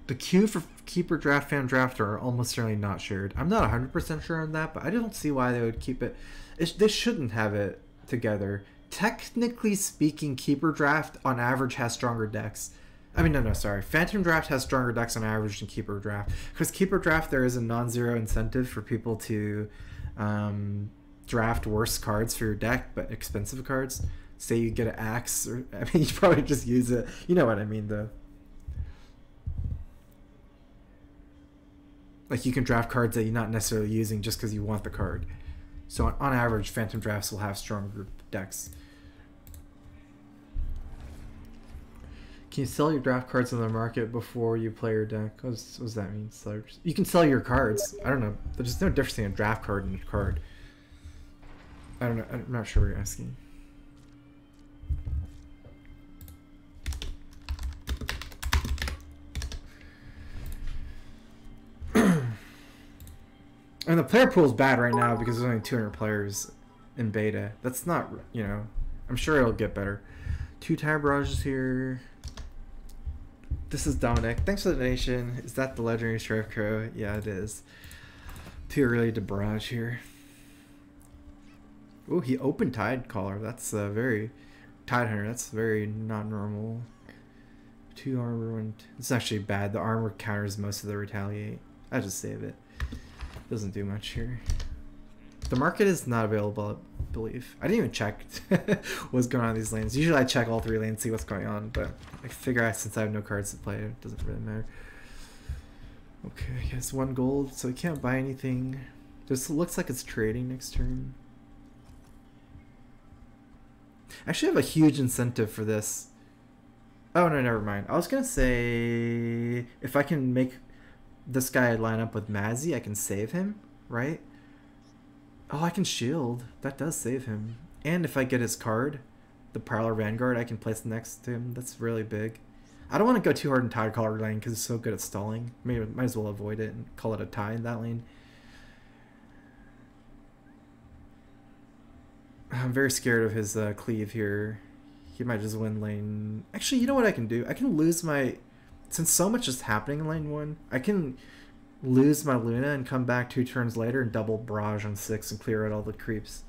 the queue for keeper draft fan drafter are almost certainly not shared. I'm not 100% sure on that, but I don't see why they would keep it. They shouldn't have it together. Technically speaking, keeper draft on average has stronger decks. I mean, no, sorry. Phantom draft has stronger decks on average than keeper draft. Because keeper draft, there is a non-zero incentive for people to draft worse cards for your deck, but expensive cards. Say you get an axe, or I mean, you probably just use it. You know what I mean, though. Like, you can draft cards that you're not necessarily using just because you want the card. So on average, Phantom drafts will have stronger decks. Can you sell your draft cards on the market before you play your deck? What does that mean? You can sell your cards. I don't know. There's no difference in a draft card and a card. I don't know. I'm not sure what you're asking. And the player pool is bad right now because there's only 200 players in beta. That's not, I'm sure it'll get better. 2 tire barrages here. This is Dominic. Thanks for the donation. Is that the legendary Strifcro? Yeah, it is. Too early to barrage here. Oh, he opened Tide Caller. That's very Tide Hunter. That's very not normal. 2 armor. It's actually bad. The armor counters most of the retaliate. I just save it. Doesn't do much here. The market is not available, I believe. I didn't even check what's going on in these lanes. Usually I check all 3 lanes, see what's going on, but I figure since I have no cards to play, it doesn't really matter. Okay, he has 1 gold, so he can't buy anything. This looks like it's trading next turn. I actually have a huge incentive for this. Oh no, never mind. I was gonna say if I can make this guy line up with Mazzy, I can save him, right? Oh, I can shield. That does save him. And if I get his card, the Prowler Vanguard, I can place next to him. That's really big. I don't want to go too hard in Tide Caller lane because it's so good at stalling. Maybe might as well avoid it and call it a tie in that lane. I'm very scared of his cleave here. He might just win lane... Actually, you know what I can do? I can lose my... Since so much is happening in lane 1, I can lose my Luna and come back 2 turns later and double barrage on 6 and clear out all the creeps.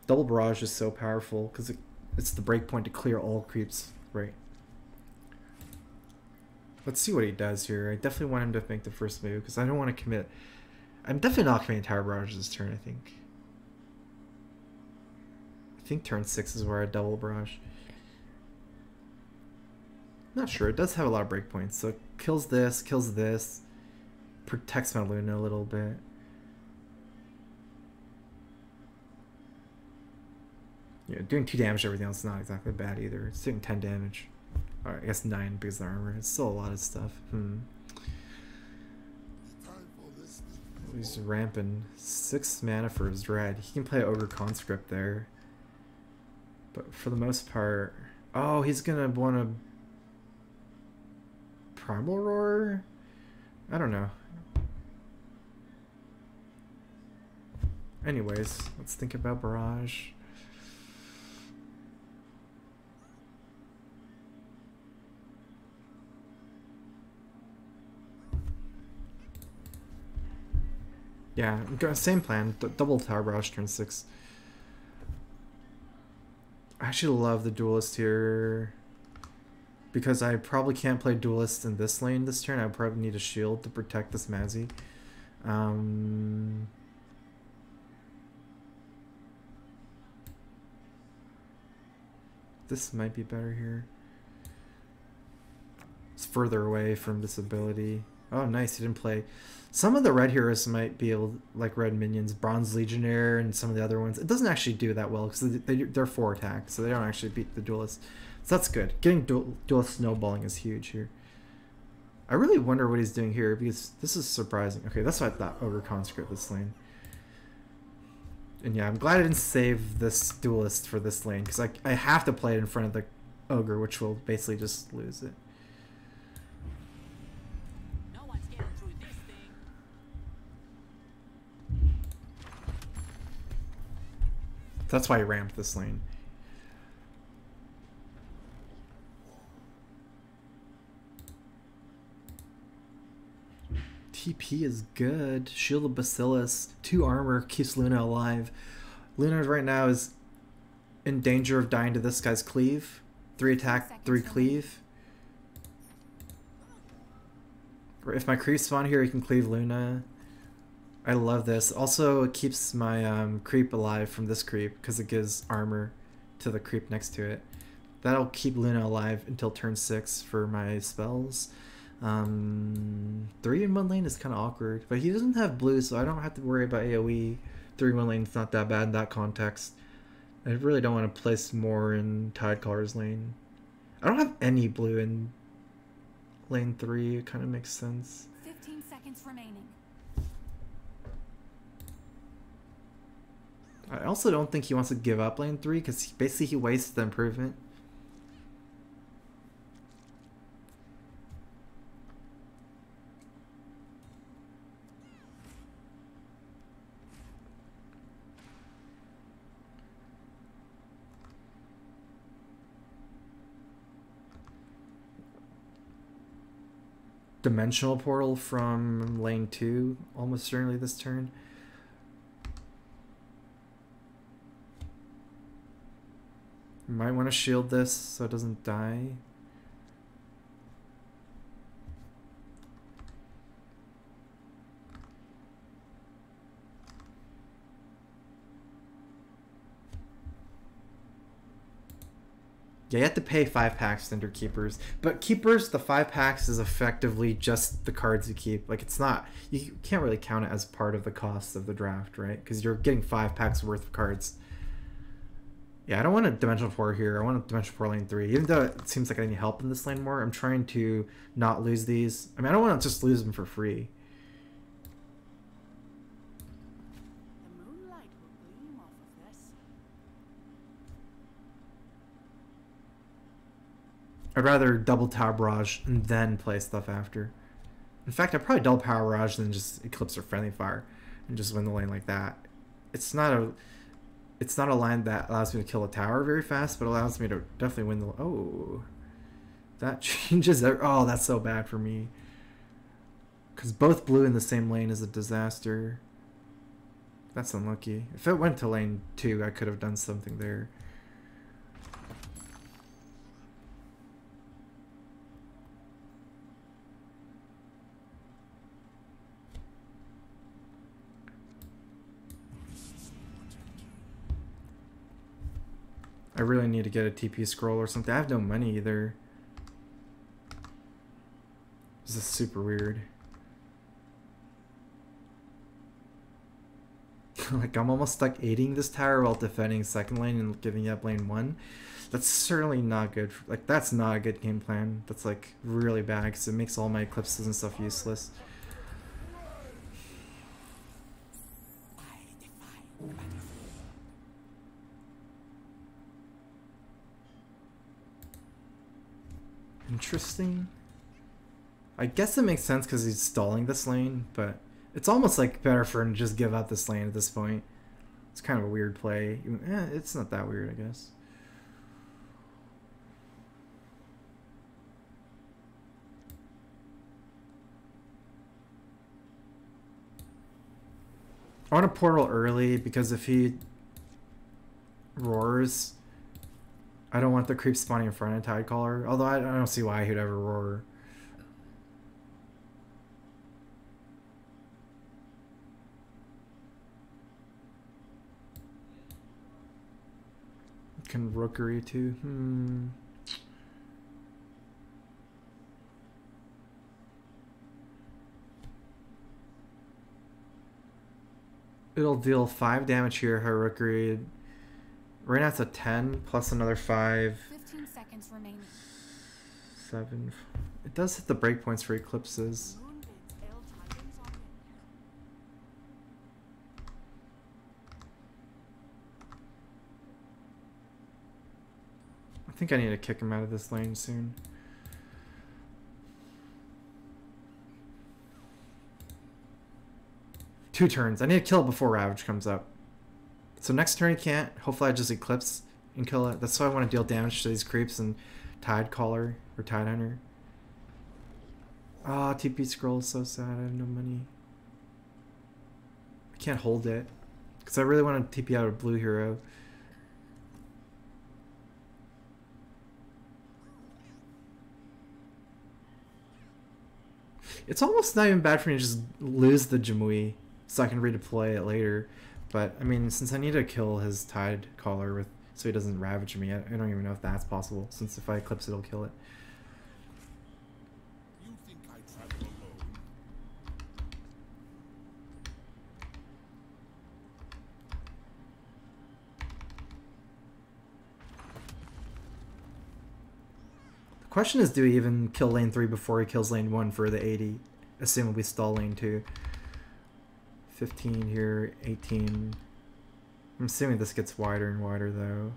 Double barrage is so powerful because it's the breakpoint to clear all creeps, right? Let's see what he does here. I definitely want him to make the first move because I don't want to commit... I'm definitely not committing Tower Barrage this turn, I think. I think turn 6 is where I double barrage. Not sure. It does have a lot of breakpoints. So it kills this, protects my Luna a little bit. Yeah, doing 2 damage to everything else is not exactly bad either. It's doing 10 damage. Alright, I guess 9 because of the armor. It's still a lot of stuff. He's ramping. 6 mana for his Dread. He can play Ogre Conscript there. But for the most part... Oh, he's gonna want to... Primal Roar? I don't know. Anyways, let's think about Barrage. Yeah, same plan. Double Tower Barrage turn 6. I actually love the Duelist here. Because I probably can't play Duelist in this lane this turn. I probably need a shield to protect this Mazzy. This might be better here. It's further away from this ability. Oh, nice. He didn't play. Some of the red heroes might be able, like red minions, Bronze Legionnaire, and some of the other ones. It doesn't actually do that well because they're 4 attack, so they don't actually beat the Duelist. So that's good. Getting Duelist snowballing is huge here. I really wonder what he's doing here because this is surprising. Okay, that's what I thought. Ogre Conscript this lane. And yeah, I'm glad I didn't save this Duelist for this lane because I have to play it in front of the Ogre, which will basically just lose it. No one's getting through this thing. That's why I ramped this lane. TP is good. Shield of Bacillus. 2 armor keeps Luna alive. Luna right now is in danger of dying to this guy's cleave. 3 attack, 3 cleave. Or if my creep spawn here, he can cleave Luna. I love this. Also, it keeps my creep alive from this creep because it gives armor to the creep next to it. That'll keep Luna alive until turn 6 for my spells. 3 in 1 lane is kind of awkward, but he doesn't have blue, so I don't have to worry about AoE. 3 in 1 lane is not that bad in that context. I really don't want to place more in Tidecaller's lane. I don't have any blue in lane 3. It kind of makes sense. 15 seconds remaining. I also don't think he wants to give up lane 3 because basically he wastes the improvement. Dimensional portal from lane 2 almost certainly this turn. Might want to shield this so it doesn't die. Yeah, you have to pay 5 packs to enter Keepers. But Keepers, the 5 packs is effectively just the cards you keep. Like, it's not... You can't really count it as part of the cost of the draft, right? Because you're getting 5 packs worth of cards. Yeah, I don't want a Dimensional 4 here. I want a Dimensional 4 lane 3. Even though it seems like I need help in this lane more, I'm trying to not lose these. I mean, I don't want to just lose them for free. The moonlight will gleam off of this. I'd rather double Tower Barrage and then play stuff after. In fact, I'd probably double Power Barrage than just Eclipse or Friendly Fire and just win the lane like that. It's not a line that allows me to kill a tower very fast, but allows me to definitely win the... Oh, that changes... Oh, that's so bad for me. Because both blue in the same lane is a disaster. That's unlucky. If it went to lane 2, I could have done something there. I really need to get a TP scroll or something. I have no money either. This is super weird. Like, I'm almost stuck aiding this tower while defending second lane and giving up lane 1. That's certainly not good. Like, that's not a good game plan. That's, like, really bad because it makes all my eclipses and stuff useless. Interesting. I guess it makes sense because he's stalling this lane, but it's almost like better for him to just give up this lane at this point. It's kind of a weird play. It's not that weird, I guess. I want a portal early because if he roars, I don't want the creep spawning in front of Tidecaller. Although I don't see why he'd ever roar. Can rookery too? It'll deal 5 damage here, her rookery. Right now it's a 10 plus another 5. 15 seconds remaining. 7. It does hit the breakpoints for eclipses. Moonbit's ill tidings on it. I think I need to kick him out of this lane soon. Two turns. I need to kill it before Ravage comes up. So next turn he can't. Hopefully I just Eclipse and kill it. That's why I want to deal damage to these creeps and Tidecaller or Tidehunter. Ah, TP scroll is so sad. I have no money. I can't hold it. Because I really want to TP out a blue hero. It's almost not even bad for me to just lose the Jimui so I can redeploy it later. But, I mean, since I need to kill his Tidecaller with, so he doesn't ravage me, I don't even know if that's possible. Since if I Eclipse it, it'll kill it. You think I travel alone? The question is, do we even kill lane 3 before he kills lane 1 for the 80? Assuming we stall lane 2. 15 here, 18. I'm assuming this gets wider and wider though.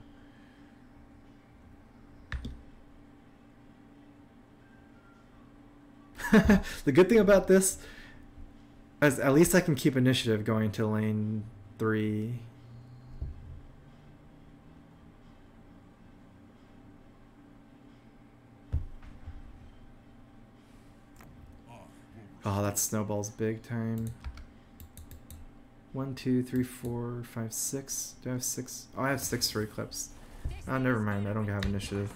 The good thing about this is at least I can keep initiative going to lane 3. Oh, that snowballs big time. 1, 2, 3, 4, 5, 6. Do I have 6? Oh, I have 6 for Eclipse. Oh, never mind. I don't have initiative.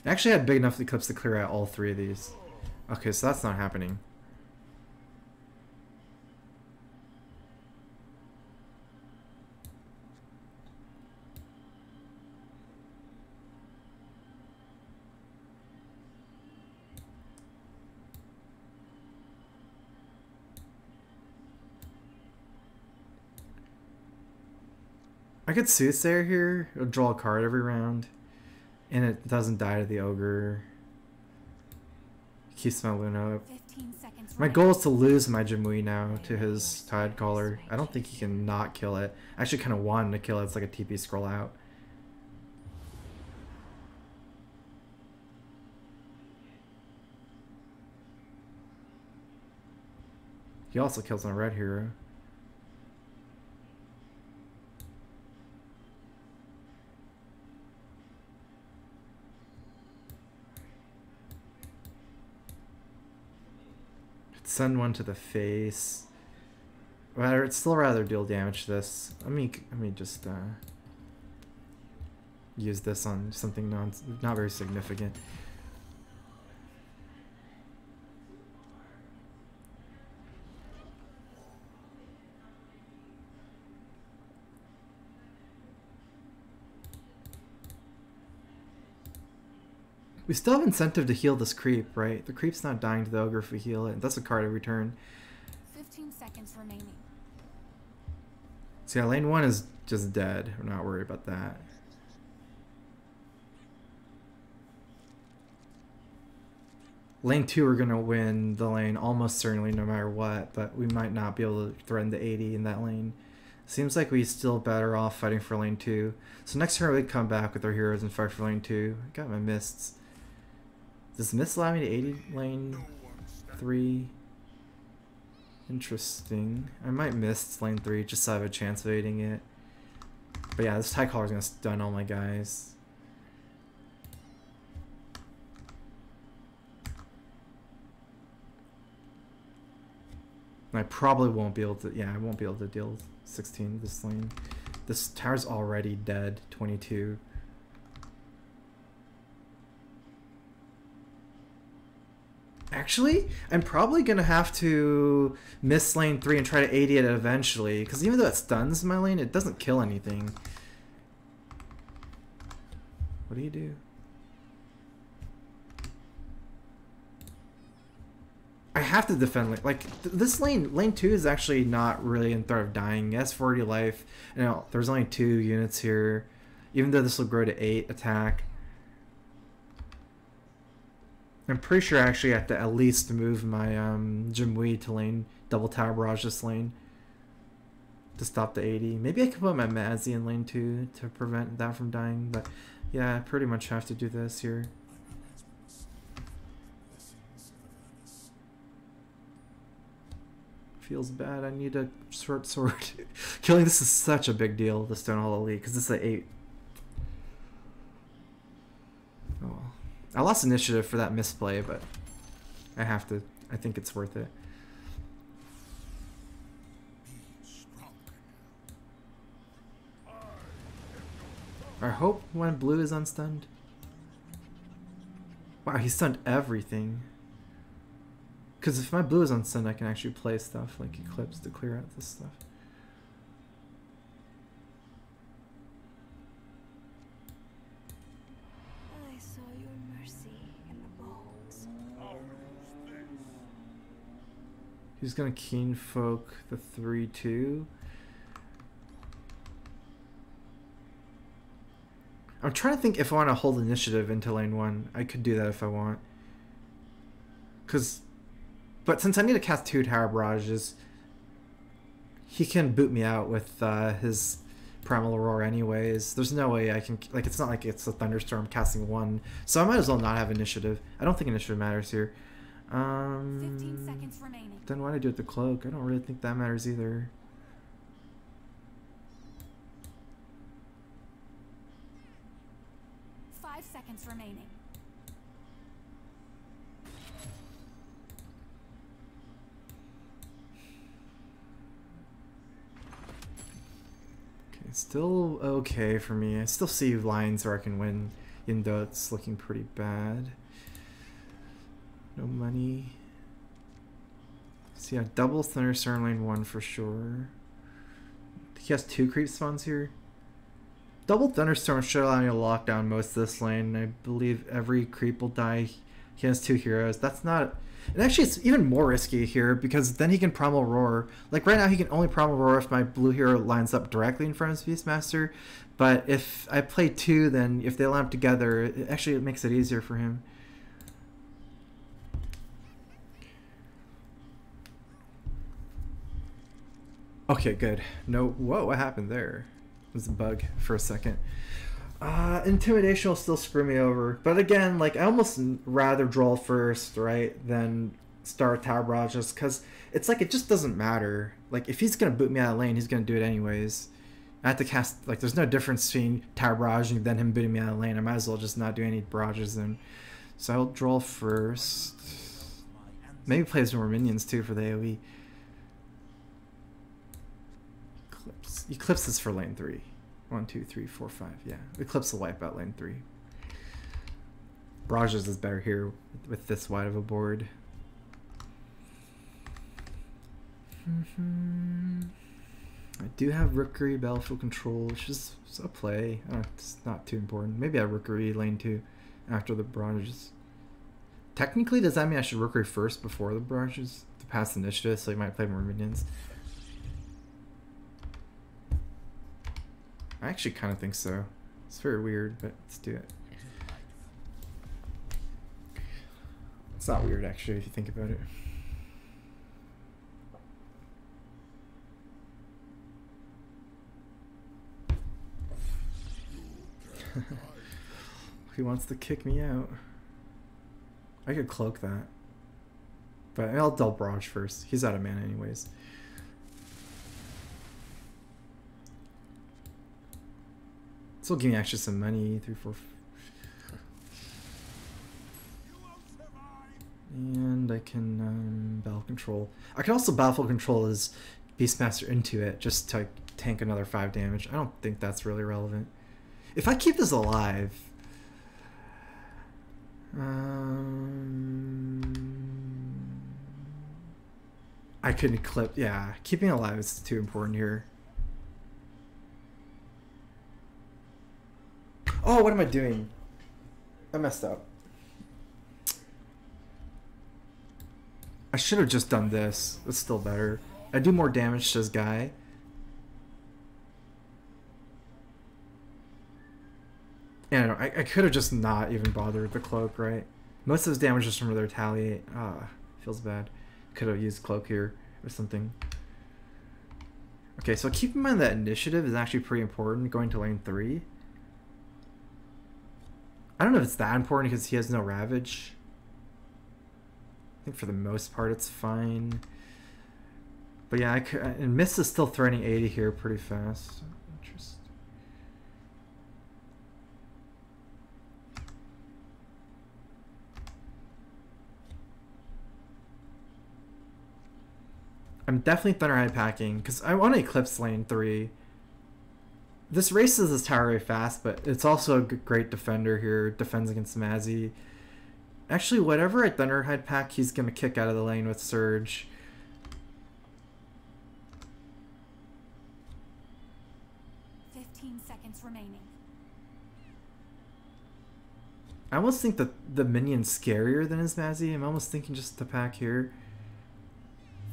I actually had big enough Eclipse to clear out all 3 of these. Okay, so that's not happening. I could Soothsayer here. It'll draw a card every round. And it doesn't die to the Ogre. Keeps my Luna up. 15 seconds My remaining. goal is to lose my Jimui now to his Tide Caller. I don't think he can not kill it. I actually kind of want him to kill it. It's like a TP scroll out. He also kills my red hero. Send one to the face. I'd still rather deal damage to this. Let me just use this on something not very significant. We still have incentive to heal this creep, right? The creep's not dying to the ogre if we heal it. That's a card every turn. 15 seconds remaining. So yeah, lane 1 is just dead. We're not worried about that. Lane 2 we're gonna win the lane almost certainly no matter what, but we might not be able to threaten the 80 in that lane. Seems like we still better off fighting for lane 2. So next turn we come back with our heroes and fight for lane 2. Got my mists. Does Mist allow me to 80 lane 3? Interesting. I might miss lane 3 just so I have a chance of evading it. But yeah, this Tide Caller is going to stun all my guys. And I probably won't be able to, yeah, I won't be able to deal 16 this lane. This tower's already dead, 22. Actually, I'm probably going to have to miss lane 3 and try to 80 it eventually, because even though it stuns my lane, it doesn't kill anything. What do you do? I have to defend, this lane 2 is actually not really in threat of dying. Yes, 40 life. You know, there's only 2 units here, even though this will grow to 8 attack. I'm pretty sure I actually have to at least move my Jimui to lane, double tower barrage this lane to stop the 80. Maybe I could put my Mazzy in lane 2 to prevent that from dying, but yeah, I pretty much have to do this here. Feels bad. I need a short sword. Killing this is such a big deal, the Stone Hall Elite, because this is an 8. Oh well. I lost initiative for that misplay, but I have to. I think it's worth it. I hope when blue is unstunned. Wow, he stunned everything. Because if my blue is unstunned, I can actually play stuff like Eclipse to clear out this stuff. I saw your mercy in the bones. He's gonna Keen Folk the 3/2. I'm trying to think if I want to hold initiative into lane 1. I could do that if I want. But since I need to cast 2 tower barrages, he can boot me out with his Primal Aurora anyways. There's no way I can, it's not like it's a Thunderstorm casting 1. So I might as well not have initiative. I don't think initiative matters here. 15 seconds remaining. Then why'd I do it the cloak? I don't really think that matters either. Seconds remaining. Okay, still okay for me. I still see lines where I can win, even though it's looking pretty bad. No money. So yeah, double Thunderstorm lane 1 for sure. He has 2 creep spawns here. Double Thunderstorm should allow me to lock down most of this lane. I believe every creep will die He has 2 heroes. That's not... And actually, it's even more risky here because then he can Primal Roar. Like right now, he can only Primal Roar if my blue hero lines up directly in front of his Beastmaster. But if I play 2, then if they line up together, it makes it easier for him. Okay, good. No, whoa, what happened there? It was a bug for a second. Intimidation will still screw me over. But again, like, I almost rather draw first, right, than start Tower Barrages, because it's like, it just doesn't matter. Like, if he's going to boot me out of lane, he's going to do it anyways. I have to cast, like, there's no difference between Tower Barraging and then him booting me out of lane. I might as well just not do any barrages then. So I'll draw first. Maybe play some more minions, too, for the AoE. Eclipse is for lane 3. 1, 2, 3, 4, 5. Yeah, Eclipse will wipe out lane 3. Barrages is better here with this wide of a board. I do have Rookery, Battlefield Control, which is a play. It's not too important. Maybe I have Rookery lane 2 after the barrages. Technically, does that mean I should Rookery first before the barrages to pass the initiative, so you might play more minions? I actually kind of think so. It's very weird, but let's do it. It's not weird, actually, if you think about it. He wants to kick me out. I could cloak that. But I'll double barrage first. He's out of mana anyways. This will give me actually some money. 3, 4. And I can battle control. I can also battlefield control as Beastmaster into it just to tank another 5 damage. I don't think that's really relevant. If I keep this alive, I could eclipse. Yeah, keeping alive is too important here. Oh, what am I doing? I messed up. I should have just done this. It's still better. I do more damage to this guy. Yeah, I could have just not even bothered with the cloak, right? Most of his damage is from the retaliate. Feels bad. Could have used cloak here or something. Okay, so keep in mind that initiative is actually pretty important going to lane 3. I don't know if it's that important because he has no Ravage. I think for the most part it's fine. But yeah, and Mist is still threatening 80 here pretty fast. Interesting. I'm definitely Thunder High packing because I want to Eclipse lane 3. This races this tower very fast, but it's also a great defender here. Defends against Mazzy. Actually, whatever I Thunderhide pack, he's going to kick out of the lane with Surge. Remaining. I almost think that the minion's scarier than his Mazzy. I'm almost thinking just to pack here.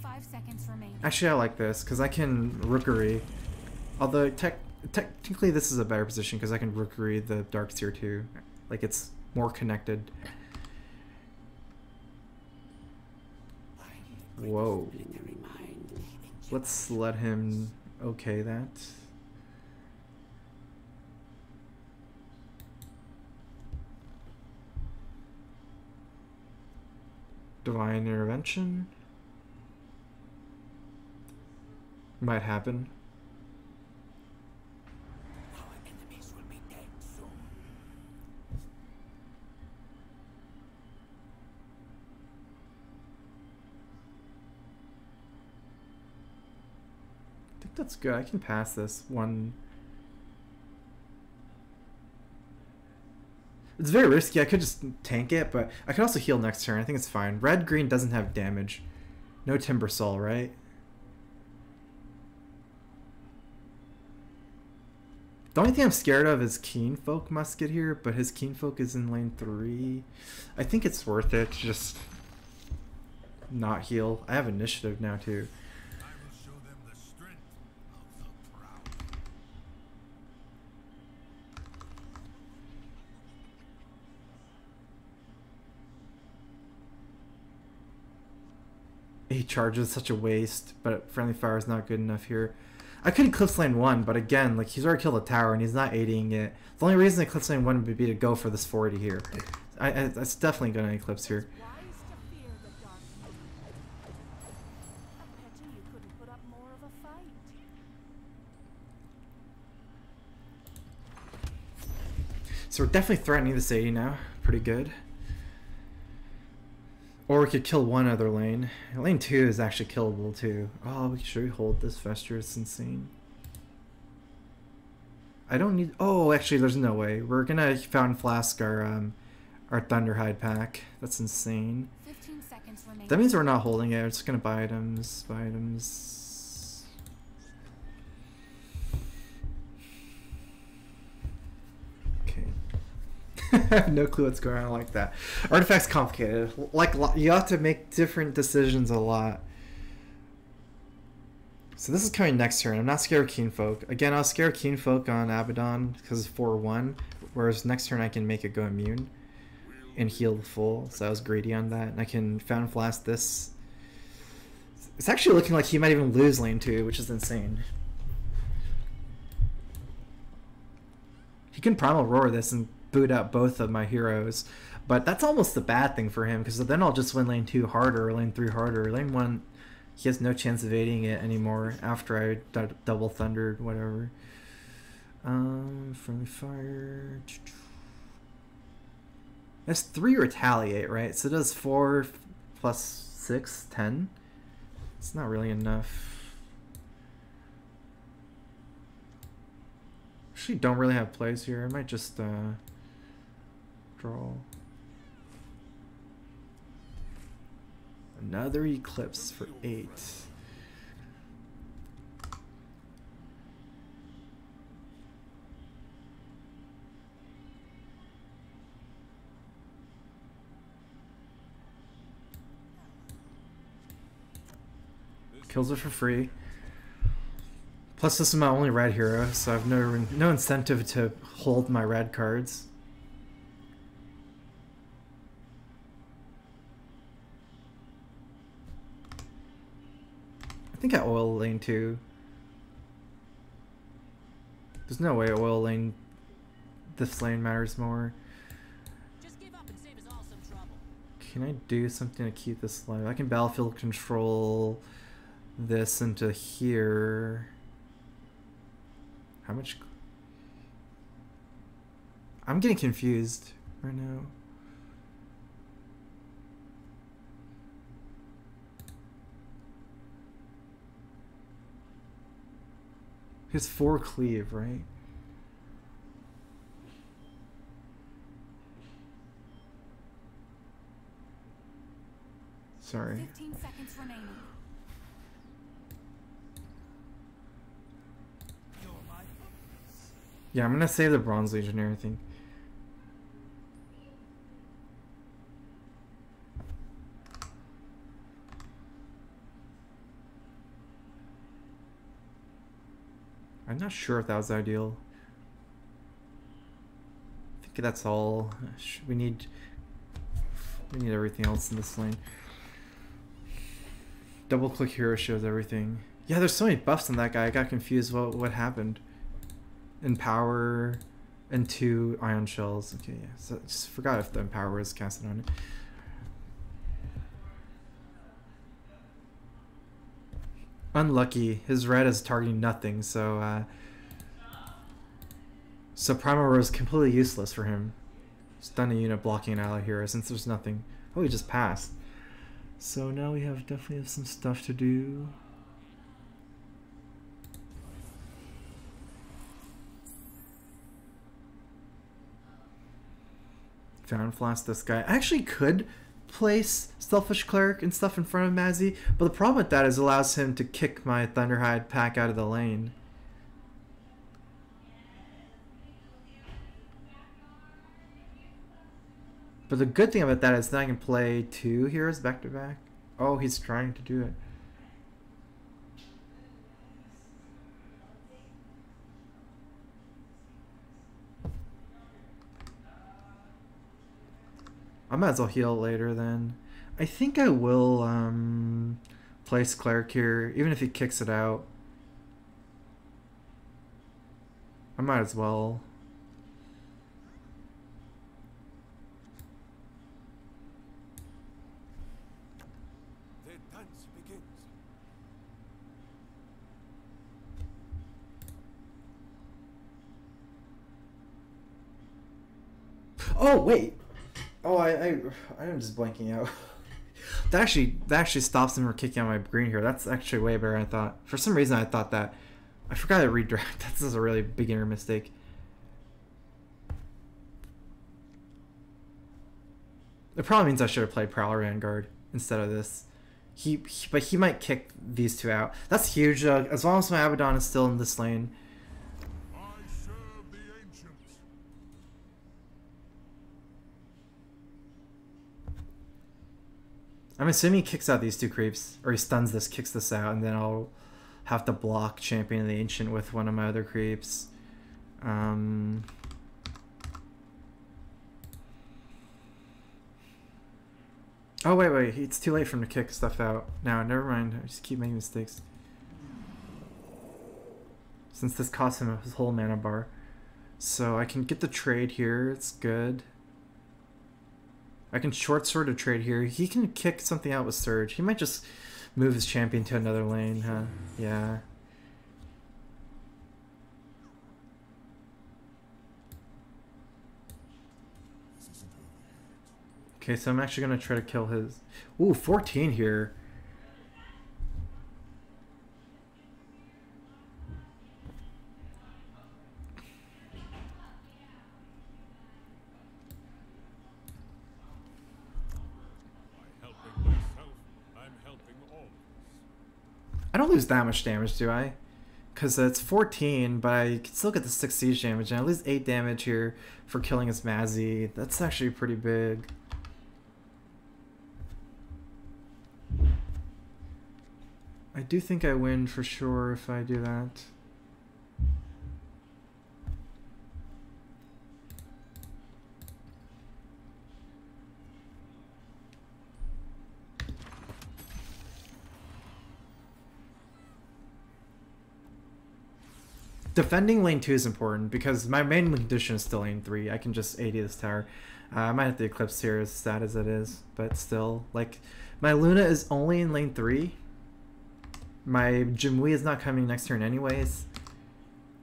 5 seconds remaining. Actually, I like this because I can Rookery. Although technically this is a better position because I can Rookery the Dark Seer too. Like it's more connected. Whoa. Let's let him okay that. Divine Intervention might happen. Our enemies will be dead soon. I think that's good. I can pass this one. It's very risky. I could just tank it, but I could also heal next turn. I think it's fine. Red-green doesn't have damage. No Timber Soul, right? The only thing I'm scared of is Keen Folk Musket here, but his Keen Folk is in lane 3. I think it's worth it to just not heal. I have initiative now too. I will show them the strength of the proud. He charges, such a waste, but friendly fire is not good enough here. I could eclipse lane 1, but again, like, he's already killed a tower and he's not aiding it. The only reason eclipse lane 1 would be to go for this 40 here. That's definitely going to eclipse here. Wise to fear the dark. A pity you couldn't put up more of a fight. So we're definitely threatening this 80 now. Pretty good. Or we could kill one other lane. Lane 2 is actually killable too. Oh, should we hold this Vesture? It's insane. I don't need... Oh, actually, there's no way. We're gonna Fountain Flask our Thunderhide pack. That's insane. 15 seconds remaining. That means we're not holding it. We're just gonna buy items. Buy items. Okay. I have no clue what's going on like that. Artifact's complicated. Like, you have to make different decisions a lot. So this is coming next turn. I'm not scared of Keen Folk. Again, I'll scare Keen Folk on Abaddon because it's 4-1. Whereas next turn I can make it go immune and heal the full. So I was greedy on that. And I can Fountain Flask this. It's actually looking like he might even lose lane 2, which is insane. He can Primal Roar this and boot out both of my heroes, but that's almost the bad thing for him because then I'll just win lane 2 harder or lane 3 harder. Lane 1, he has no chance of evading it anymore after I double thundered, whatever. Friendly fire. That's 3 retaliate, right? So it does 4 plus 6, 10. It's not really enough. Actually, don't really have plays here. I might just draw. Another Eclipse for 8. Kills it for free. Plus, this is my only red hero, so I have no incentive to hold my red cards. I think I oil lane 2. There's no way oil lane. This lane matters more. Just give up and save us all some trouble. Can I do something to keep this alive? I can battlefield control this into here. How much? I'm getting confused right now. He has 4 cleave, right? Sorry. 15 seconds remaining. Yeah, I'm gonna save the Bronze Legionnaire, I think. I'm not sure if that was ideal. I think that's all. We need everything else in this lane. Double click hero shows everything. Yeah, there's so many buffs on that guy. I got confused what happened. Empower and 2 ion shells. Okay, yeah. So I just forgot if the empower was casted on it. Unlucky. His red is targeting nothing, so so Primal Roar is completely useless for him. Stun a unit blocking an ally hero since there's nothing. Oh, he just passed. So now we definitely have some stuff to do. Fountain Flask this guy. I actually could place Selfish Cleric and stuff in front of Mazzy, but the problem with that is it allows him to kick my Thunderhide pack out of the lane. But the good thing about that is that I can play 2 heroes back to back. Oh, he's trying to do it. I might as well heal later then. I think I will place Cleric here, even if he kicks it out. I might as well. The dance begins. Oh wait. Oh, I'm just blanking out. That actually stops him from kicking out my green here. That's actually way better than I thought. For some reason, I thought that. I forgot to redirect. This is a really beginner mistake. It probably means I should have played Prowler Vanguard instead of this. But he might kick these 2 out. That's huge. As long as my Abaddon is still in this lane. I serve the ancients. I'm assuming he kicks out these 2 creeps, or he stuns this, kicks this out, and then I'll have to block Champion of the Ancient with one of my other creeps. Oh wait, it's too late for him to kick stuff out. Now, never mind. I just keep making mistakes. Since this costs him his whole mana bar. So I can get the trade here, it's good. I can short sword a trade here. He can kick something out with Surge. He might just move his champion to another lane, huh? Yeah. Okay, so I'm actually going to try to kill his... Ooh, 14 here. I don't lose that much damage, do I? Because it's 14, but I can still get the 6 siege damage, and I lose 8 damage here for killing his Mazzy. That's actually pretty big. I do think I win for sure if I do that. Defending lane 2 is important because my main condition is still lane 3. I can just AD this tower. I might have to Eclipse here as sad as it is, but still, like, my Luna is only in lane 3. My Jimui is not coming next turn anyways.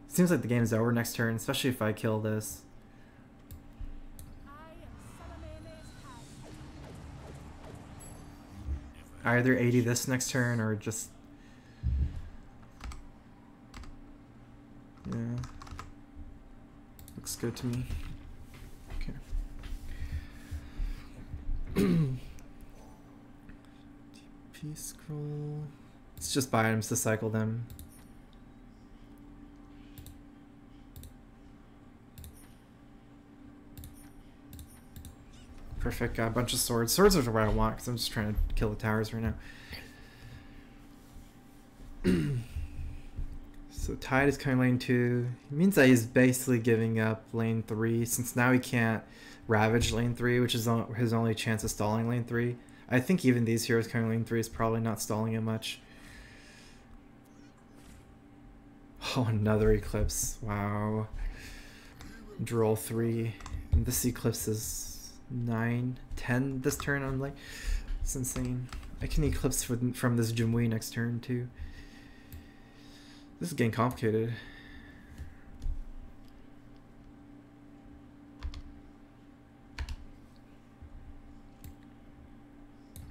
Seems like the game is over next turn, especially if I kill this. I either 80 this next turn or just... Yeah. Looks good to me. Okay. DP scroll. It's just buy items to cycle them. Perfect, got a bunch of swords. Swords are what I want because I'm just trying to kill the towers right now. So Tide is coming lane 2. It means that he's basically giving up lane 3 since now he can't ravage lane 3, which is his only chance of stalling lane 3. I think even these heroes coming lane 3 is probably not stalling him much. Oh, another Eclipse. Wow. Droll 3. And this Eclipse is 9, 10 this turn. I'm like, it's insane. I can Eclipse from this Jimui next turn too. This is getting complicated.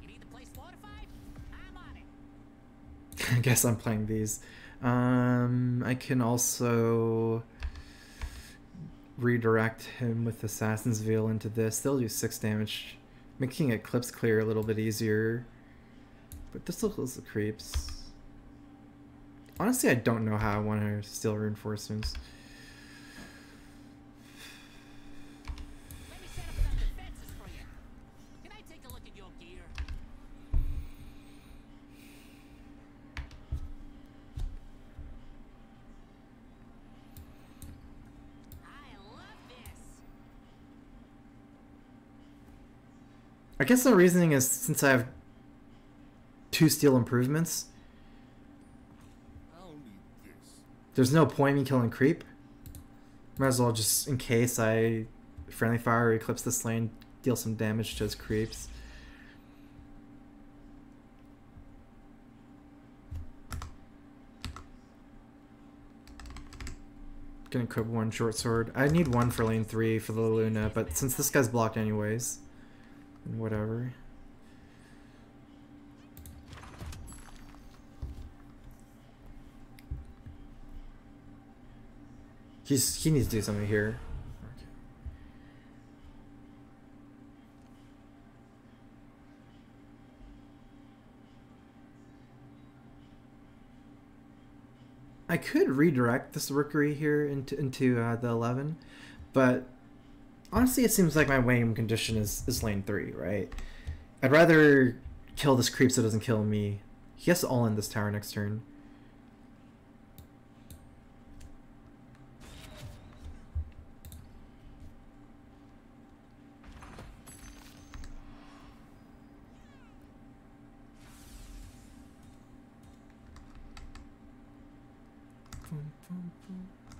You need the place fortified? I'm on it. I guess I'm playing these. I can also redirect him with Assassin's Veil into this. They'll do 6 damage, making Eclipse clear a little bit easier. But this still kills the creeps. Honestly, I don't know how I want to steal reinforcements. Let me set up some defenses for you. I guess the reasoning is since I have 2 steel improvements, I'll need this. there's no point in me killing creep. Might as well just, in case I friendly fire or eclipse this lane, deal some damage to his creeps. Gonna equip 1 short sword. I need 1 for lane 3 for the Luna, but since this guy's blocked anyways, whatever. He needs to do something here. Okay. I could redirect this Rookery here into the 11, but honestly it seems like my winning condition is lane 3, right? I'd rather kill this creep so it doesn't kill me. He has to all in this tower next turn.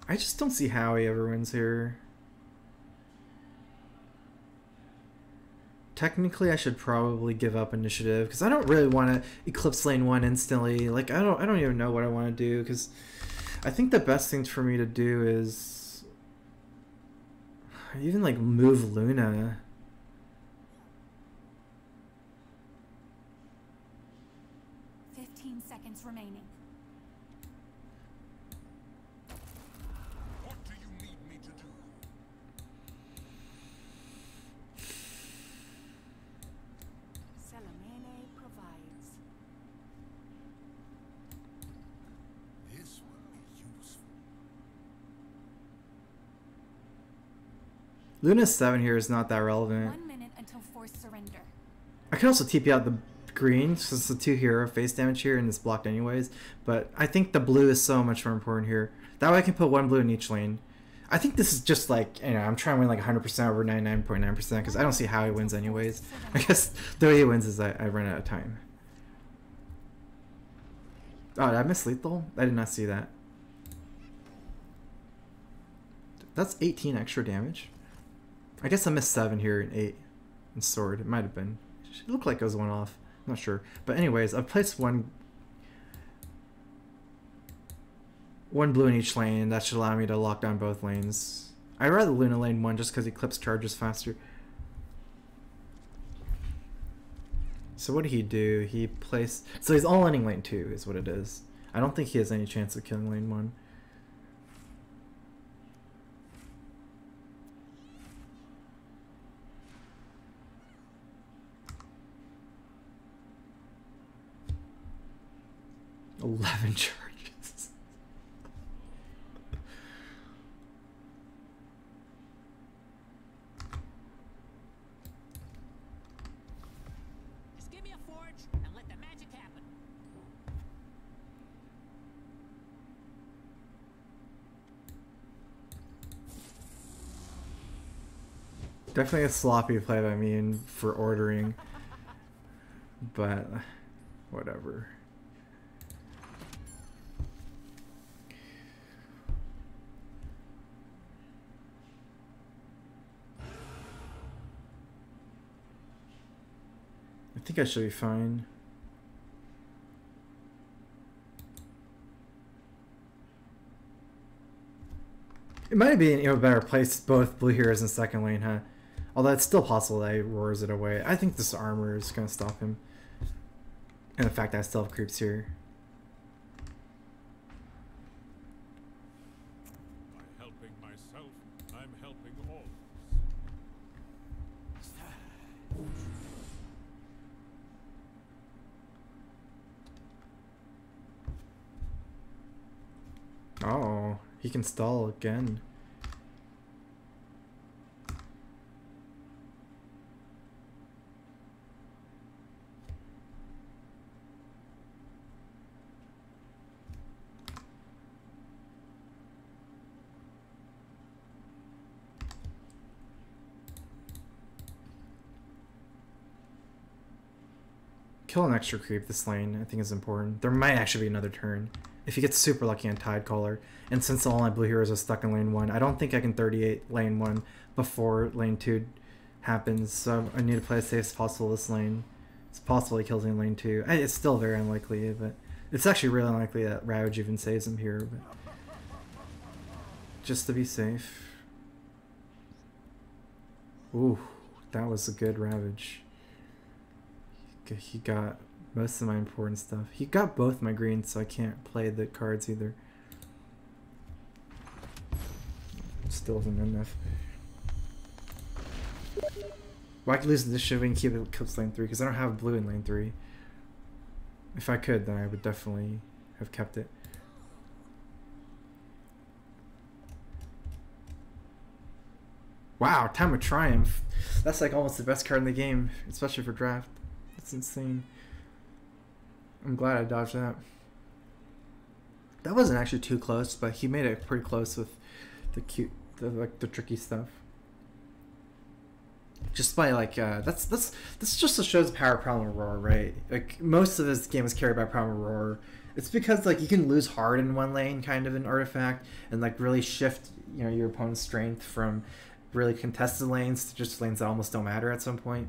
I just don't see how he ever wins here. Technically, I should probably give up initiative because I don't really want to eclipse lane 1 instantly. Like I don't even know what I want to do because I think the best thing for me to do is even like move Luna. Seconds remaining. What do you need me to do? Salamene provides. This will be useful. Luna's 7 here is not that relevant. 1 minute until forced surrender. I could also TP out the green since it's a 2 hero face damage here and it's blocked anyways, but I think the blue is so much more important here. That way I can put 1 blue in each lane. I think this is just like, you know, I'm trying to win like 100% over 99.9% because I don't see how he wins anyways. I guess the way he wins is I run out of time. Oh, did I miss lethal? I did not see that. That's 18 extra damage. I guess I missed 7 here and 8 in sword. It might have been. It looked like it was one off. I'm not sure. But anyways, I've placed one blue in each lane. That should allow me to lock down both lanes. I'd rather Luna lane 1 just because Eclipse charges faster. So what did he do? He placed... So he's all-inning lane 2 is what it is. I don't think he has any chance of killing lane 1. $11 charges. Just give me a forge and let the magic happen. Definitely a sloppy play by me for ordering, but whatever. I think I should be fine. It might be an even better place both blue heroes in second lane, huh? Although it's still possible that he roars it away. I think this armor is going to stop him. And the fact that I still have creeps here. By helping myself, I'm helping all. Oh, he can stall again. kill an extra creep this lane, I think is important. There might actually be another turn. If you get super lucky on Tide Caller. And since all my blue heroes are stuck in lane 1, I don't think I can 38 lane 1 before lane 2 happens. So I need to play as safe as possible this lane. It's possible he kills me in lane 2. It's still very unlikely, but it's actually really unlikely that Ravage even saves him here. But just to be safe. Ooh, that was a good Ravage. He got most of my important stuff. He got both my greens, so I can't play the cards either. Still isn't enough. Well, I could lose this shit and keep it clips lane 3 because I don't have blue in lane 3. If I could, then I would definitely have kept it. Wow, Time of Triumph. That's like almost the best card in the game, especially for draft. That's insane. I'm glad I dodged that. That wasn't actually too close, but he made it pretty close with the tricky stuff. Just by like that's just shows the power of Primal Roar, right? Like most of this game is carried by Primal Roar. It's because like you can lose hard in one lane, kind of an artifact, and like really shift your opponent's strength from really contested lanes to just lanes that almost don't matter at some point.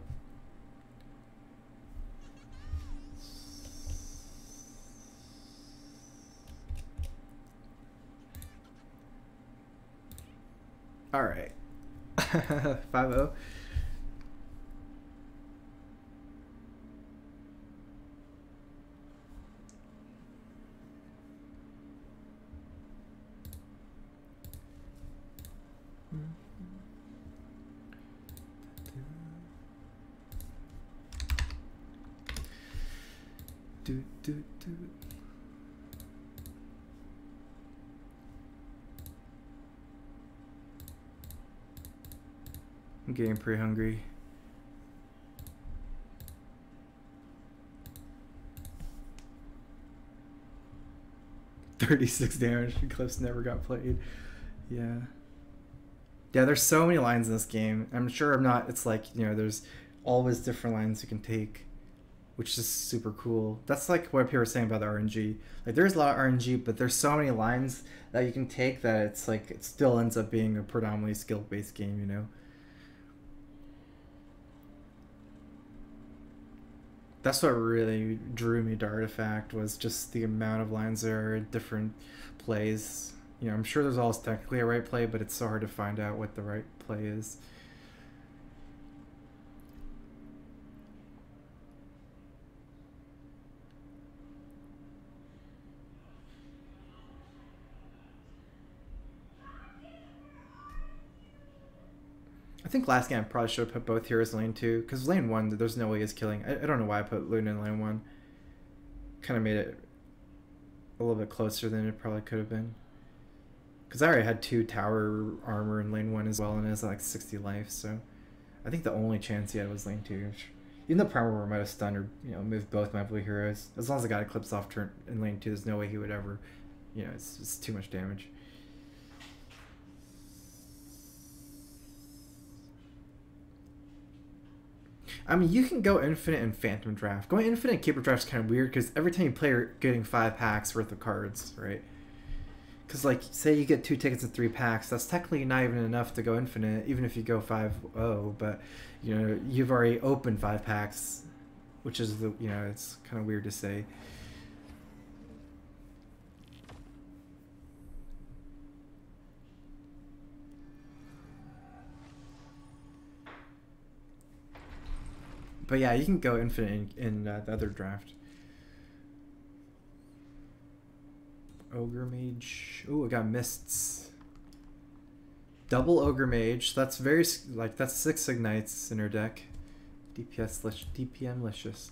All right. 5-0. Do. I'm getting pretty hungry. $36 damage. Eclipse never got played. Yeah. Yeah, there's so many lines in this game. I'm sure I'm not. It's like, there's always different lines you can take, which is super cool. That's like what people were saying about the RNG. Like, there's a lot of RNG, but there's so many lines that you can take that it's like it still ends up being a predominantly skill-based game, That's what really drew me to Artifact, was just the amount of lines there are in different plays. I'm sure there's always technically a right play, but it's so hard to find out what the right play is. I think last game I probably should have put both heroes in lane 2, because lane 1, there's no way he's killing. I don't know why I put Luna in lane 1. Kind of made it a little bit closer than it probably could have been. Because I already had 2 tower armor in lane 1 as well, and it has like 60 life, so I think the only chance he had was lane 2. Even though Primal Roar might have stunned or moved both my blue heroes, as long as I got Eclipse off turn in lane 2, there's no way he would ever, it's too much damage. I mean, you can go infinite in Phantom Draft. Going infinite in Keeper Draft is kind of weird because every time you play, you're getting 5 packs worth of cards, right? Because, like, say you get 2 tickets and 3 packs, that's technically not even enough to go infinite, even if you go 5-0. But, you've already opened 5 packs, which is, it's kind of weird to say. But yeah, you can go infinite in the other draft. Ogre Mage. Ooh, I got Mists. Double Ogre Mage. So that's that's 6 Ignites in her deck. DPM licious.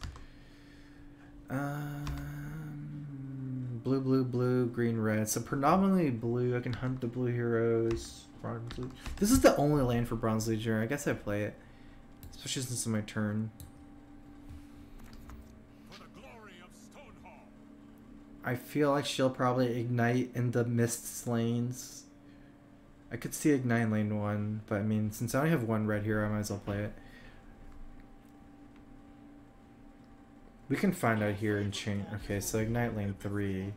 Blue, green, red. So predominantly blue. I can hunt the blue heroes. Bronze blue. This is the only lane for Bronze Legionnaire. I guess I play it. Especially since it's my turn. I feel like she'll probably ignite in the Mists lanes. I could see ignite in lane 1, but I mean, since I only have 1 red here, I might as well play it. We can find out here in chain. Okay, so Ignite lane 3.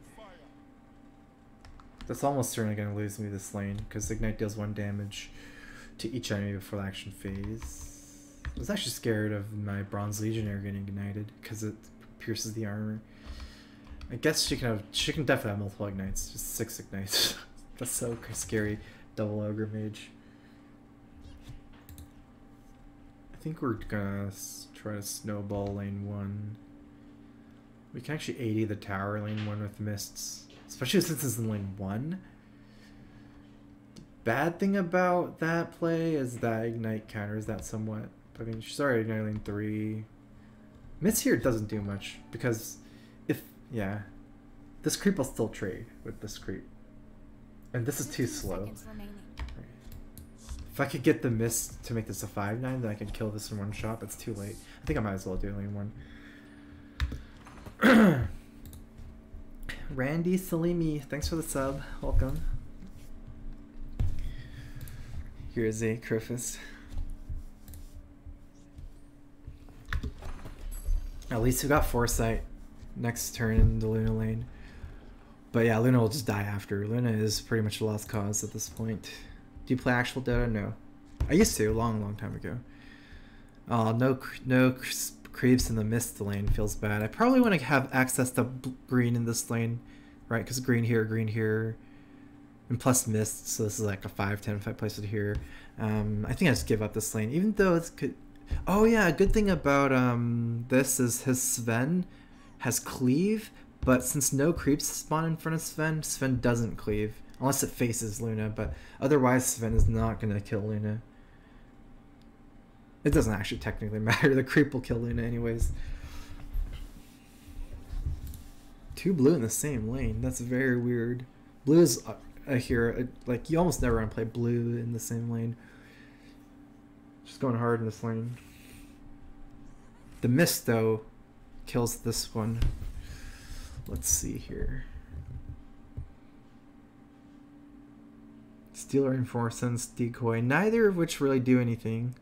That's almost certainly going to lose me this lane, because Ignite deals 1 damage to each enemy before the action phase. I was actually scared of my Bronze Legionnaire getting ignited, because it pierces the armor. I guess she can definitely have multiple ignites, just 6 ignites. That's so scary. Double Ogre Mage. I think we're gonna try to snowball lane 1. We can actually 80 the tower lane 1 with mists, especially since it's in lane 1. The bad thing about that play is that Ignite counters that somewhat. I mean, she's already igniting lane 3. Mist here doesn't do much, because if, yeah, this creep will still trade with this creep. And this is too 15 slow. seconds remaining. If I could get the mist to make this a 5-9, then I can kill this in one shot. It's too late. I think I might as well do lane 1. Randy Salimi, thanks for the sub. Welcome. Here's a Crifus. At least we got Foresight next turn in the Luna lane. But yeah, Luna will just die after. Luna is pretty much a lost cause at this point. Do you play actual Dota? No. I used to, a long time ago. Oh, no creeps in the mist lane. Feels bad. I probably want to have access to green in this lane, right? Because green here, and plus mist. So this is like a 5-10 if I place it here. I think I just give up this lane, even though it's good. Oh yeah, a good thing about this is his Sven has cleave, but since no creeps spawn in front of Sven, Sven doesn't cleave. Unless it faces Luna, but otherwise Sven is not going to kill Luna. It doesn't actually technically matter. The creep will kill Luna anyways. 2 blue in the same lane. That's very weird. Blue is a hero. Like, you almost never want to play blue in the same lane. Just going hard in this lane. The mist, though, kills this one. Let's see here. Steal Reinforcements, Decoy, neither of which really do anything.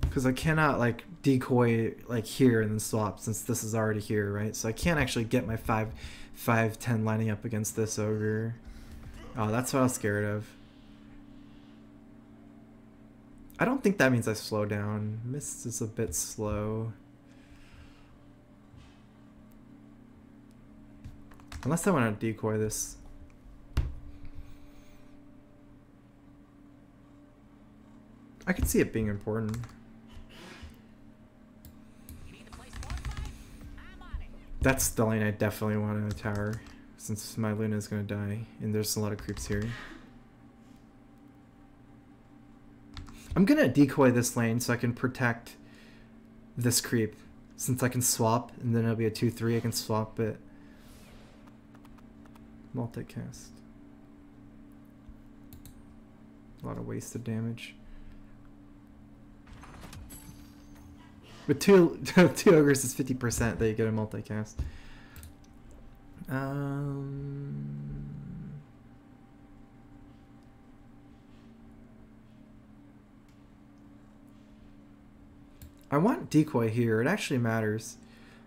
Because I cannot, like, decoy, like, here and then swap, since this is already here, right? So I can't actually get my 5-10 lining up against this ogre. Oh, that's what I was scared of. I don't think that means I slow down. Mist is a bit slow. Unless I want to decoy this. I could see it being important. You need the place fortified? I'm on it. That's the lane I definitely want in a tower, since my Luna is going to die, and there's a lot of creeps here. I'm going to decoy this lane so I can protect this creep, since I can swap, and then it'll be a 2-3, I can swap it. Multicast. A lot of wasted damage. With two ogres is 50% that you get a multicast. I want decoy here. It actually matters.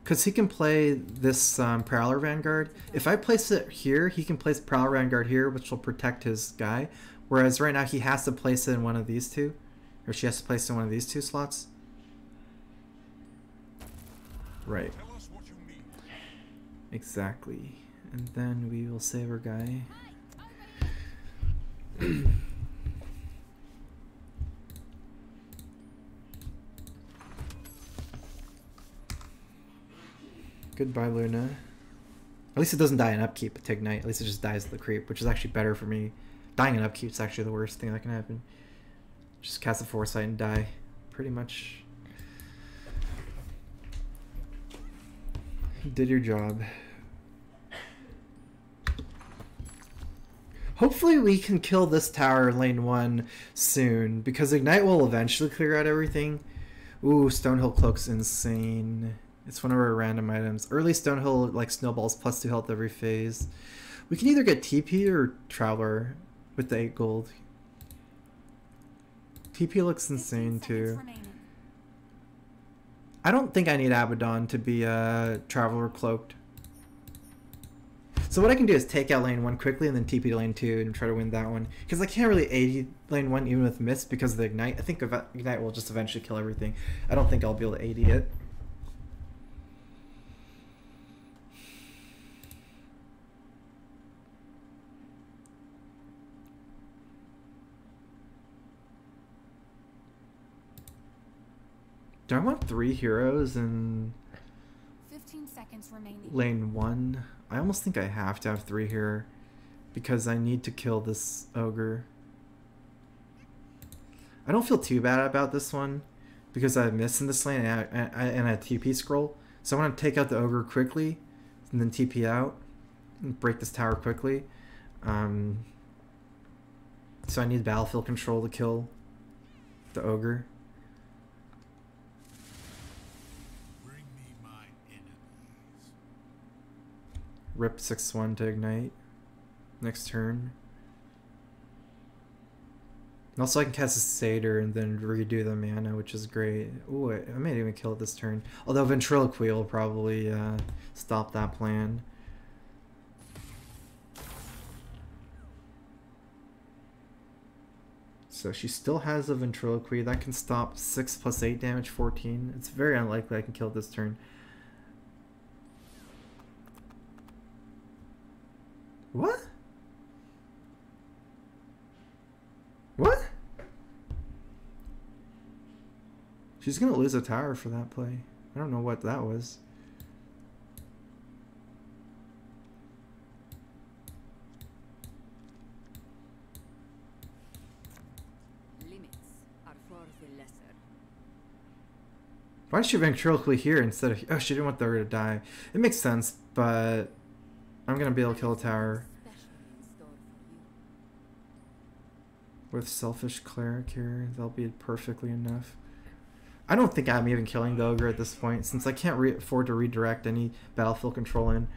Because he can play this Prowler Vanguard. If I place it here, he can place Prowler Vanguard here, which will protect his guy. Whereas right now he has to place it in one of these two. Or she has to place it in one of these 2 slots. Right. Tell us what you need. Exactly. And then we will save our guy. Goodbye, Luna. At least it doesn't die in upkeep to ignite. At least it just dies the creep, which is actually better for me. Dying in upkeep is actually the worst thing that can happen. Just cast a Foresight and die. Pretty much. You did your job. Hopefully we can kill this tower in lane 1 soon, because Ignite will eventually clear out everything. Ooh, Stonehill Cloak's insane. It's one of our random items. Early Stonehill, like, snowballs plus 2 health every phase. We can either get TP or Traveler with the 8 gold. TP looks insane 15 seconds too. remaining. I don't think I need Abaddon to be Traveler Cloaked. So what I can do is take out lane 1 quickly and then TP to lane 2 and try to win that one. Because I can't really AD lane 1 even with Mist because of the Ignite. I think Ignite will just eventually kill everything. I don't think I'll be able to AD it. Do I want 3 heroes in 15 seconds remaining. lane 1? I almost think I have to have 3 here because I need to kill this ogre. I don't feel too bad about this one because I missed in this lane and I TP scroll. So I want to take out the ogre quickly and then TP out and break this tower quickly. So I need battlefield control to kill the ogre. Rip 6-1 to Ignite next turn. And also I can cast a Satyr and then redo the mana, which is great. Ooh, I may even kill it this turn. Although Ventriloquy will probably stop that plan. So she still has a Ventriloquy. That can stop 6 plus 8 damage, 14. It's very unlikely I can kill it this turn. What? What? She's gonna lose a tower for that play. I don't know what that was. Limits are for the lesser. Why did she ventriloquy here instead of... Oh, she didn't want the ogre to die. It makes sense, but... I'm gonna be able to kill a tower. Special in store for you. With Selfish Cleric here, that'll be perfectly enough. I don't think I'm even killing the ogre at this point, since I can't afford to redirect any battlefield control in.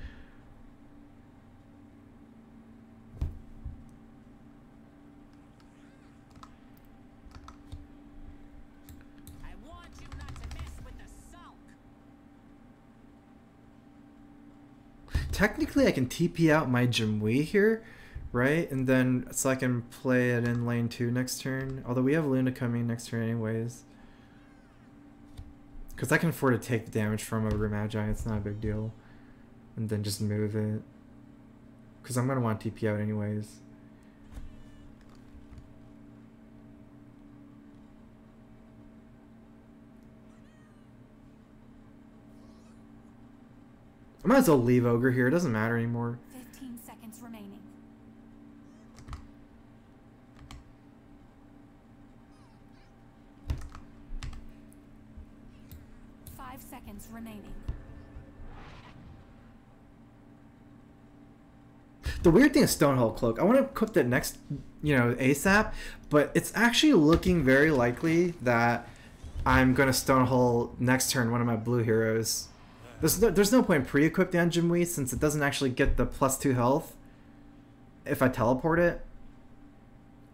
I want you not to mess with the sulk. Technically, I can TP out my Jimwee here, right? And then, so I can play it in lane 2 next turn. Although we have Luna coming next turn anyways. Because I can afford to take the damage from Ogre Magi, it's not a big deal. And then just move it. Because I'm going to want TP out anyways. I might as well leave Ogre here, it doesn't matter anymore. 15 seconds remaining. Five seconds remaining. The weird thing is Stonehold Cloak. I want to cook that next, ASAP, but it's actually looking very likely that I'm going to Stonehold next turn one of my blue heroes. There's no point pre-equipping on Jimwee since it doesn't actually get the +2 health if I teleport it.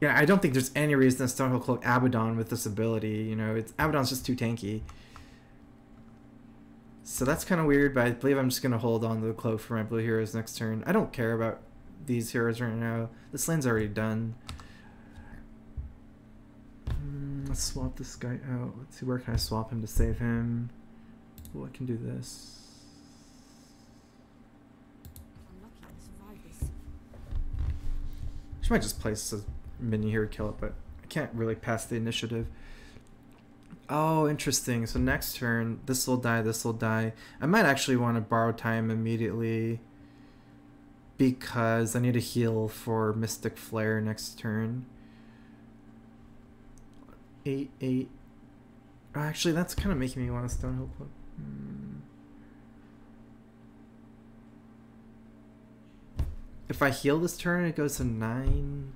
Yeah, I don't think there's any reason to Stonehold Cloak Abaddon with this ability. Abaddon's just too tanky. So that's kind of weird, but I believe I'm just going to hold on to the cloak for my blue heroes next turn. I don't care about these heroes right now. This lane's already done. Let's swap this guy out. Let's see, where can I swap him to save him? Well, I can do this. I'm lucky to survive this. She might just place a minion here to kill it, but I can't really pass the initiative. Oh, interesting. So next turn, this will die, this will die. I might actually want to borrow time immediately because I need a heal for Mystic Flare next turn. 8/8. Actually, that's kind of making me want to Stonehold Cloak. If I heal this turn, it goes to 9.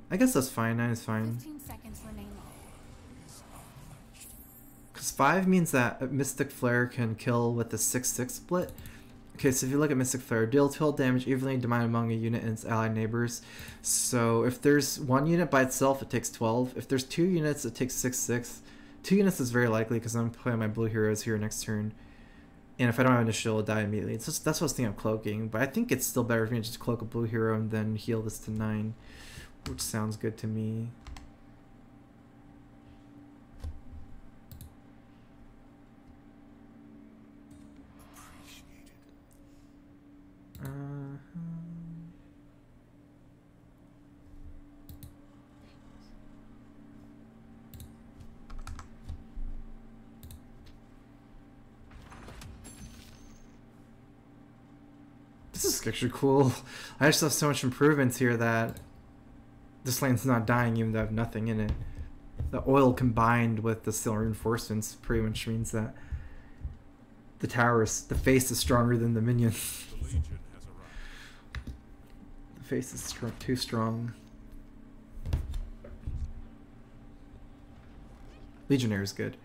I guess that's fine. 9 is fine. 15 seconds remaining. Because 5 means that Mystic Flare can kill with the 6/6 split. Okay, so if you look at Mystic Flare, deal 12 damage evenly divided among a unit and its allied neighbors. So if there's one unit by itself, it takes 12. If there's 2 units, it takes 6/6. 2 units is very likely because I'm playing my blue heroes here next turn. And if I don't have initial, I'll die immediately. It's just, that's what I was thinking of cloaking. But I think it's still better for me to just cloak a blue hero and then heal this to 9. Which sounds good to me. This is actually cool. I just have so much improvements here that this lane's not dying even though I have nothing in it. The oil combined with the steel reinforcements pretty much means that the face is stronger than the minions. The Legion has arrived. The face is too strong. Legionnaire is good.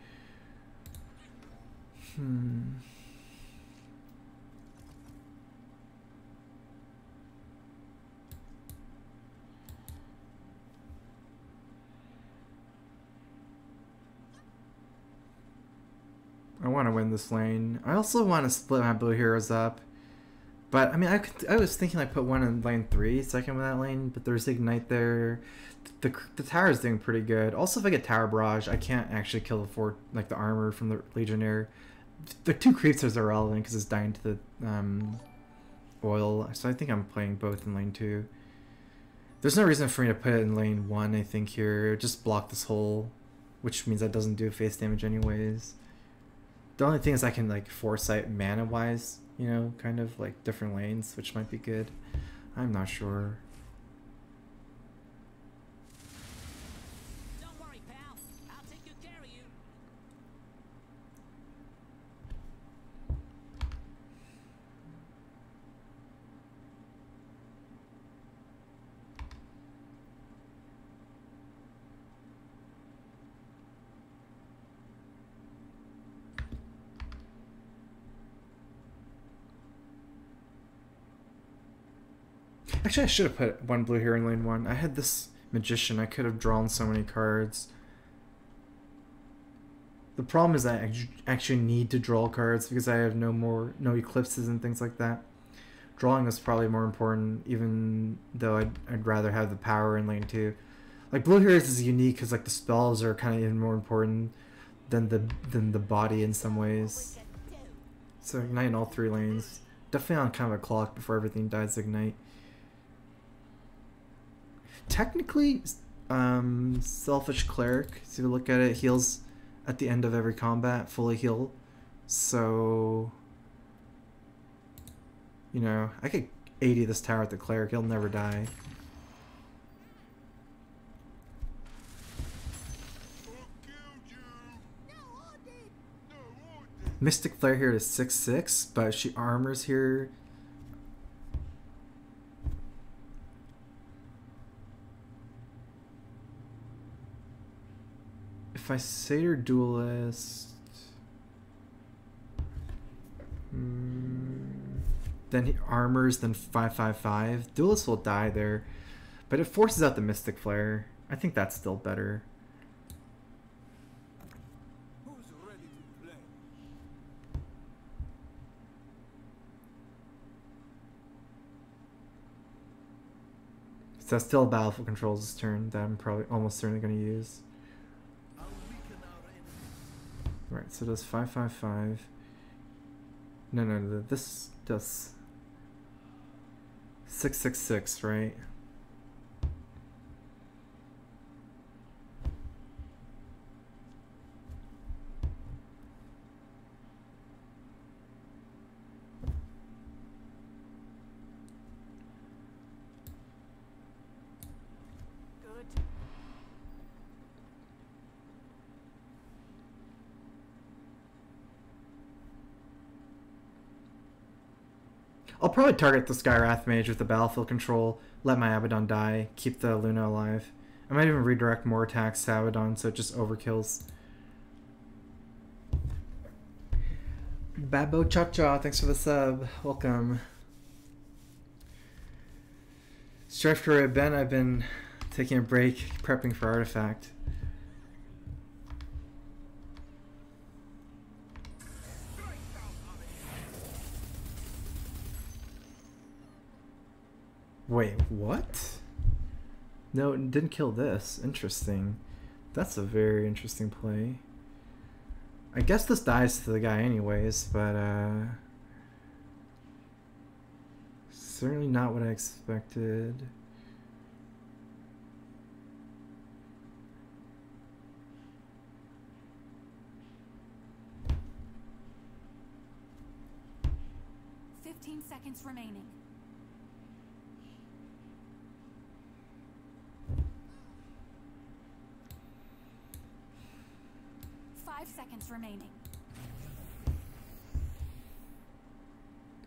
I want to win this lane. I also want to split my blue heroes up. But, I mean, I was thinking I put one in lane 3 so I can win that lane, but there's Ignite there. The tower is doing pretty good. Also, if I get Tower Barrage, I can't actually kill the armor from the Legionnaire. The 2 creeps are irrelevant because it's dying to the oil. So I think I'm playing both in lane 2. There's no reason for me to put it in lane 1, I think, here. Just block this hole, which means that doesn't do face damage anyways. The only thing is I can like foresight mana wise, you know, kind of like different lanes, which might be good. I'm not sure. Don't worry, pal. I'll take good care of you. Actually, I should have put one blue here in lane 1. I had this Magician. I could have drawn so many cards. The problem is I actually need to draw cards because I have no eclipses and things like that. Drawing is probably more important, even though I'd rather have the power in lane 2. Like blue heroes is unique because like the spells are kind of even more important than the body in some ways. So Ignite in all 3 lanes. Definitely on kind of a clock before everything dies Ignite. Technically, Selfish Cleric, if you look at it, heals at the end of every combat, fully heal. So, you know, I could 80 this tower at the Cleric, he'll never die. Mystic Flare here is 6/6, but she armors here. If I Satyr Duelist, then he armors, then 5/5/5. Duelist will die there, but it forces out the Mystic Flare. I think that's still better. Who's ready to play? So that's still Battlefield Controls this turn that I'm probably almost certainly going to use. I'll weaken our enemies. Right, so it does 5/5/5. No, this does 6/6/6, right? Good. I'll probably target the Skywrath Mage with the Battlefield Control, let my Abaddon die, keep the Luna alive. I might even redirect more attacks to Abaddon so it just overkills. Babo Cha-Cha, thanks for the sub. Welcome. Strifcro, Ben, I've been taking a break, prepping for Artifact. Wait, what? No, it didn't kill this. Interesting. That's a very interesting play. I guess this dies to the guy anyways, but certainly not what I expected. Seconds remaining. Five seconds remaining.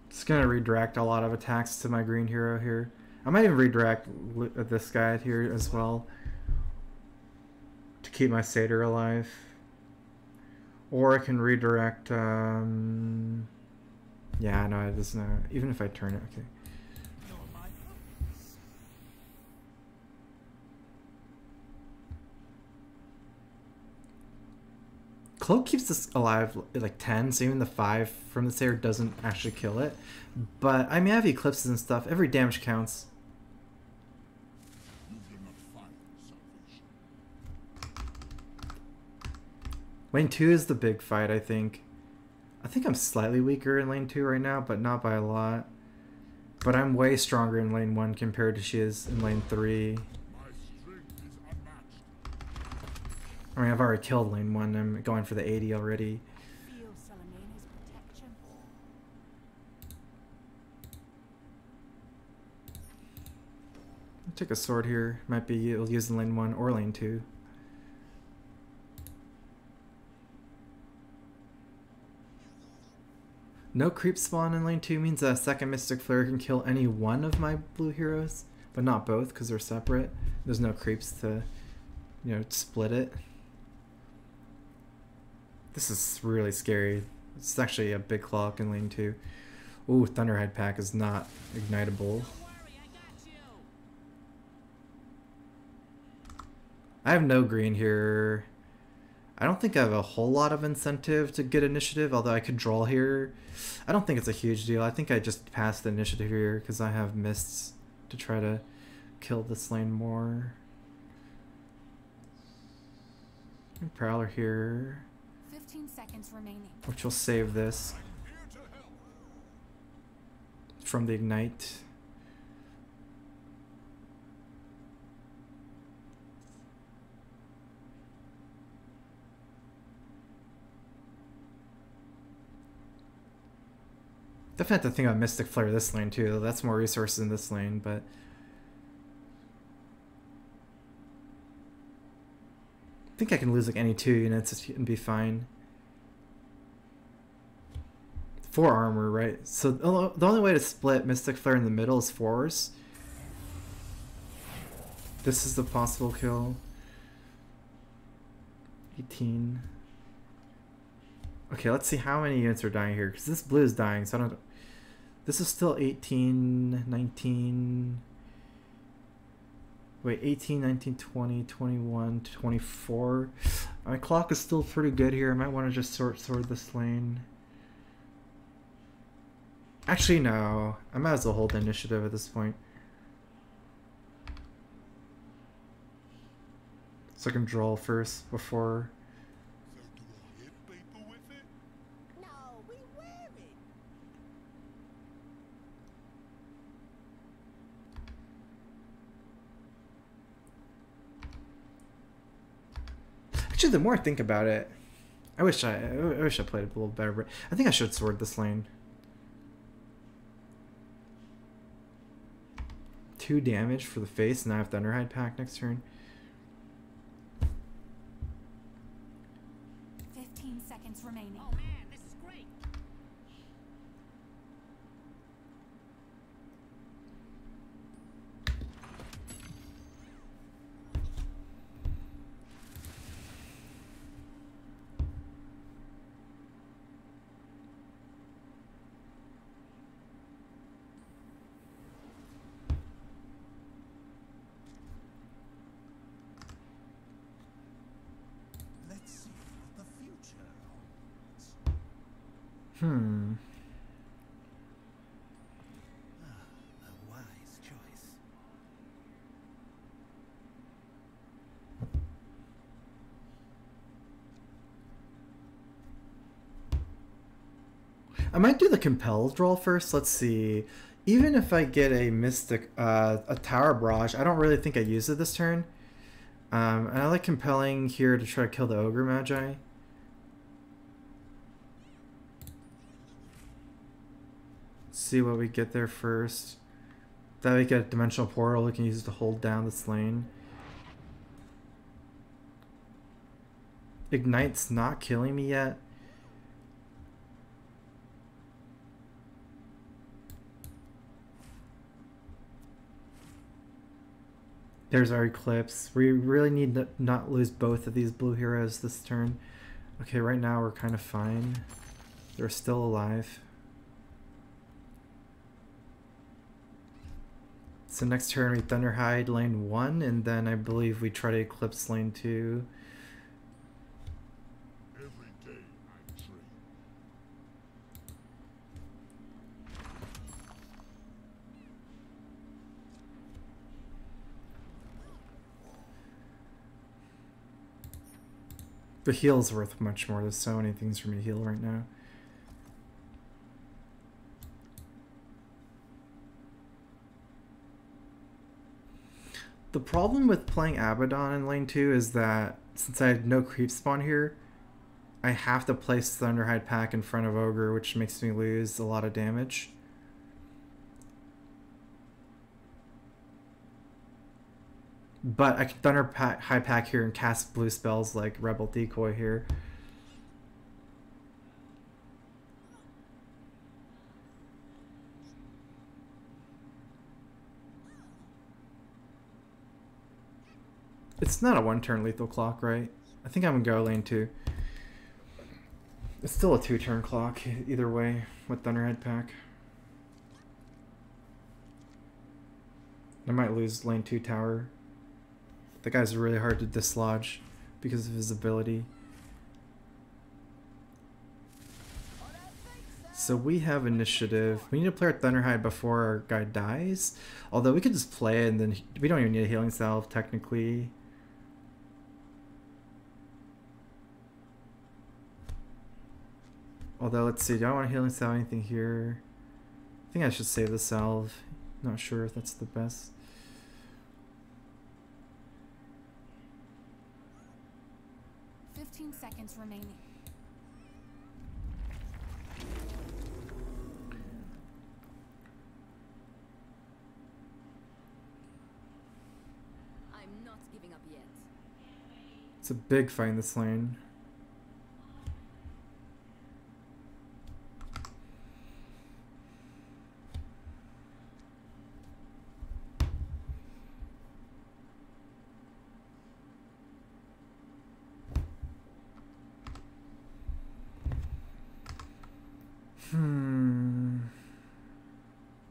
It's gonna redirect a lot of attacks to my green hero here. I might even redirect this guy here as well to keep my satyr alive. Or I can redirect. Yeah, no, it doesn't. Even if I turn it, okay. Cloak keeps this alive at like 10, so even the 5 from the satyr doesn't actually kill it. But I mean, I have eclipses and stuff. Every damage counts. You will not find salvation. Lane 2 is the big fight, I think. I think I'm slightly weaker in lane 2 right now, but not by a lot. But I'm way stronger in lane 1 compared to she is in lane 3. My strength is unmatched. I mean, I've already killed lane 1. I'm going for the 80 already. Feel Selena's protection. I'll take a sword here. Might be used in lane 1 or lane 2. No creep spawn in lane 2 means that a second Mystic Flare can kill any one of my blue heroes, but not both because they're separate. There's no creeps to, split it. This is really scary. It's actually a big clock in lane 2. Ooh, Thunderhead Pack is not ignitable. Don't worry, I got you. I have no green here. I don't think I have a whole lot of incentive to get initiative, although I could draw here. I don't think it's a huge deal. I think I just passed the initiative here because I have mists to try to kill this lane more. And Prowler here, 15 seconds remaining. which will save this I'm here to help. from the ignite. Definitely have to think about Mystic Flare this lane too, though. That's more resources in this lane, but I think I can lose like any 2 units and be fine. 4 armor, right? So the only way to split Mystic Flare in the middle is 4s. This is the possible kill. 18. Okay, let's see how many units are dying here, because this blue is dying, so I don't... This is still 18, 19... Wait, 18, 19, 20, 21, 24. My clock is still pretty good here. I might want to just sword this lane. Actually, no. I might as well hold the initiative at this point. So I can draw first before... So do I hit people with it? No, we wear it. Actually, the more I think about it, I wish I played it a little better, but I think I should sword this lane. 2 damage for the face, and I have Thunderhide Pack next turn. 15 seconds remaining. Oh man, this is great. Let's see what the future holds. Hmm. A wise choice. I might do the compel draw first. Let's see. Even if I get a mystic, a tower barrage, I don't really think I use it this turn. And I like compelling here to try to kill the ogre magi. See what we get there first. That we get a dimensional portal we can use to hold down this lane. Ignite's not killing me yet. There's our Eclipse. We really need to not lose both of these blue heroes this turn. Okay, right now we're kind of fine. They're still alive. So next turn we Thunderhide lane 1, and then I believe we try to Eclipse lane 2. Every day I train. The heal's worth much more. There's so many things for me to heal right now. The problem with playing Abaddon in lane 2 is that since I have no creep spawn here, I have to place Thunderhide Pack in front of Ogre, which makes me lose a lot of damage. But I can Thunderhide Pack here and cast blue spells like Rebel Decoy here. It's not a one-turn lethal clock, right? I think I'm gonna go lane 2. It's still a 2-turn clock either way with Thunderhead Pack. I might lose lane 2 tower. That guy's really hard to dislodge because of his ability. So we have initiative. We need to play our Thunderhide before our guy dies. Although we could just play it and then we don't even need a healing salve technically. Although, let's see, do I want to healing salve anything here? I think I should save the salve. Not sure if that's the best. Seconds remaining. I'm not giving up yet. It's a big fight in this lane.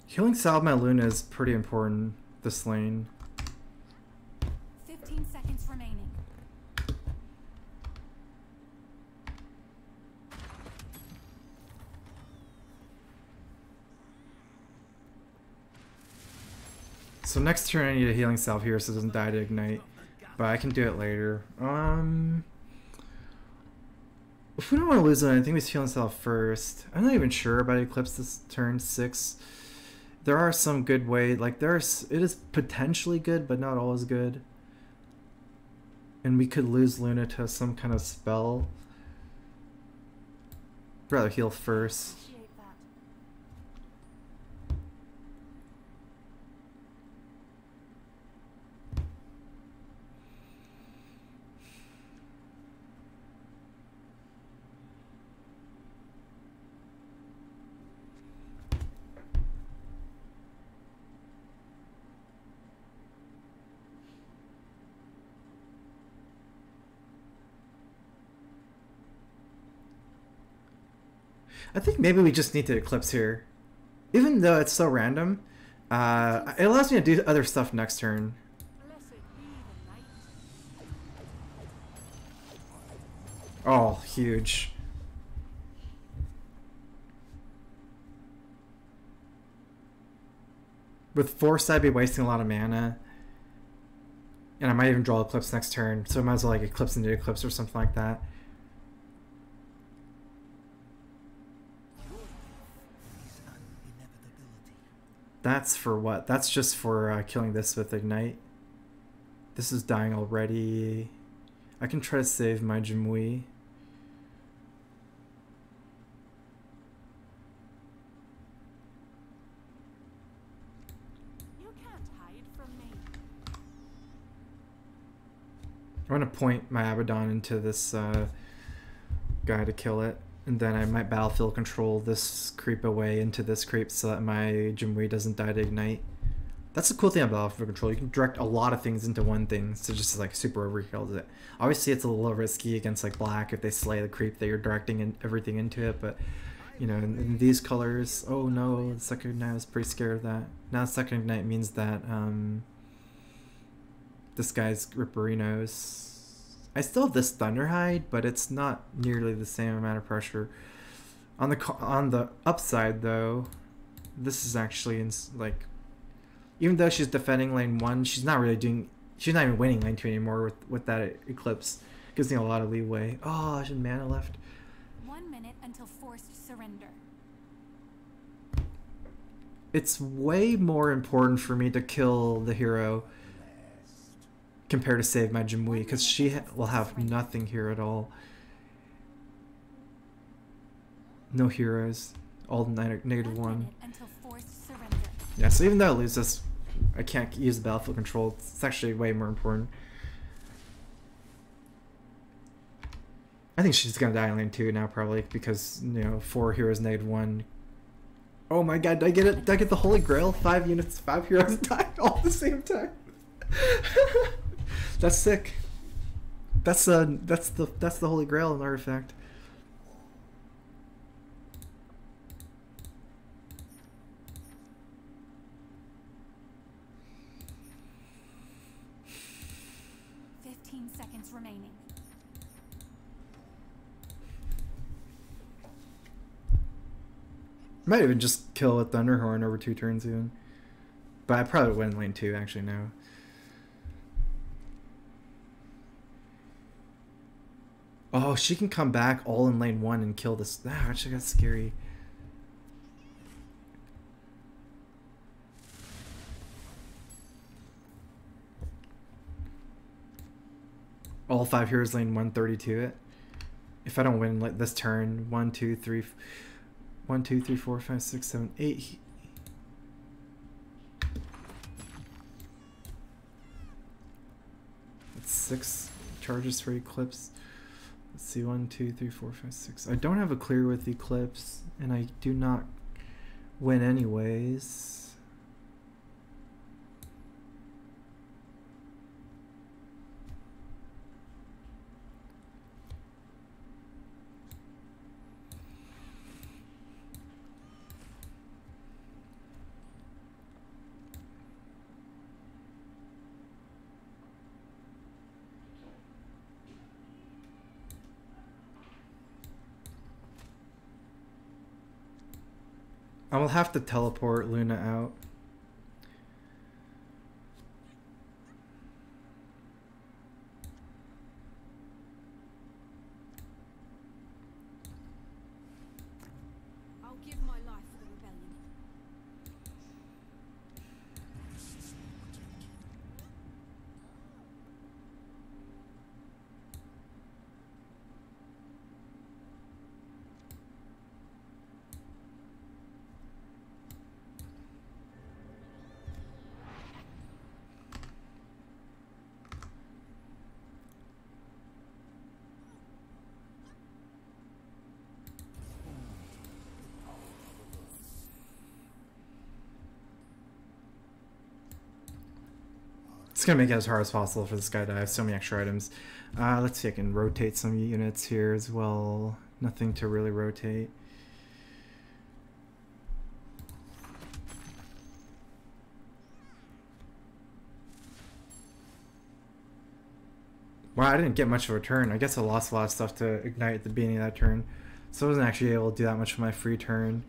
Healing Salve my Luna is pretty important this lane. 15 seconds remaining. So next turn I need a healing salve here so it doesn't die to ignite. But I can do it later. If we don't want to lose it, I think we healing salve first. I'm not even sure about Eclipse this turn 6. There are some good ways, like it is potentially good, but not always good. And we could lose Luna to some kind of spell. I'd rather heal first. Appreciate that. I think maybe we just need to Eclipse here. Even though it's so random, it allows me to do other stuff next turn. Blessed be the night. Oh, huge. With Force, I'd be wasting a lot of mana. And I might even draw Eclipse next turn, so I might as well like Eclipse into Eclipse or something like that. That's for what? That's just for killing this with Ignite. This is dying already. I can try to save my Jimui. You can't hide from me. I'm gonna point my Abaddon into this guy to kill it, and then I might battlefield control this creep away into this creep so that my Jimui doesn't die to Ignite. That's the cool thing about battlefield control. You can direct a lot of things into one thing, so just like super overkills it. Obviously, it's a little risky against like black if they slay the creep that you're directing everything into it, but you know, in these colors, oh no, the second Ignite, I was pretty scared of that. Now second Ignite means that this guy's Ripperinos. I still have this Thunderhide, but it's not nearly the same amount of pressure. On the upside though, this is actually like, even though she's defending lane 1, she's not even winning lane 2 anymore with that Eclipse. Gives me a lot of leeway. Oh, I should mana left. 1 minute until forced surrender. It's way more important for me to kill the hero compared to save my Jimui, because she will have nothing here at all. No heroes. All negative 1. Until forced surrender. Yeah, so even though I lose this, I can't use the battlefield control. It's actually way more important. I think she's gonna die in lane 2 now, probably, because, you know, 4 heroes negative 1. Oh my god, did I get it? Did I get the Holy Grail? 5 units, 5 heroes died all at the same time. That's sick. That's the Holy Grail in artifact. Seconds remaining. Might even just kill a Thunderhorn over 2 turns even. But I probably would win lane 2 actually now. Oh, she can come back all in lane 1 and kill this. Ah, actually that's scary. All 5 heroes lane 132 it. If I don't win like this turn, 1, 2, 3, 1, 2, 3, 4, 5, 6, 7, 8. That's 6 charges for Eclipse. Let's see, 1, 2, 3, 4, 5, 6. I don't have a clear with Eclipse, and I do not win anyways. I will have to teleport Luna out. I'll give my life for the rebellion. It's gonna make it as hard as possible for this guy to die. I have so many extra items. Let's see, I can rotate some units here as well. Nothing to really rotate. Wow, I didn't get much of a turn. I guess I lost a lot of stuff to ignite at the beginning of that turn. So I wasn't actually able to do that much for my free turn.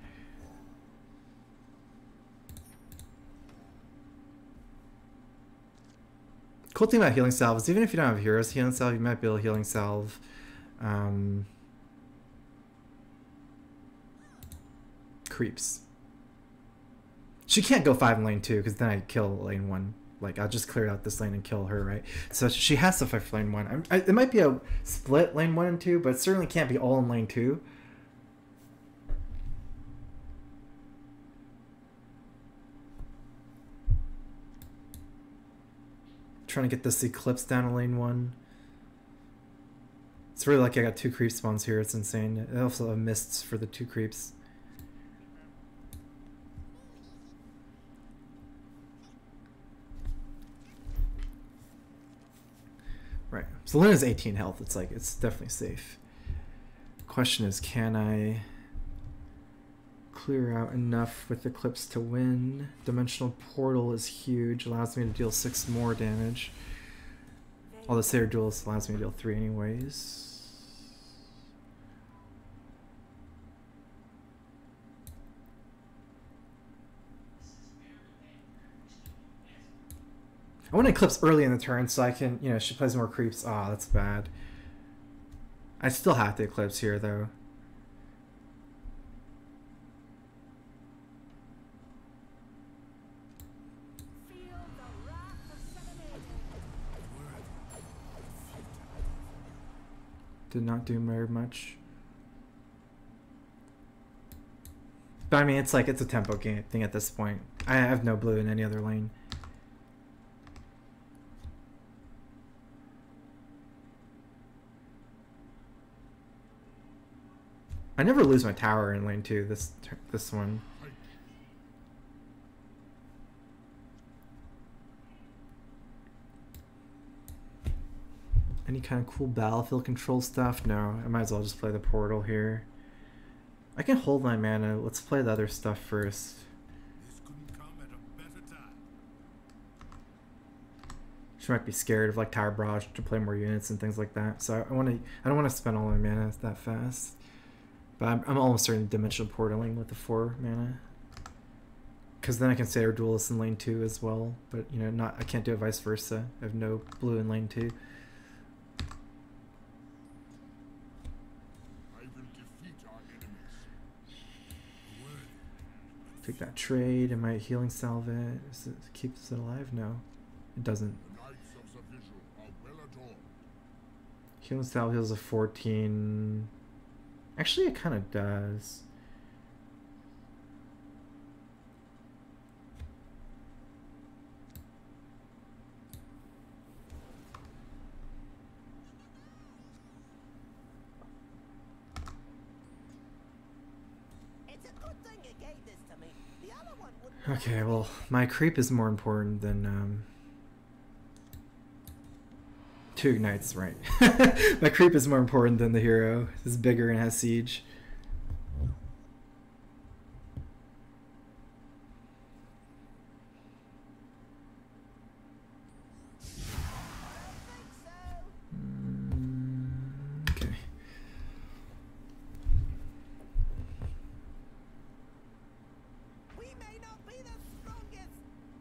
Cool thing about healing salve is even if you don't have heroes healing salve, you might be able to healing salve creeps. She can't go 5 in lane 2 because then I kill lane 1. Like, I'll just clear out this lane and kill her, right? So she has to fight for lane 1. It might be a split lane 1 and 2, but it certainly can't be all in lane 2. Trying to get this Eclipse down in lane 1. It's really lucky I got 2 creep spawns here. It's insane. I also have mists for the 2 creeps. Right. So Luna's 18 health. It's like, it's definitely safe. Question is, can I clear out enough with Eclipse to win? Dimensional Portal is huge. Allows me to deal 6 more damage. Although Sayer Duelist allows me to deal 3 anyways. I want to Eclipse early in the turn so I can, you know, she plays more creeps. Ah, that's bad. I still have to Eclipse here, though. Did not do very much. But I mean, it's like, it's a tempo game thing at this point. I have no blue in any other lane. I never lose my tower in lane 2, this one. Any kind of cool battlefield control stuff? No, I might as well just play the portal here. I can hold my mana. Let's play the other stuff first. This couldn't come at a better time. She might be scared of like Tower Barrage to play more units and things like that. So I don't want to spend all my mana that fast. But I'm almost certain dimensional portaling with the 4 mana. Because then I can Sayer Duelist in lane 2 as well. But you know, I can't do it vice versa. I have no blue in lane 2. I will defeat our enemies. Take that trade. Am I healing salve it? Keeps it alive? No, it doesn't. The knights of the vigil are well adorned. Healing salve heals a 14. Actually, it kind of does. It's a good thing you gave this to me. The other one wouldn't. Okay, well, my creep is more important than 2 ignites, right? My creep is more important than the hero. It's bigger and has siege. Okay. We may not be the strongest.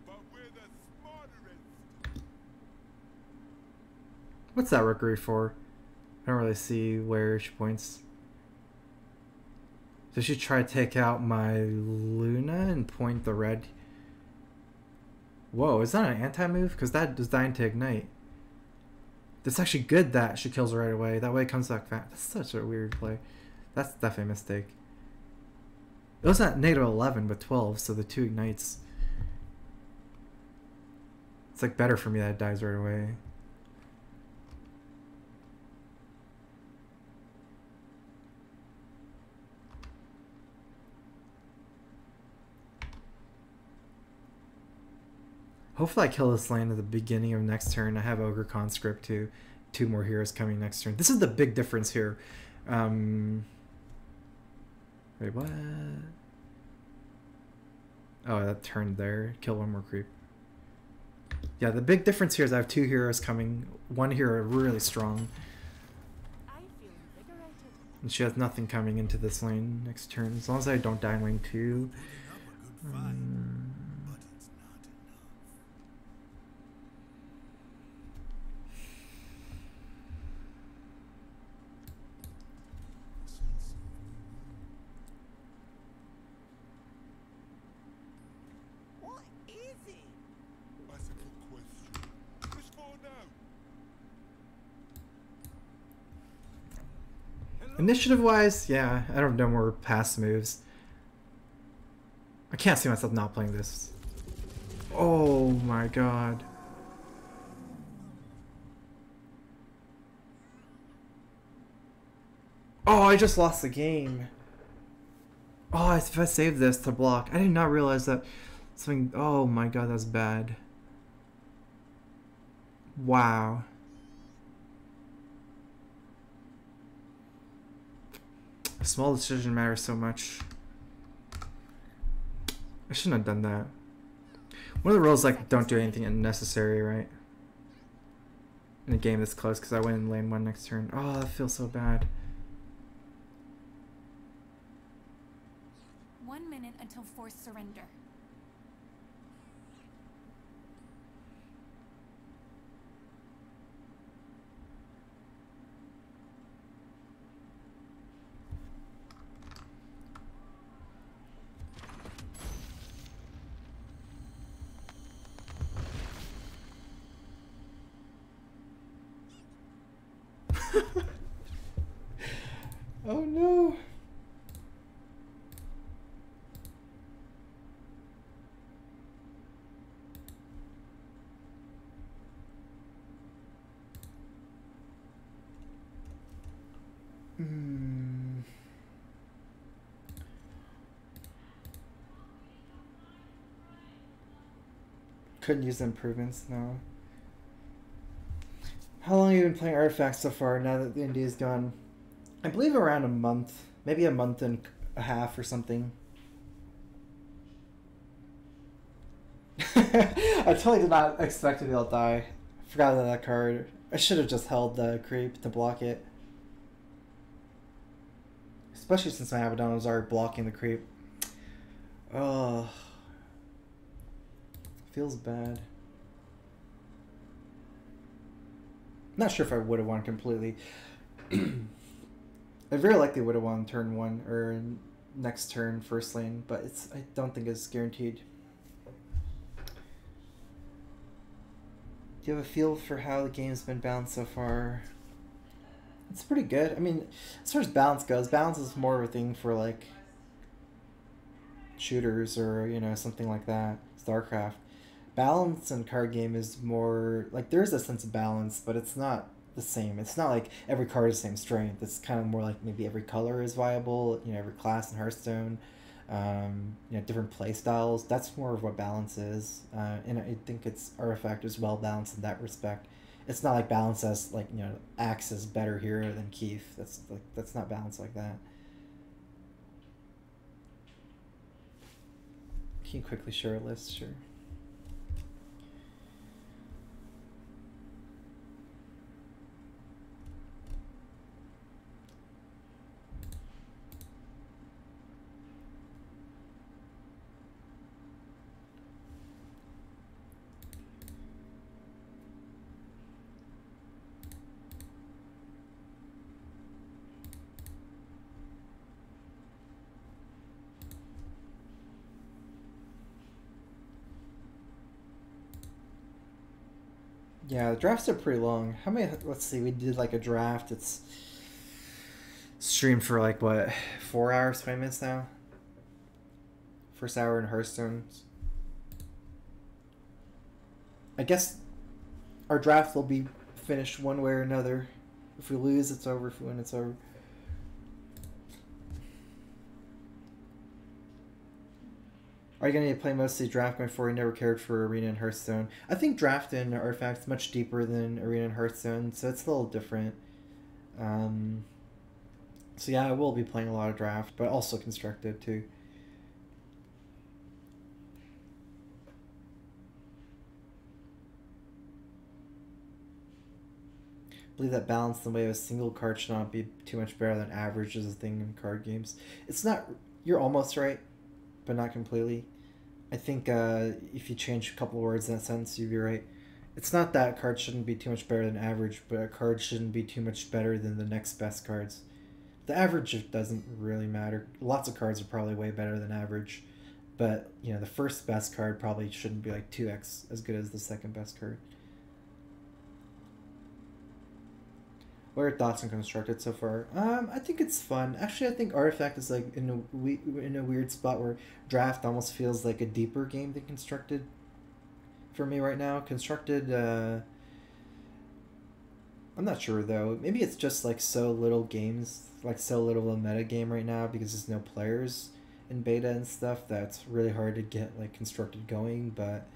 But we're the smartest. What's that rookery for? I don't really see where she points. Does she try to take out my Luna and point the red? Whoa, is that an anti-move? Because that is dying to ignite. That's actually good that she kills her right away. That way it comes back fast. That's such a weird play. That's definitely a mistake. It was at negative 11 but 12, so the 2 ignites. It's like better for me that it dies right away. Hopefully I kill this lane at the beginning of next turn. I have Ogre Conscript too. 2 more heroes coming next turn. This is the big difference here. Wait, what? Oh, that turned there. Kill 1 more creep. Yeah, the big difference here is I have 2 heroes coming. 1 hero really strong. I feel invigorated. And she has nothing coming into this lane next turn. As long as I don't die in lane 2. Putting up a good fight, but it's not enough. Initiative wise, yeah, I don't know more pass moves. I can't see myself not playing this. Oh my god. Oh, I just lost the game. Oh, if I saved this to block. I did not realize that something. Oh my god, that's bad. Wow. A small decision matters so much. I shouldn't have done that. One of the rules like don't do anything unnecessary, right? In a game this close, because I went in lane 1 next turn. Oh, that feels so bad. 1 minute until forced surrender. Oh no. Couldn't use the improvements, no. How long have you been playing Artifacts so far now that the indie is gone? I believe around a month. Maybe a month and a half or something. I totally did not expect to be able to die. I forgot about that card. I should have just held the creep to block it. Especially since my Abaddon was already blocking the creep. Oh. Feels bad. Not sure if I would have won completely. I very likely would have won turn 1 or next turn first lane, but I don't think it's guaranteed. Do you have a feel for how the game's been balanced so far? It's pretty good. I mean, as far as balance goes, balance is more of a thing for like shooters or, you know, something like that. StarCraft. Balance in card game is more like there's a sense of balance, but it's not the same. It's not like every card is the same strength. It's kind of more like maybe every color is viable, you know, every class in Hearthstone, you know, different play styles. That's more of what balance is, and I think its Artifact is well balanced in that respect. It's not like balance as like, you know, Axe is better hero than Keith. That's not balanced like that. Can you quickly share a list? Sure. Yeah, the drafts are pretty long. How many? Let's see. We did like a draft. It's streamed for like what, 4 hours, 20 minutes now. First hour in Hearthstone. I guess our draft will be finished one way or another. If we lose, it's over. If we win, it's over. Are you going to play mostly draft going forward? Never cared for Arena and Hearthstone. I think draft in Artifact's much deeper than Arena and Hearthstone, so it's a little different. So yeah, I will be playing a lot of draft, but also constructed too. I believe that balance in the way of a single card should not be too much better than average is a thing in card games. It's not. You're almost right, but not completely. I think if you change a couple words in that sentence, you'd be right. It's not that a card shouldn't be too much better than average, but a card shouldn't be too much better than the next best cards. The average doesn't really matter. Lots of cards are probably way better than average, but you know, the first best card probably shouldn't be like 2x as good as the second best card. What are your thoughts on Constructed so far? I think it's fun. Actually, I think Artifact is like in a weird spot where Draft almost feels like a deeper game than Constructed for me right now. Constructed, I'm not sure though. Maybe it's just like so little games, like so little a meta game right now because there's no players in beta and stuff. That's really hard to get like Constructed going. But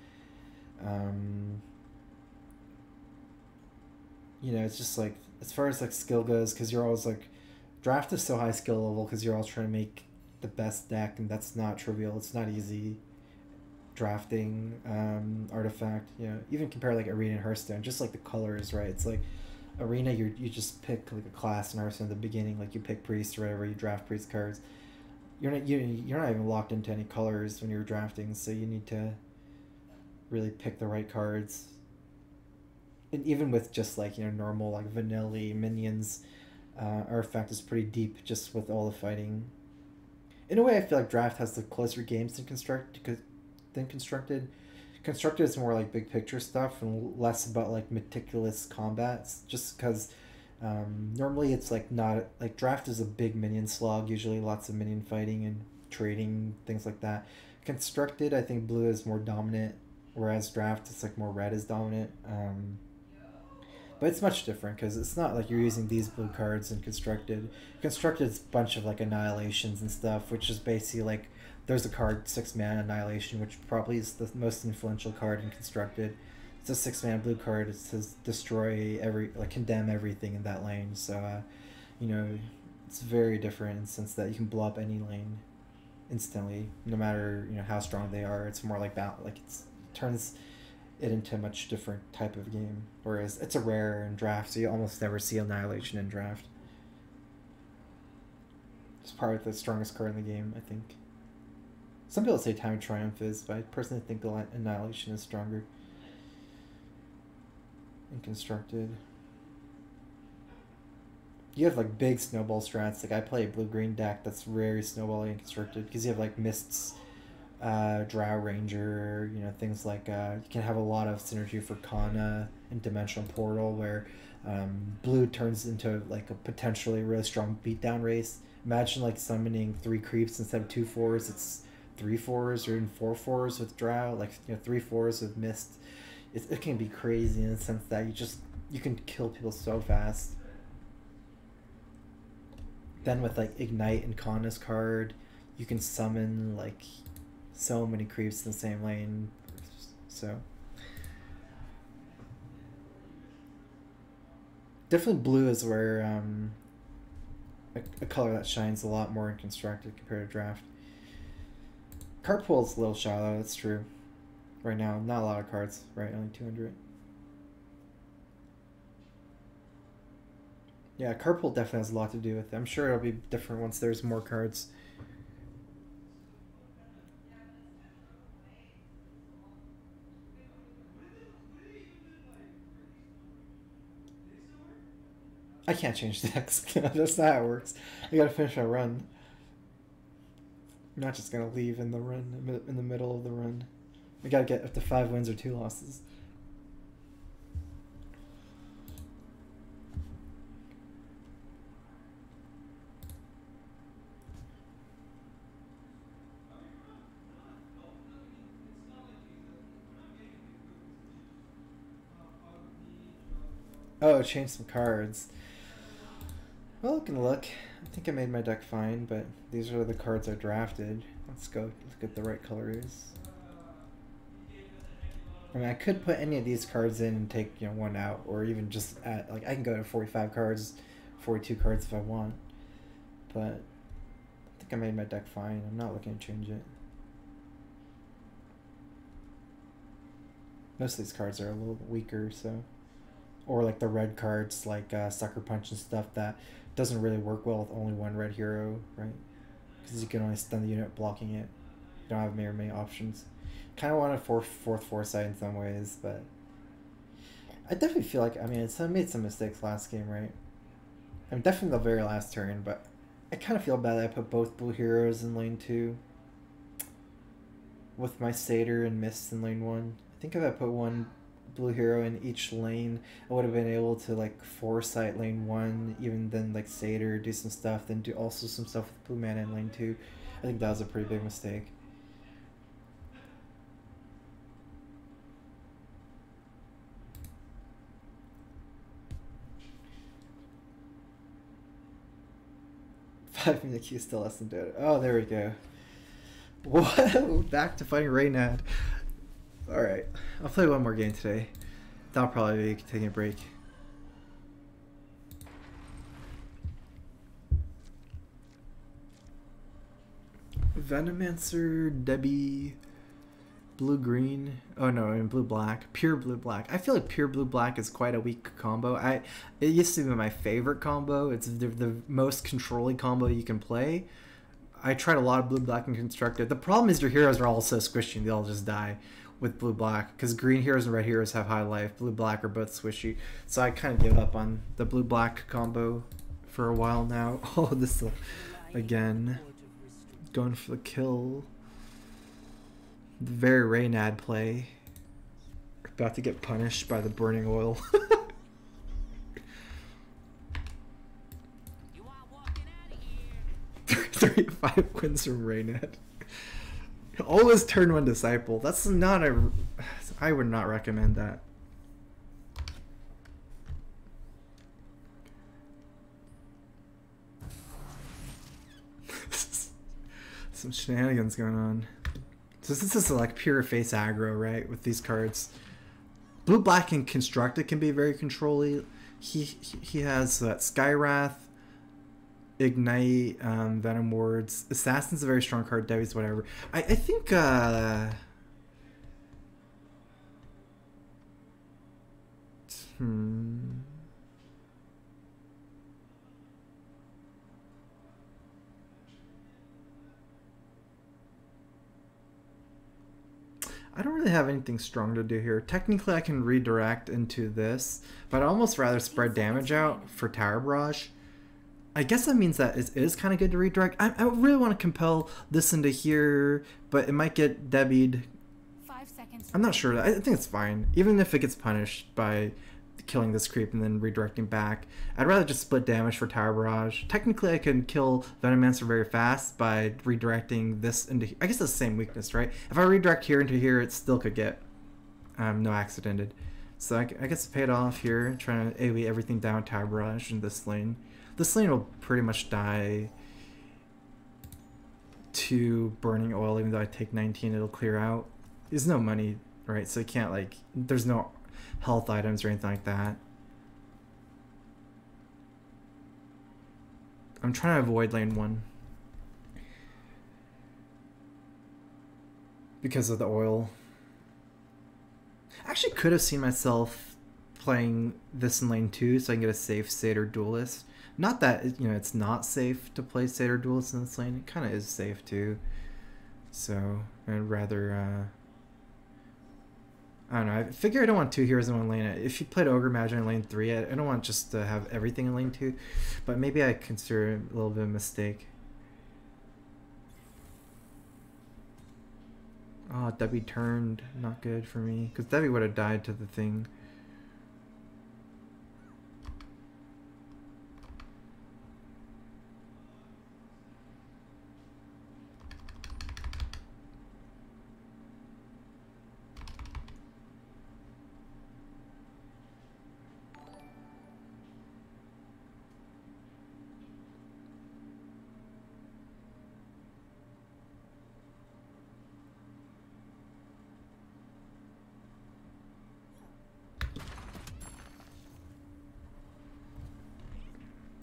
you know, it's just like as far as like skill goes, because you're always like Draft is so high skill level because you're all trying to make the best deck, and that's not trivial. It's not easy drafting Artifact. You know, even compare like Arena and Hearthstone, just like the colors, right? It's like Arena, you just pick like a class in Hearthstone at the beginning, like you pick Priest or whatever, you draft Priest cards. You're not even locked into any colors when you're drafting, so you need to really pick the right cards. And even with just like, you know, normal like vanilla minions, Artifact is pretty deep just with all the fighting. In a way, I feel like Draft has the closer games than Constructed. Constructed is more like big picture stuff and less about like meticulous combats. Just because normally it's like not like Draft is a big minion slog. Usually, lots of minion fighting and trading, things like that. Constructed, I think blue is more dominant, whereas Draft it's like more red is dominant. But it's much different because it's not like you're using these blue cards in Constructed. Constructed's a bunch of like annihilations and stuff, which is basically like there's a card 6-mana Annihilation, which probably is the most influential card in Constructed. It's a 6-mana blue card. It says destroy condemn everything in that lane. So, you know, it's very different in the sense that you can blow up any lane instantly, no matter, you know, how strong they are. It's more like it turns it into a much different type of game. Whereas it's a rare in Draft, so you almost never see Annihilation in Draft. It's probably the strongest card in the game, I think. Some people say Time of Triumph is, but I personally think the Annihilation is stronger in Constructed. You have like big snowball strats. Like I play a blue-green deck that's very snowbally and Constructed because you have like Mists, Drow Ranger, you know, things like you can have a lot of synergy for Kana and Dimensional Portal where blue turns into like a potentially really strong beatdown race. Imagine like summoning 3 creeps instead of 2 4s. It's 3 4s or even 4 4s with Drow, like, you know, 3 4s with Mist. It can be crazy in the sense that you can kill people so fast. Then with like Ignite and Kana's card, you can summon like so many creeps in the same lane. So definitely blue is where a color that shines a lot more in Constructed compared to Draft. Card pool is a little shallow, that's true. Right now, not a lot of cards, right? Only 200. Yeah, card pool definitely has a lot to do with it. I'm sure it'll be different once there's more cards. I can't change decks. That's not how it works. I gotta finish my run. I'm not just gonna leave in the run, in the middle of the run. I gotta get up to 5 wins or 2 losses. Oh, change some cards. Well, I can look. I think I made my deck fine, but these are the cards I drafted. Let's go look at the right colors. I mean, I could put any of these cards in and take, you know, one out, or even just add, like, I can go to 45 cards, 42 cards if I want. But I think I made my deck fine. I'm not looking to change it. Most of these cards are a little bit weaker, so. Or like the red cards, like Sucker Punch and stuff, that doesn't really work well with only one red hero, right? Because you can only stun the unit blocking it. You don't have many options. Kind of want a fourth foresight in some ways, but I definitely feel like, I mean, I made some mistakes last game, right? I mean, definitely the very last turn, but I kind of feel bad that I put both blue heroes in lane 2 with my Satyr and Mist in lane 1. I think if I put one blue hero in each lane, I would have been able to like foresight lane 1, even then like Satyr, do some stuff, then do also some stuff with blue mana in lane 2. I think that was a pretty big mistake. Five-minute queue still less than dead. Oh, there we go. Whoa, back to fighting Reynad. Alright, I'll play one more game today. That'll probably be taking a break. Venomancer, Debbie, blue-green. Oh no, in blue-black. Pure blue-black. I feel like pure blue-black is quite a weak combo. It used to be my favorite combo. It's the most controlling combo you can play. I tried a lot of blue-black and constructed. The problem is your heroes are all so squishy and they all just die with blue-black. Because green heroes and red heroes have high life. Blue-black are both squishy. So I kind of give up on the blue-black combo for a while now. Oh, this again. Going for the kill. The very Reynad play. About to get punished by the burning oil. You are walking out of here. 35 wins from Reynad. Always turn 1 disciple. That's not a... I would not recommend that. Some shenanigans going on. So this is like pure face aggro, right? With these cards. Blue black and constructed can be very controlly. He has Sky Wrath, Ignite, Venom Wards. Assassin's a very strong card. Devi's whatever. I think I don't really have anything strong to do here. Technically, I can redirect into this, but I'd almost rather spread damage out for Tower Barrage. I guess that means that it is kind of good to redirect. I really want to compel this into here, but it might get Debied. 5 seconds. I'm not sure. I think it's fine. Even if it gets punished by killing this creep and then redirecting back, I'd rather just split damage for Tower Barrage. Technically, I can kill Venomancer very fast by redirecting this into... I guess it's the same weakness, right? If I redirect here into here, it still could get no accidented. So I guess it paid off here, trying to AoE everything down Tower Barrage in this lane. This lane will pretty much die to Burning Oil, even though I take 19, it'll clear out. There's no money, right? So you can't, like... There's no health items or anything like that. I'm trying to avoid lane 1 because of the oil. I actually could have seen myself playing this in lane 2 so I can get a safe Satyr Duelist. Not that, you know, it's not safe to play Satyr Duelist in this lane. It kind of is safe too. So I'd rather I don't know. I figure I don't want 2 heroes in one lane. If you played Ogre Magi in lane 3, I don't want just to have everything in lane 2. But maybe I consider it a little bit of a mistake. Oh, Debbie turned. Not good for me. Because Debbie would have died to the thing.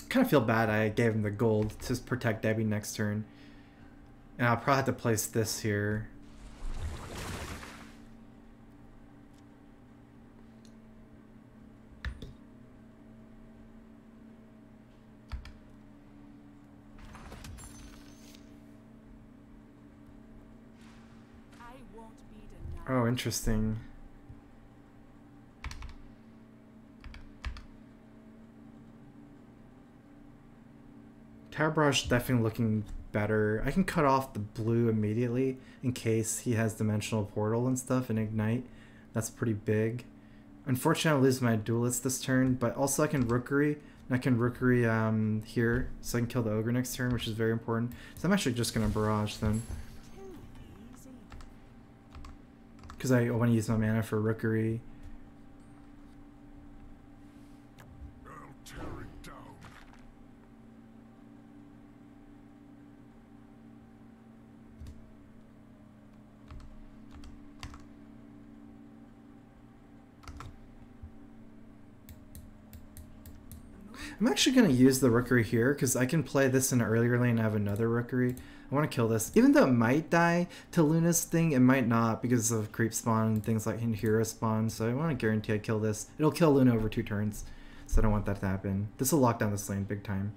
Kind of feel bad I gave him the gold to protect Debbie next turn. And I'll probably have to place this here. I won't be denied. Oh, interesting. Tower Barrage definitely looking better. I can cut off the blue immediately in case he has Dimensional Portal and stuff and Ignite. That's pretty big. Unfortunately, I lose my duelist this turn, but also I can rookery. And I can rookery here, so I can kill the ogre next turn, which is very important. So I'm actually just going to barrage then. Too easy. Because I want to use my mana for rookery. I'll tear it down. I'm actually going to use the rookery here because I can play this in an earlier lane and have another rookery. I want to kill this. Even though it might die to Luna's thing, it might not because of creep spawn and things like hero spawn. So I want to guarantee I kill this. It'll kill Luna over 2 turns. So I don't want that to happen. This will lock down this lane big time.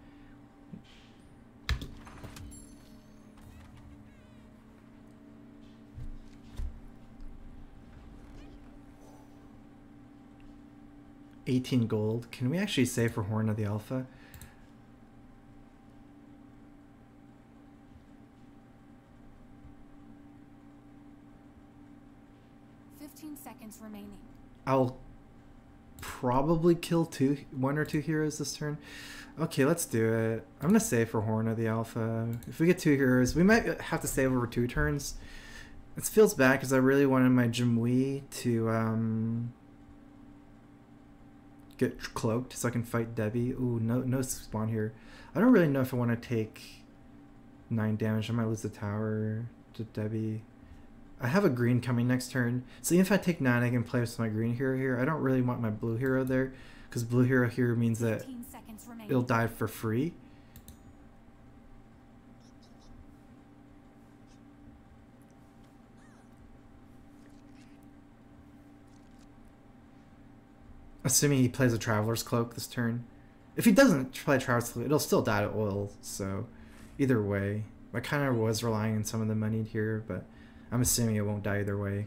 $18 gold. Can we actually save for Horn of the Alpha? Seconds remaining. I'll probably kill 1 or 2 heroes this turn. Okay, let's do it. I'm gonna save for Horn of the Alpha. If we get 2 heroes, we might have to save over 2 turns. It feels bad because I really wanted my Jimui to get cloaked so I can fight Debbie. Ooh, no spawn here. I don't really know if I want to take 9 damage. I might lose the tower to Debbie. I have a green coming next turn, so even if I take 9, I can play with my green hero here. I don't really want my blue hero there, because blue hero here means that 15 seconds remaining. it'll die for free. Assuming he plays a Traveler's Cloak this turn. If he doesn't play Traveler's Cloak, it'll still die to oil, so either way. I kind of was relying on some of the money here, but I'm assuming it won't die either way.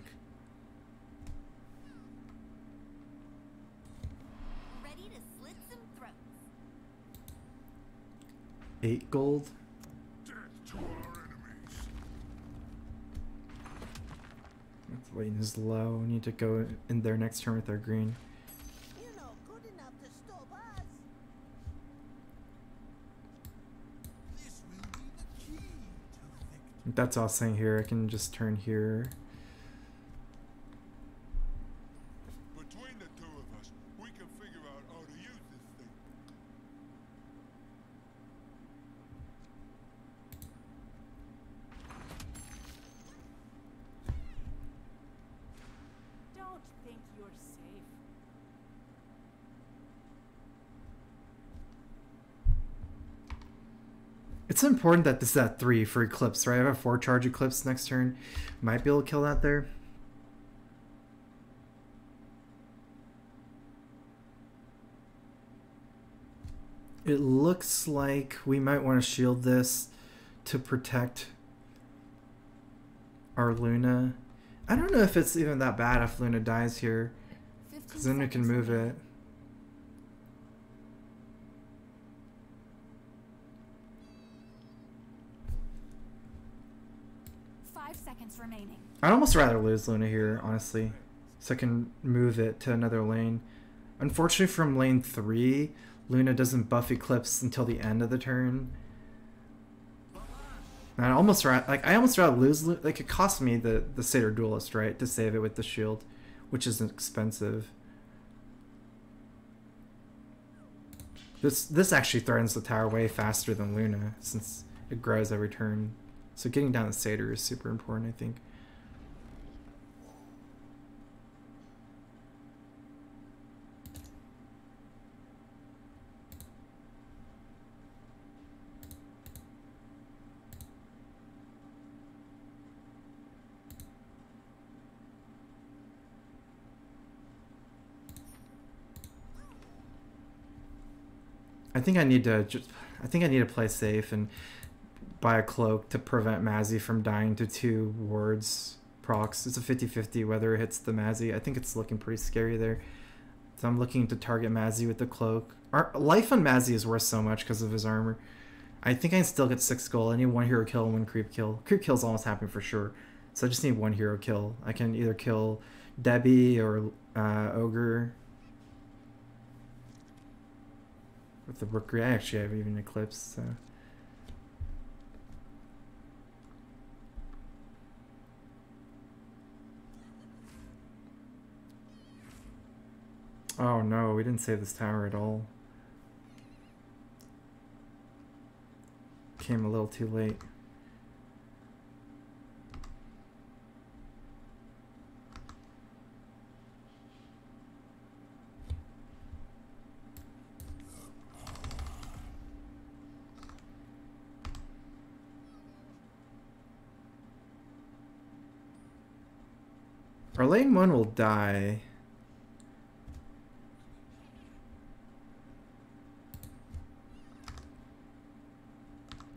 Ready to slit some throats. 8 gold. Death to our enemies. That's Waiting is low. We need to go in there next turn with our green. You're not good enough to stop us. This will be the key to victory. That's all I'm saying here. I can just turn here. Between the two of us, we can figure out how to use this thing. Don't think you're safe. It's important that this is at 3 for Eclipse, right? I have a 4 charge Eclipse next turn. Might be able to kill that there. It looks like we might want to shield this to protect our Luna. I don't know if it's even that bad if Luna dies here, 15 because then we can seconds move remaining. it. Five seconds remaining. I'd almost rather lose Luna here, honestly, so I can move it to another lane. Unfortunately, from lane 3, Luna doesn't buff Eclipse until the end of the turn. And I almost rather lose. Like, it cost me the Satyr Duelist, right, to save it with the shield, which is expensive. This actually threatens the tower way faster than Luna, since it grows every turn. So getting down the Satyr is super important, I think. I think I need to play safe and buy a cloak to prevent Mazzy from dying to 2 wards procs. It's a 50-50 whether it hits the Mazzy. I think it's looking pretty scary there. So I'm looking to target Mazzy with the cloak. Our life on Mazzy is worth so much because of his armor. I think I can still get 6 gold. I need 1 hero kill and 1 creep kill. Creep kill's almost happening for sure. So I just need 1 hero kill. I can either kill Debbie or Ogre. With the Rookery, I actually have even Eclipse, so. Oh no, we didn't save this tower at all. Came a little too late. Our lane 1 will die.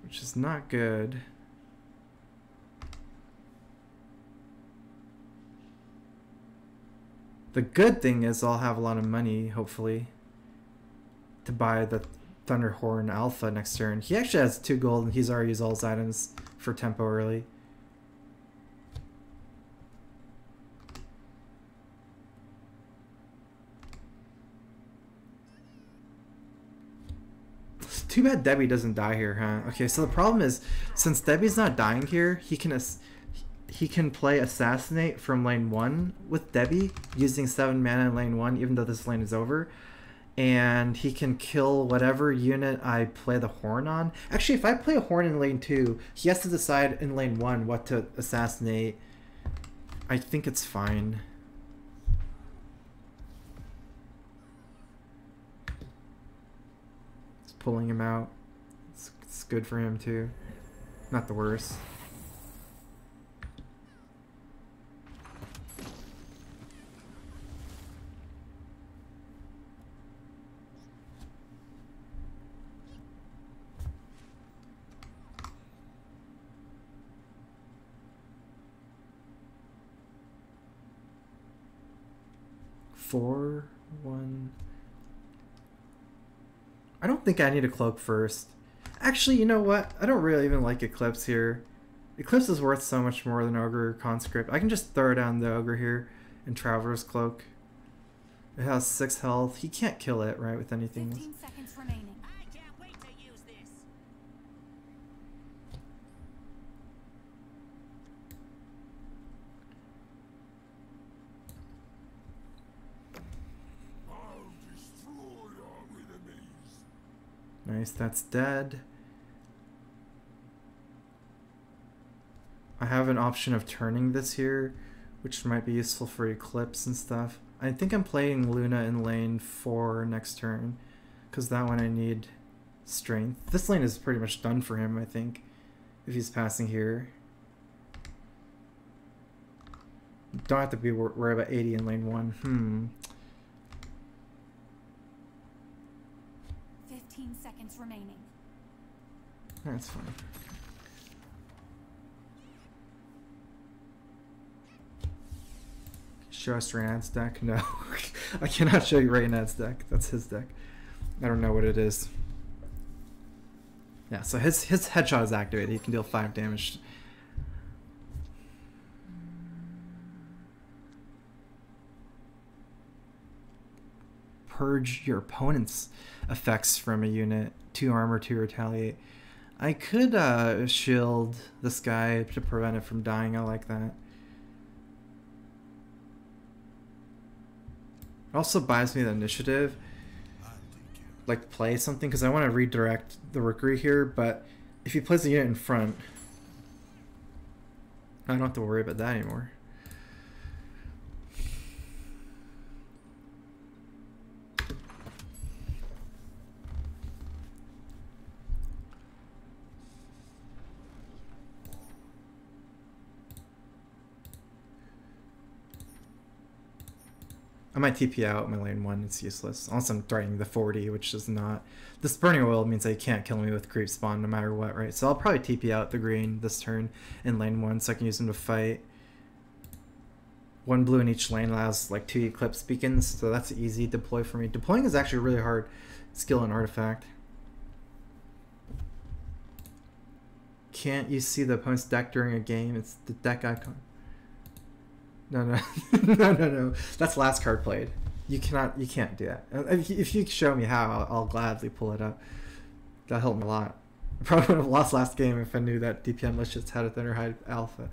Which is not good. The good thing is I'll have a lot of money, hopefully, to buy the Thunderhorn Alpha next turn. He actually has 2 gold and he's already used all his items for tempo early. Too bad Debbie doesn't die here, huh? Okay, so the problem is, since Debbie's not dying here, he can play Assassinate from lane 1 with Debbie, using 7 mana in lane 1, even though this lane is over. And he can kill whatever unit I play the Horn on. Actually, if I play a Horn in lane 2, he has to decide in lane 1 what to assassinate. I think it's fine. Pulling him out. It's good for him too. Not the worst. Four, one. I don't think I need a cloak first. Actually, you know what? I don't really even like Eclipse here. Eclipse is worth so much more than Ogre or Conscript. I can just throw down the Ogre here and Traveler's Cloak. It has 6 health. He can't kill it, right, with anything. 15 seconds remaining. I can't wait to use this. I'll destroy our enemies. Nice, that's dead. I have an option of turning this here, which might be useful for Eclipse and stuff. I think I'm playing Luna in lane 4 next turn, because that one I need strength. This lane is pretty much done for him, I think, if he's passing here. Don't have to be worried about 80 in lane 1. 15 seconds remaining. That's fine. Show us Reynad's deck? No. I cannot show you Reynad's deck. That's his deck. I don't know what it is. Yeah, so his headshot is activated. He can deal 5 damage. Purge your opponent's effects from a unit. 2 armor, 2 retaliate. I could shield this guy to prevent it from dying. I like that. It also buys me the initiative, like play something, because I want to redirect the Rookery here, but if he plays a unit in front, I don't have to worry about that anymore. I might TP out my lane 1, it's useless. Unless I'm threatening the 40, which is not. This Burning Oil means they can't kill me with Creep Spawn no matter what, right? So I'll probably TP out the green this turn in lane 1 so I can use them to fight. 1 blue in each lane allows like 2 Eclipse Beacons, so that's an easy deploy for me. Deploying is actually really hard skill and artifact. Can't you see the opponent's deck during a game? It's the deck icon. No, no, no. That's last card played. You can't do that. If you show me how, I'll gladly pull it up. That helped me a lot. I probably would have lost last game if I knew that DPM Licious had a Thunderhide Alpha.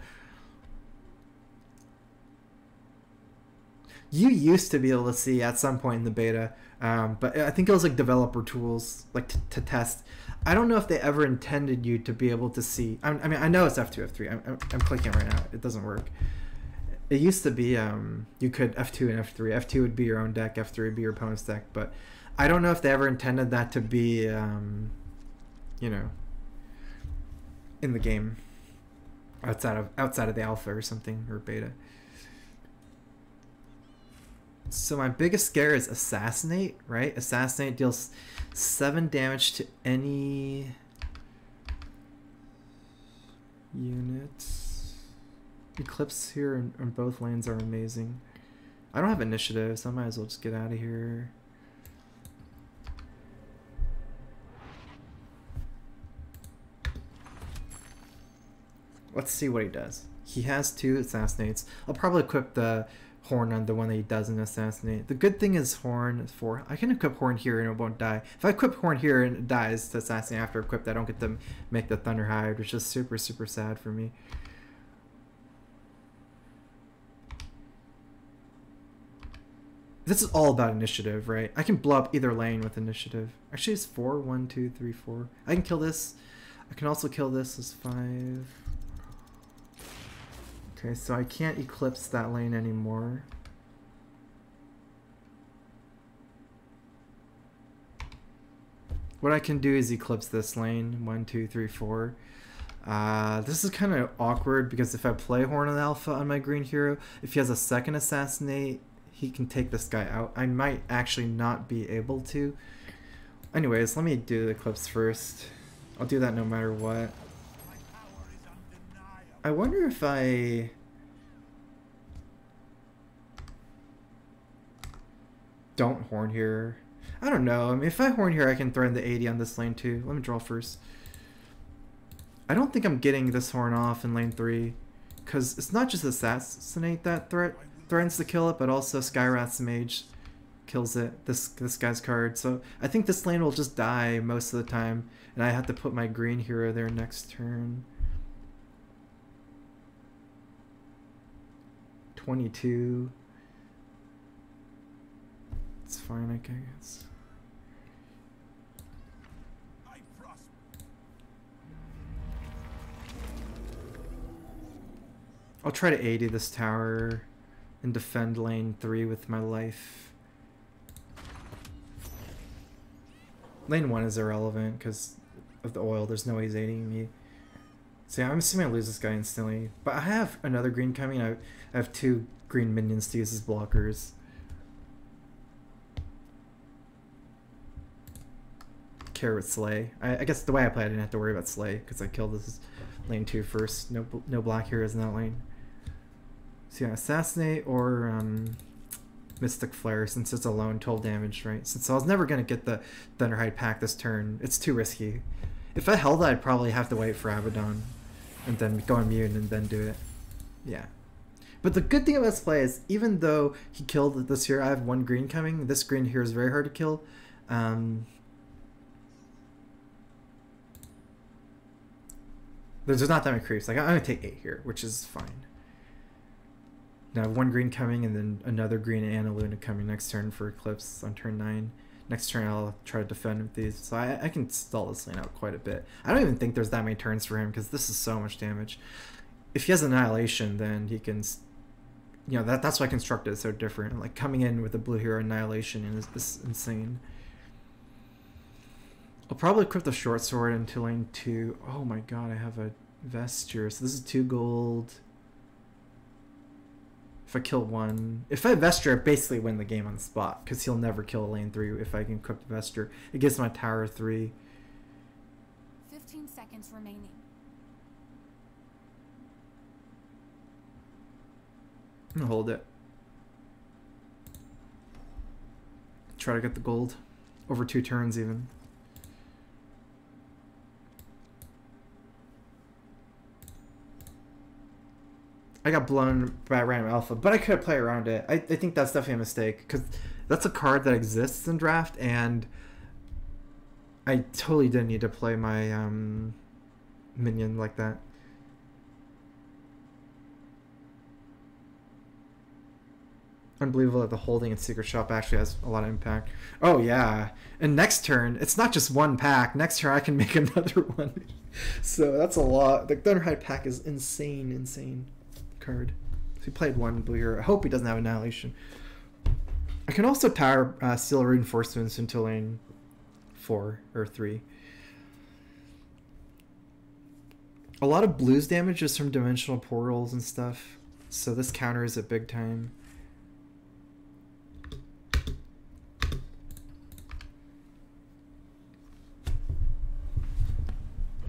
You used to be able to see at some point in the beta, but I think it was like developer tools, like to test. I don't know if they ever intended you to be able to see. I mean, I know it's F2, F3. I'm clicking right now. It doesn't work. It used to be you could F2 and F3. F2 would be your own deck, F3 would be your opponent's deck. But I don't know if they ever intended that to be, you know, in the game outside of the alpha or something, or beta. So my biggest scare is Assassinate, right? Assassinate deals 7 damage to any unit. Eclipse here on both lanes are amazing. I don't have initiative, so I might as well just get out of here. Let's see what he does. He has 2 Assassinates. I'll probably equip the Horn on the one that he doesn't assassinate. The good thing is Horn is 4. I can equip Horn here and it won't die. If I equip Horn here and it dies to assassinate after equipped, I don't get to make the Thunderhide, which is super, super sad for me. This is all about initiative, right? I can blow up either lane with initiative. Actually, it's 4. 1, 2, 3, 4. I can kill this. I can also kill this as 5. Okay, so I can't eclipse that lane anymore. What I can do is eclipse this lane. 1, 2, 3, 4. This is kind of awkward because if I play Horn of the Alpha on my green hero, if he has a second Assassinate, he can take this guy out. I might actually not be able to. Anyways, let me do the eclipse first. I'll do that no matter what. I wonder if I don't Horn here. I don't know. I mean, if I Horn here, I can threaten the 80 on this lane too. Let me draw first. I don't think I'm getting this Horn off in lane 3, because it's not just Assassinate that threatens to kill it, but also Skywrath's Mage kills it. This guy's card. So I think this lane will just die most of the time, and I have to put my green hero there next turn. 22. It's fine, I guess. I'll try to 80 this tower and defend lane 3 with my life. Lane 1 is irrelevant because of the oil. There's no way he's aiding me. So yeah, I'm assuming I lose this guy instantly. But I have another green coming. I have 2 green minions to use as blockers. Care with Slay. I guess the way I play, I didn't have to worry about Slay because I killed this lane 2 first. No black heroes in that lane. So yeah, Assassinate or Mystic Flare, since it's alone 12 damage, right? Since I was never going to get the Thunderhide pack this turn, it's too risky. If I held that, I'd probably have to wait for Abaddon and then go immune and then do it. Yeah. But the good thing about this play is, even though he killed this here, I have 1 green coming. This green here is very hard to kill. There's not that many creeps. Like, I'm going to take 8 here, which is fine. Now I have 1 green coming and then another green and a Luna coming next turn for Eclipse on turn 9. Next turn I'll try to defend with these. So I can stall this lane out quite a bit. I don't even think there's that many turns for him because this is so much damage. If he has Annihilation, then he can... You know, that's why Constructed is so different. Like, coming in with a blue hero Annihilation is insane. I'll probably equip the short sword into lane 2. Oh my god, I have a Vesture. So this is 2 gold. If I kill 1... If I Vesture, I basically win the game on the spot, because he'll never kill lane 3 if I can equip the Vesture. It gives my tower 3. 15 seconds remaining. I'm gonna hold it. Try to get the gold. Over 2 turns even. I got blown by random alpha, but I could play around it. I think that's definitely a mistake because that's a card that exists in draft, and I totally didn't need to play my minion like that. Unbelievable that the holding and secret shop actually has a lot of impact. Oh yeah, and next turn it's not just one pack. Next turn I can make another one. So that's a lot. The Thunderhide pack is insane card. So he played one blue here. I hope he doesn't have Annihilation. I can also power Steel Reinforcements into lane 4 or 3. A lot of blues damage is from dimensional portals and stuff. So this counters it big time.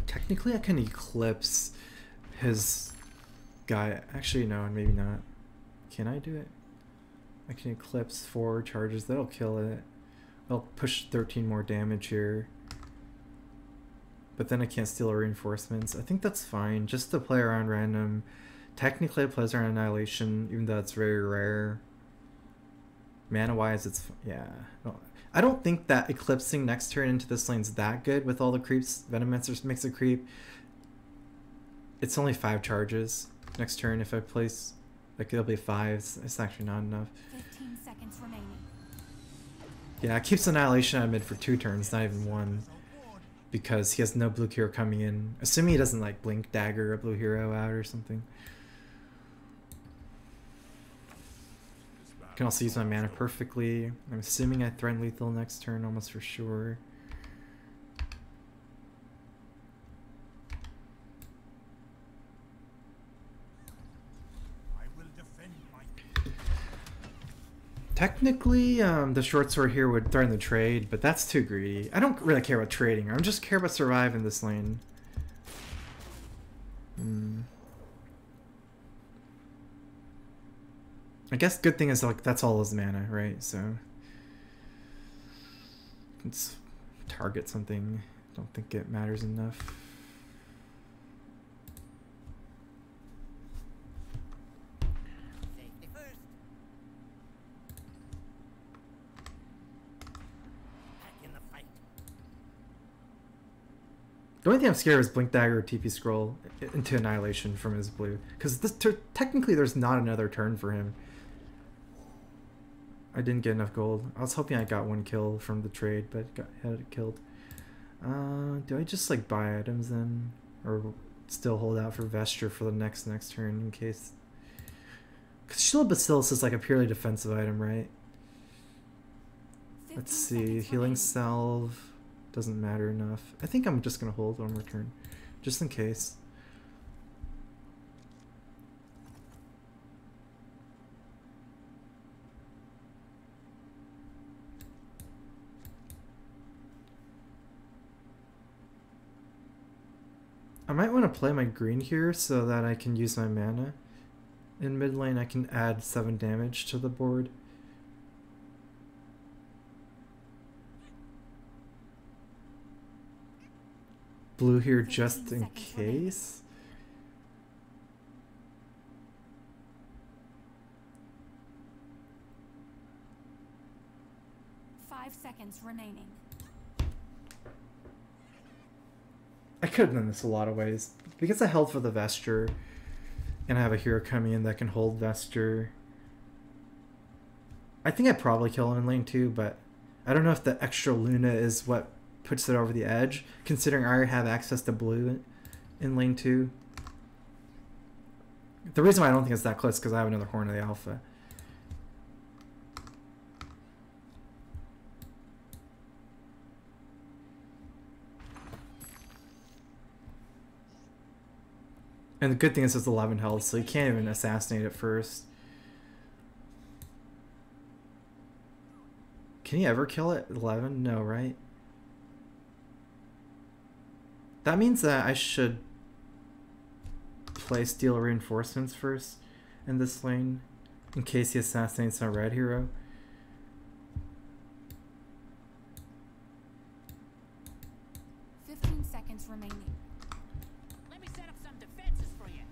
Technically, I can eclipse his guy. Actually, no, maybe not. Can I do it? I can eclipse 4 charges. That'll kill it. I'll push 13 more damage here. But then I can't steal reinforcements. I think that's fine. Just to play around random. Technically, it plays around Annihilation, even though it's very rare. Mana-wise, it's... yeah. I don't think that eclipsing next turn into this lane's that good with all the creeps. Venomancer makes a creep. It's only 5 charges next turn if I place... like, it'll be 5. It's actually not enough. 15 seconds remaining. Yeah, it keeps Annihilation out of mid for 2 turns, not even 1. Because he has no blue hero coming in. Assuming he doesn't, like, blink dagger a blue hero out or something. I can also use my mana perfectly. I'm assuming I threaten lethal next turn almost for sure. I will defend my... Technically, the short sword here would threaten the trade, but that's too greedy. I don't really care about trading. I just care about surviving this lane. I guess good thing is like that's all his mana, right? So let's target something. Don't think it matters enough. Safety first. Back in the fight. The only thing I'm scared of is Blink Dagger or TP Scroll into Annihilation from his blue. Because technically there's not another turn for him. I didn't get enough gold. I was hoping I got 1 kill from the trade, but had it killed. Do I just like buy items then? Or still hold out for Vesture for the next turn in case? Because Shield Bacillus is like a purely defensive item, right? Let's see. Healing Salve doesn't matter enough. I think I'm just going to hold 1 more turn. Just in case. I might want to play my green here so that I can use my mana. In mid lane I can add 7 damage to the board. Blue here just in case. Five seconds remaining. I could have done this a lot of ways. Because I held for the Vesture, and I have a hero coming in that can hold Vesture. I think I'd probably kill him in lane 2, but I don't know if the extra Luna is what puts it over the edge, considering I already have access to blue in lane 2. The reason why I don't think it's that close is because I have another Horn of the Alpha. And the good thing is it's 11 health, so you can't even assassinate it first. Can you ever kill it? 11? No, right? That means that I should play Steel Reinforcements first in this lane, in case he assassinates a red hero. Seconds remaining. Let me set up some defenses for you.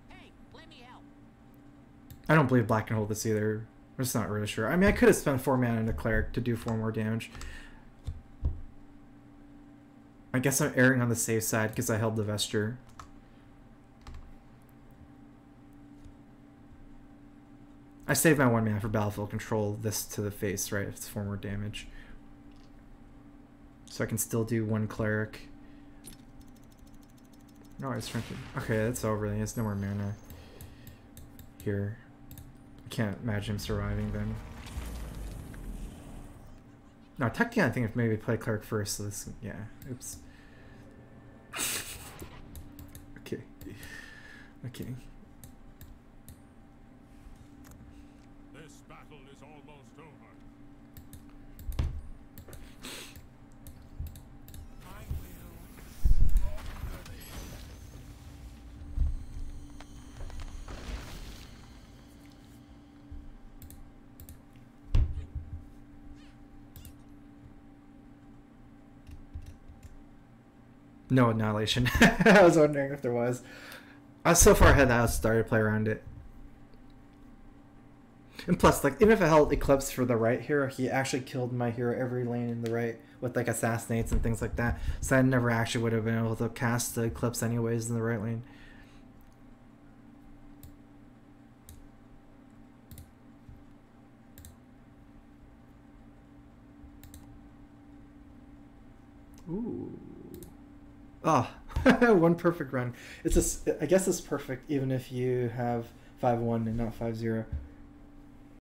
Hey, let me help. I don't believe black can hold this either. I'm just not really sure. I mean, I could have spent 4 mana on a cleric to do 4 more damage. I guess I'm erring on the safe side because I held the vesture. I saved my 1 mana for battlefield control. This to the face, right? If it's 4 more damage. So I can still do 1 cleric. No, I was trying to... Okay, that's over. He has no more mana here. I can't imagine him surviving then. No, technically I think if maybe play cleric first, so this... Yeah, oops. Okay. Okay. This battle is almost over. My will is stronger than No annihilation. I was wondering if there was. I was so far ahead that I started to play around it. And plus, like, even if I held Eclipse for the right hero, he actually killed my hero every lane in the right with, like, assassinates and things like that. So I never actually would have been able to cast the Eclipse anyways in the right lane. Ooh. Oh, 1 perfect run. It's I guess it's perfect even if you have 5-1 and not 5-0.